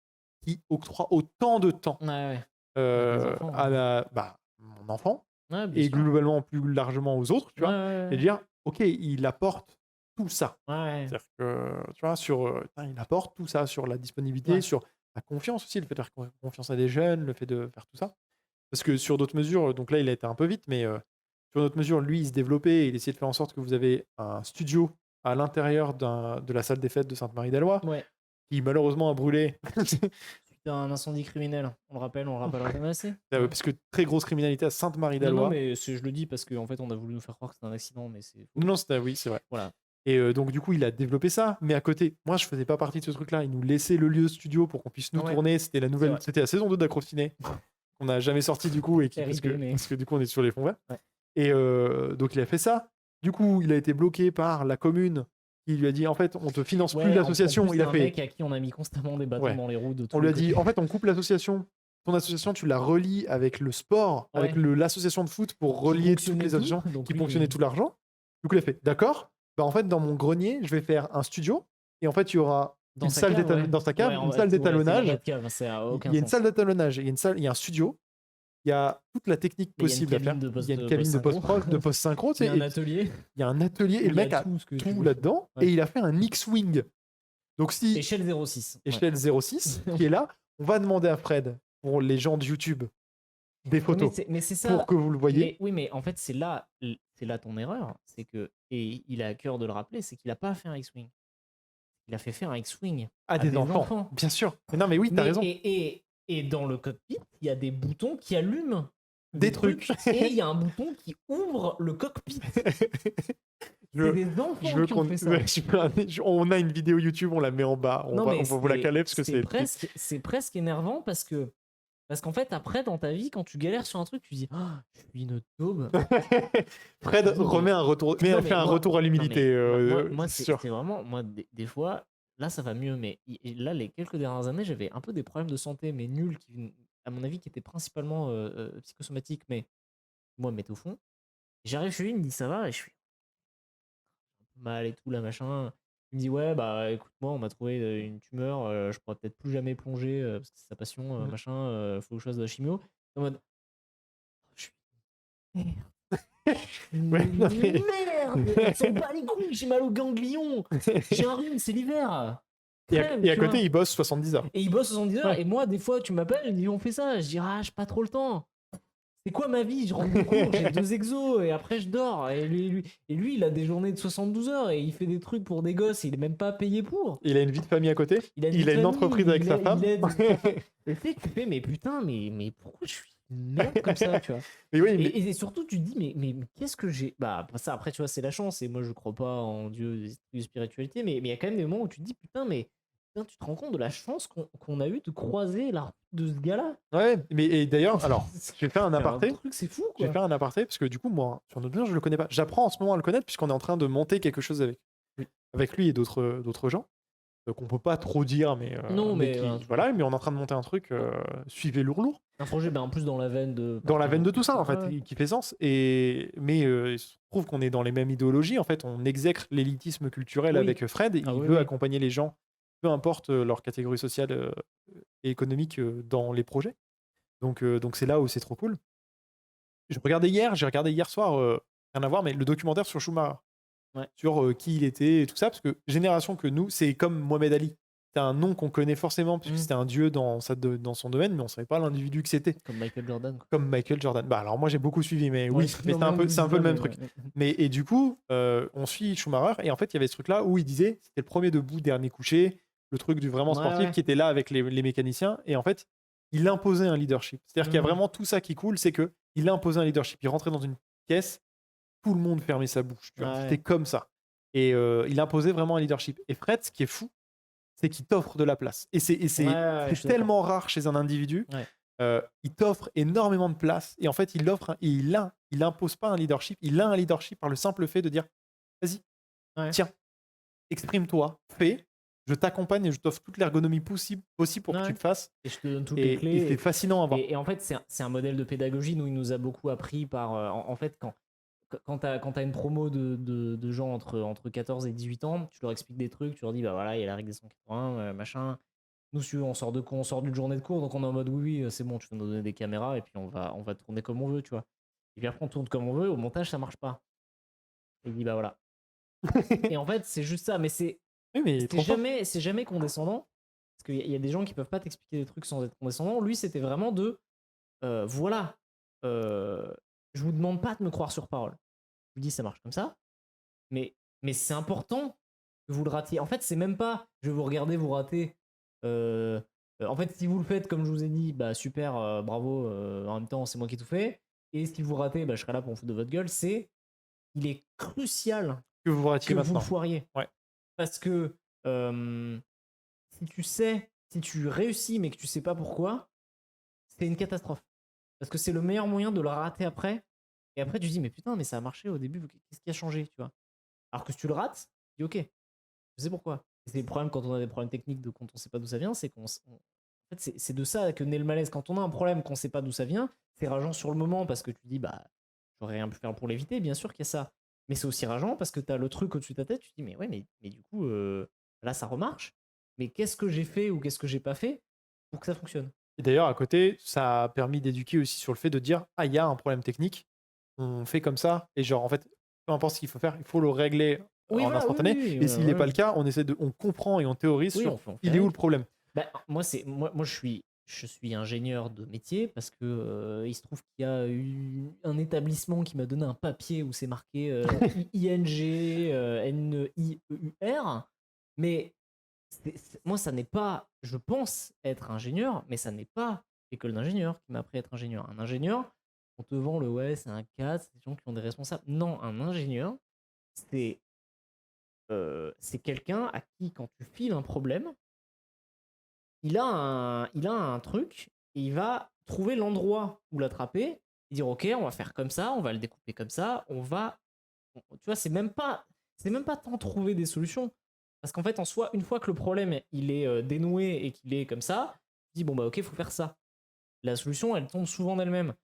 qui octroie autant de temps Ouais. Des enfants, à mon enfant Ouais, bien et sûr. globalement plus largement aux autres, tu vois, Ouais. et dire ok, il apporte tout ça. Ouais. C'est-à-dire que tu vois, il apporte tout ça sur la disponibilité, Ouais. sur la confiance aussi, le fait de faire confiance à des jeunes, le fait de faire tout ça. Parce que sur d'autres mesures, donc là il a été un peu vite, mais sur d'autres mesures, lui il se développait et il essayait de faire en sorte que vous avez un studio à l'intérieur de la salle des fêtes de Sainte-Marie-d'Allois, Ouais. qui malheureusement a brûlé. Suite à un incendie criminel. On le rappellera jamais assez. Parce que très grosse criminalité à Non, Sainte-Marie-d'Allois. mais je le dis parce qu'en fait, on a voulu nous faire croire que c'était un accident, mais c'est faux. Non, oui, c'est vrai. Voilà. Et donc, du coup, il a développé ça. Mais à côté, moi, je faisais pas partie de ce truc-là. Il nous laissait le lieu studio pour qu'on puisse nous Ouais. tourner. C'était la nouvelle. vrai. C'était la saison 2 d'Acrostiné. qu'on n'a jamais sorti, du coup. Parce que du coup, on est sur les fonds verts. Ouais. Et donc, il a fait ça. Du coup, il a été bloqué par la commune qui lui a dit en fait, on te finance plus l'association. Il a fait. Un mec à qui on a mis constamment des bâtons dans les roues de tous On lui les a dit côtés. en fait, on coupe l'association. Ton association, tu la relies avec le sport, avec l'association de foot pour relier toutes les associations qui ponctionnaient tout l'argent. Du coup, il a fait d'accord. Bah, en fait, dans mon grenier, je vais faire un studio. Et en fait, il y aura une salle dans sa cave, une salle d'étalonnage. Il y a une salle d'étalonnage, il y a un studio. Il y a toute la technique possible à faire. Il y a une cabine de post-synchro. Il y a un atelier. Il y a un atelier et le mec a tout là-dedans. Et il a fait un X-Wing. Donc si Échelle 06. Échelle 06 qui est là, on va demander à Fred, pour les gens de YouTube, des photos mais c'est ça. pour que vous le voyez. Oui, mais en fait, c'est là ton erreur. C'est que, et il a à cœur de le rappeler, c'est qu'il a pas fait un X-Wing. Il a fait faire un X-Wing à des enfants. Bien sûr. Mais non, mais oui, t'as raison. Et dans le cockpit, il y a des boutons qui allument des trucs. Et il y a un bouton qui ouvre le cockpit. C'est des enfants qui ont fait ça. On a une vidéo YouTube, on la met en bas. On va vous la caler parce que c'est presque énervant parce qu'en fait, après, dans ta vie, quand tu galères sur un truc, tu dis je suis une taube. Fred remet un retour, fait un retour à l'humilité. Moi, c'est vraiment. Moi, des fois, là, ça va mieux, mais là, les quelques dernières années, j'avais un peu des problèmes de santé, mais nuls, à mon avis, qui étaient principalement psychosomatiques, mais moi, me mettent au fond. J'arrive chez lui, il me dit ça va, et je suis mal et tout, là, machin. Il me dit ouais, bah écoute, moi, on m'a trouvé une tumeur, je pourrais peut-être plus jamais plonger parce que c'est sa passion, machin, faut que je fasse de la chimio. En mode, je suis merde, elles sont pas les couilles, j'ai mal au ganglion, j'ai un rhume, c'est l'hiver. Et à côté, il bosse 70 heures. Et il bosse 70 heures, et moi, des fois, tu m'appelles, il me dit on fait ça, je dis j'ai pas trop le temps. C'est quoi ma vie? Je rentre de cours, j'ai 2 exos et après je dors. Et lui, il a des journées de 72 heures et il fait des trucs pour des gosses, il est même pas payé pour. Il a une vie de famille à côté. Il a une entreprise avec sa femme. Le fait que tu fais, mais putain, mais pourquoi je suis une merde comme ça, tu vois. Mais oui, mais Et surtout, tu te dis, mais qu'est-ce que j'ai. Bah, ça, après, tu vois, c'est la chance. Et moi, je crois pas en Dieu, de spiritualité. Mais il y a quand même des moments où tu te dis, putain, tu te rends compte de la chance qu'on a eu de croiser la route de ce gars-là. ouais, mais et d'ailleurs, alors, j'ai fait un C'est un aparté. truc, c'est fou, J'ai quoi. fait un aparté parce que du coup, moi, sur notre bien, je le connais pas. J'apprends en ce moment à le connaître puisqu'on est en train de monter quelque chose avec lui et d'autres gens. Qu'on peut pas trop dire, Non, mais mais qui, voilà, mais on est en train de monter un truc, suivez lourd. un projet, en plus, dans la veine de. Dans la veine de tout ça, en fait, Ouais. qui fait sens. Mais il se trouve qu'on est dans les mêmes idéologies. En fait, on exècre l'élitisme culturel Oui. avec Fred. Ah Il oui, veut oui. accompagner les gens, peu importe leur catégorie sociale et économique, dans les projets. Donc c'est là où c'est trop cool. J'ai regardé hier soir, rien à voir, mais le documentaire sur Schumacher. Ouais. Sur qui il était et tout ça, parce que génération que nous, c'est comme Mohamed Ali. C'est un nom qu'on connaît forcément, puisque c'était un dieu dans son domaine, mais on ne savait pas l'individu que c'était. Comme Michael Jordan, quoi. Comme Michael Jordan. Bah alors moi j'ai beaucoup suivi, mais Ouais, oui, mais non, mais c'est un peu le même truc. ouais. Et du coup, on suit Schumacher, et en fait il y avait ce truc-là où il disait c'était le premier debout, dernier couché, le truc du vraiment sportif Ouais. qui était là avec les mécaniciens, et en fait il imposait un leadership. C'est-à-dire qu'il y a vraiment tout ça qui coule, c'est que il imposait un leadership. Il rentrait dans une pièce, tout le monde fermait sa bouche. Tu vois. Ouais. C'était comme ça. Et il imposait vraiment un leadership. Et Fred, ce qui est fou, c'est qu'il t'offre de la place. Et c'est Ouais, je suis d'accord. tellement rare chez un individu. Ouais. Il t'offre énormément de place. Et en fait, il impose pas un leadership. Il a un leadership par le simple fait de dire vas-y, Ouais. tiens, exprime-toi, fais. Je t'accompagne et je t'offre toute l'ergonomie possible pour que Ouais. tu le fasses. Et je te donne toutes les Et clés. c'est fascinant à voir. Et en fait, c'est un modèle de pédagogie. Nous, il nous a beaucoup appris par. En fait, quand t'as une promo de gens entre 14 et 18 ans, tu leur expliques des trucs, tu leur dis, bah voilà, il y a la règle des 180, machin. Nous, si on sort d'une journée de cours, donc on est en mode, oui, c'est bon, tu vas nous donner des caméras et puis on va tourner comme on veut, tu vois. Et puis après, on tourne comme on veut, au montage, ça marche pas. Et il dit, bah voilà. Et en fait, c'est juste ça, mais Oui, mais trop fort. c'est jamais condescendant. Parce qu'il y a des gens qui peuvent pas t'expliquer des trucs sans être condescendant. Lui, c'était vraiment voilà, je vous demande pas de me croire sur parole. Je vous dis, ça marche comme ça. Mais c'est important que vous le ratiez. En fait, c'est même pas, je vais vous regarder, vous rater. En fait, si vous le faites, comme je vous ai dit, bah super, bravo. En même temps, c'est moi qui ai tout fait. Et si vous ratez, bah, je serai là pour me foutre de votre gueule. Il est crucial Que vous ratiez que vous maintenant. le foiriez. Ouais. Parce que si tu réussis mais que tu sais pas pourquoi, c'est une catastrophe. Parce que c'est le meilleur moyen de le rater après. Et après, tu te dis, mais putain, mais ça a marché au début, qu'est-ce qui a changé, tu vois. Alors que si tu le rates, tu dis, ok, je sais pourquoi. Et c'est le problème quand on a des problèmes techniques, quand on sait pas d'où ça vient, c'est en fait, c'est de ça que naît le malaise. Quand on a un problème qu'on sait pas d'où ça vient, c'est rageant sur le moment parce que tu dis, bah, j'aurais rien pu faire pour l'éviter, bien sûr qu'il y a ça. Mais c'est aussi rageant parce que tu as le truc au-dessus de ta tête, tu te dis, mais ouais, mais du coup, là, ça remarche. Mais qu'est-ce que j'ai fait ou qu'est-ce que j'ai pas fait pour que ça fonctionne? Et d'ailleurs, à côté, ça a permis d'éduquer aussi sur le fait de dire ah, il y a un problème technique, on fait comme ça, et genre, en fait, peu importe ce qu'il faut faire, il faut le régler Oui, en voilà, instantané. oui, Et s'il n'est pas ouais. le cas, on comprend et on théorise Oui, sur on fait il est où avec. le problème. Bah, moi, je suis ingénieur de métier parce que il se trouve qu'il y a eu un établissement qui m'a donné un papier où c'est marqué ING, NIEUR. Mais moi, ça n'est pas, je pense être ingénieur, mais ça n'est pas l'école d'ingénieur qui m'a appris à être ingénieur. Un ingénieur, on te vend ouais, c'est un cadre, c'est des gens qui ont des responsables. Non, un ingénieur, c'est c'est quelqu'un à qui, quand tu files un problème, il a un truc et il va trouver l'endroit où l'attraper et dire ok, on va faire comme ça, on va le découper comme ça, tu vois, c'est même pas tant trouver des solutions parce qu'en fait en soi, une fois que le problème il est dénoué et qu'il est comme ça, tu dis bon bah ok, faut faire ça. La solution, elle tombe souvent d'elle-même.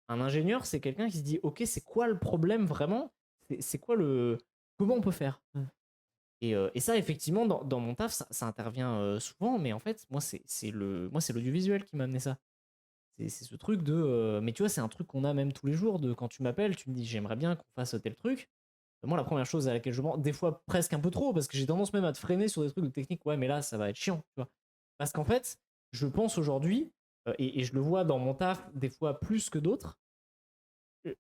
Un ingénieur, c'est quelqu'un qui se dit ok, c'est quoi le problème vraiment? C'est quoi comment on peut faire? Et ça, effectivement, dans mon taf, ça intervient souvent, mais en fait, moi, c'est l'audiovisuel qui m'a amené ça. C'est ce truc mais tu vois, c'est un truc qu'on a même tous les jours, de quand tu m'appelles, tu me dis j'aimerais bien qu'on fasse tel truc. Moi, la première chose à laquelle je pense, des fois presque un peu trop, parce que j'ai tendance même à te freiner sur des trucs de technique, ouais, mais là, ça va être chiant, tu vois. Parce qu'en fait, je pense aujourd'hui, et je le vois dans mon taf, des fois plus que d'autres,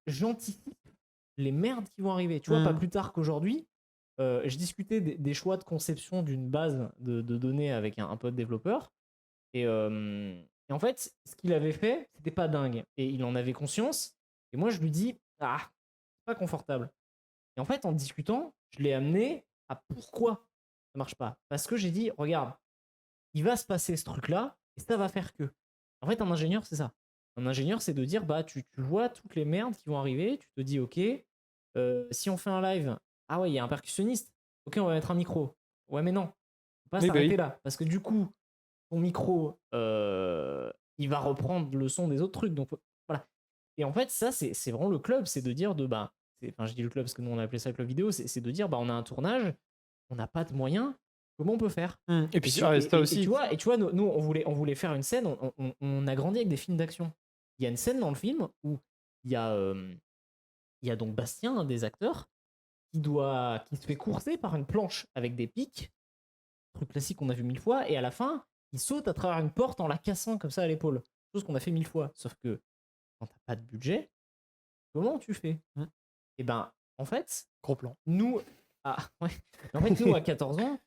j'anticipe les merdes qui vont arriver. Tu vois, pas plus tard qu'aujourd'hui, je discutais des choix de conception d'une base de données avec un pote développeur. Et Et en fait, ce qu'il avait fait, c'était pas dingue. Et il en avait conscience. Et moi, je lui dis, ah, c'est pas confortable. Et en fait, en discutant, je l'ai amené à pourquoi ça marche pas. Parce que j'ai dit, regarde, il va se passer ce truc-là, et ça va faire que. En fait, un ingénieur, c'est ça. Un ingénieur, c'est de dire, bah, tu vois toutes les merdes qui vont arriver, tu te dis, ok, si on fait un live, ah ouais, il y a un percussionniste, ok, on va mettre un micro. Ouais, mais non, faut pas Oui, bah s'arrêter oui. là, parce que du coup, ton micro, il va reprendre le son des autres trucs, donc voilà. Et en fait, ça, c'est vraiment le club, c'est de dire, bah, enfin, je dis le club parce que nous, on a appelé ça le club vidéo, c'est de dire, bah, on a un tournage, on n'a pas de moyens, comment on peut faire? Et puis, Tu aussi. vois, nous on voulait faire une scène, on a grandi avec des films d'action. Il y a une scène dans le film où il y a, il y a donc Bastien, un des acteurs, qui se fait courser par une planche avec des pics, truc classique qu'on a vu 1000 fois, et à la fin, il saute à travers une porte en la cassant comme ça à l'épaule. Chose qu'on a fait 1000 fois. Sauf que quand t'as pas de budget, comment tu fais? Mm. Et ben, en fait, Gros plan. nous, ouais. En fait, nous, à 14 ans,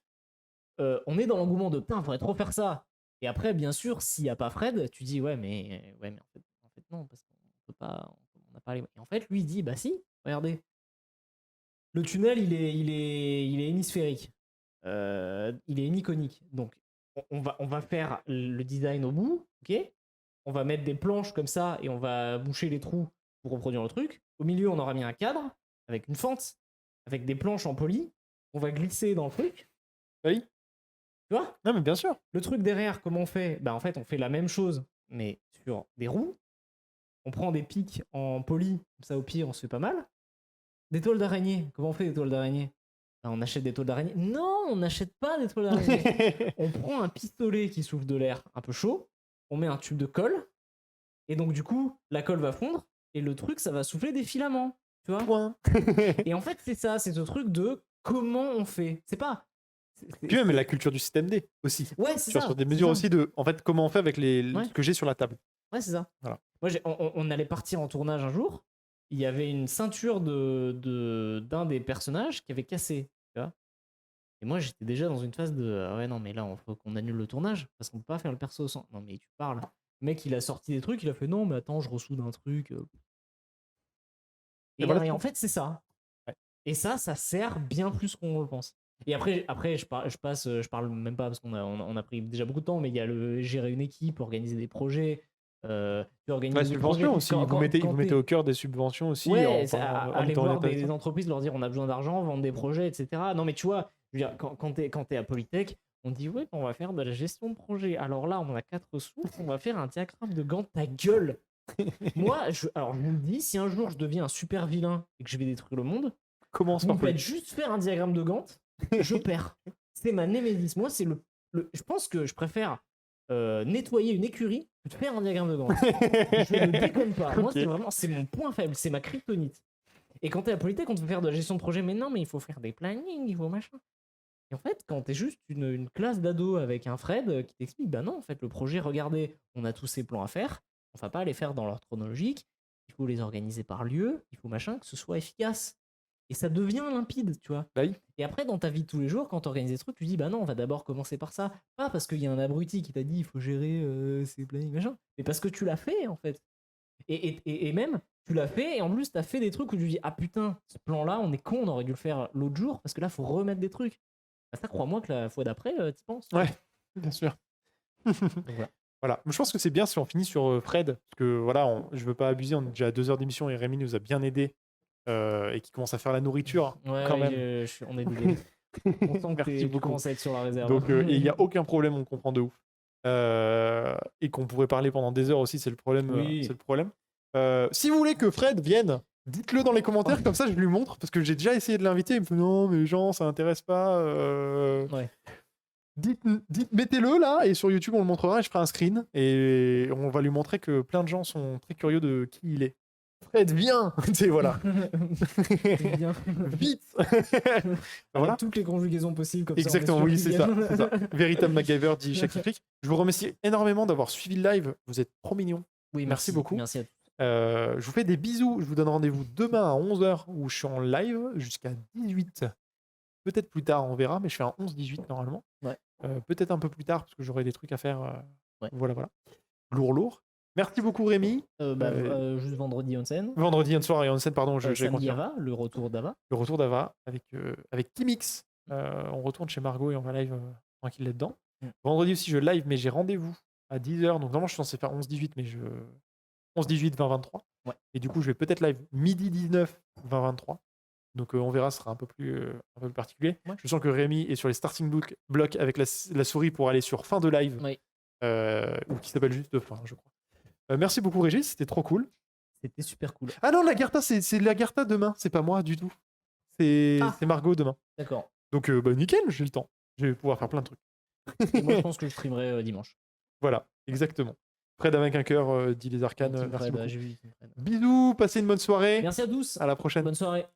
on est dans l'engouement de putain, faudrait trop faire ça. Et après, bien sûr, s'il n'y a pas Fred, tu dis ouais, mais en fait non, parce qu'on peut pas, on n'a pas les. Et en fait, lui il dit bah si, regardez, le tunnel il est hémisphérique, il est hémiconique, donc on va faire le design au bout, ok. On va mettre des planches comme ça et on va boucher les trous pour reproduire le truc. Au milieu, on aura mis un cadre avec une fente, avec des planches en poly. On va glisser dans le truc. Oui. Tu vois? Non, mais bien sûr. Le truc derrière, comment on fait? Bah en fait, on fait la même chose, mais sur des roues. On prend des pics en poly, comme ça au pire, on se fait pas mal. Des toiles d'araignée. Comment on fait des toiles d'araignée? Bah, on achète des toiles d'araignée. Non, on n'achète pas des toiles d'araignée. On prend un pistolet qui souffle de l'air un peu chaud, on met un tube de colle, et donc du coup, la colle va fondre, et le truc, ça va souffler des filaments. Tu vois? Point. Et en fait, c'est ça, c'est ce truc de comment on fait. C'est pas. Puis même la culture du système D aussi. Ouais, c'est ça. Sur des mesures aussi de, en fait, comment on fait avec Ouais. ce que j'ai sur la table. Ouais, c'est ça. Voilà. Moi, on allait partir en tournage un jour. Il y avait une ceinture d'un des personnages qui avait cassé. Tu vois, et moi, j'étais déjà dans une phase de ouais, non, mais là, il faut qu'on annule le tournage parce qu'on peut pas faire le perso sans. Non, mais tu parles. Le mec, il a sorti des trucs, il a fait non, mais attends, je ressoude un truc. Et, voilà et tout. en fait, c'est ça. Ouais. Et ça sert bien plus qu'on le pense. Et après je parle même pas parce qu'on a pris déjà beaucoup de temps, mais il y a le gérer une équipe, organiser des projets. Tu organises La des subvention projets. aussi. Vous mettez au cœur des subventions aussi. Ouais, en aller étant voir honnête avec des ça. entreprises, leur dire on a besoin d'argent, vendre des projets, etc. Non, mais tu vois, je veux dire, quand t'es à Polytech, on dit ouais, on va faire de la gestion de projet. Alors là, on a 4 sources, on va faire un diagramme de Gantt, ta gueule. Moi, alors je vous le dis, si un jour je deviens un super vilain et que je vais détruire le monde, Commence vous par me faites juste faire un diagramme de Gantt, je perds. C'est ma némésis. Moi, c'est je pense que je préfère nettoyer une écurie que de faire un diagramme de Gantt. Je ne déconne pas. Moi, c'est mon point faible, c'est ma kryptonite. Et quand t'es à Polytech, on te fait faire de la gestion de projet, mais non, mais il faut faire des plannings, il faut machin. Et en fait, quand t'es juste une classe d'ados avec un Fred qui t'explique, bah non, en fait, le projet, regardez, on a tous ces plans à faire, on va pas les faire dans l'ordre chronologique, il faut les organiser par lieu, il faut machin, que ce soit efficace. Et ça devient limpide, tu vois. Bah oui. Et après, dans ta vie de tous les jours, quand tu organises des trucs, tu dis bah non, on va d'abord commencer par ça. Pas parce qu'il y a un abruti qui t'a dit il faut gérer ses plannings, machin, mais parce que tu l'as fait en fait. Et même, tu l'as fait, et en plus, t'as fait des trucs où tu dis ah putain, ce plan-là, on est con, on aurait dû le faire l'autre jour, parce que là, faut remettre des trucs. Bah, ça, crois-moi que la fois d'après, t'y penses. Ouais, bien sûr. Voilà. Voilà. Je pense que c'est bien si on finit sur Fred, parce que voilà, je veux pas abuser, on est déjà à 2 heures d'émission et Rémi nous a bien aidé et qui commence à faire la nourriture quand même. On est désolé. On sent que tu commences à être sur la réserve. Donc il n'y a aucun problème, on comprend de ouf. Et qu'on pourrait parler pendant des heures aussi, c'est le problème. Oui. C'est le problème. Si vous voulez que Fred vienne, dites-le dans les commentaires, comme ça je lui montre, parce que j'ai déjà essayé de l'inviter, il me fait non, mais les gens, ça intéresse pas. Ouais. Mettez-le là, et sur YouTube on le montrera, et je ferai un screen, et on va lui montrer que plein de gens sont très curieux de qui il est. Fred, viens. C'est voilà. Viens. Vite. Voilà. Toutes les conjugaisons possibles comme exactement, ça. Oui, c'est ça. Véritable MacGyver, dit Shaki Frick. Je vous remercie énormément d'avoir suivi le live. Vous êtes trop mignons. Oui, merci beaucoup. Merci à tous. Je vous fais des bisous. Je vous donne rendez-vous demain à 11h où je suis en live jusqu'à 18. Peut-être plus tard, on verra, mais je fais un 11-18 normalement. Ouais. Peut-être un peu plus tard parce que j'aurai des trucs à faire. Ouais. Voilà. Lourd. Merci beaucoup Rémi. Juste vendredi Onsen. Vendredi soir et Onsen, pardon, j'ai Samedi continué. Ava, le retour d'Ava. Le retour d'Ava avec Timix. On retourne chez Margot et on va live tranquille là-dedans. Vendredi aussi, je live, mais j'ai rendez-vous à 10h. Donc normalement, je suis censé faire 11-18, mais 11-18, 20-23. Ouais. Et du coup, je vais peut-être live midi 19, 20-23. Donc on verra, ce sera un peu plus particulier. Ouais. Je sens que Rémi est sur les starting blocks avec la souris pour aller sur fin de live. Oui. Ou qui s'appelle juste fin, je crois. Merci beaucoup Régis, c'était trop cool. C'était super cool. Ah non, Lagartha, c'est Lagartha demain, c'est pas moi du tout. C'est Margot demain. D'accord. Donc nickel, j'ai le temps. Je vais pouvoir faire plein de trucs. Et moi, je pense que je streamerai dimanche. Voilà, exactement. Fred avec un cœur, dit les arcanes. Team Merci Fred, beaucoup. j'ai vu Team Fred. Bisous, passez une bonne soirée. Merci à tous. À la prochaine. Bonne soirée.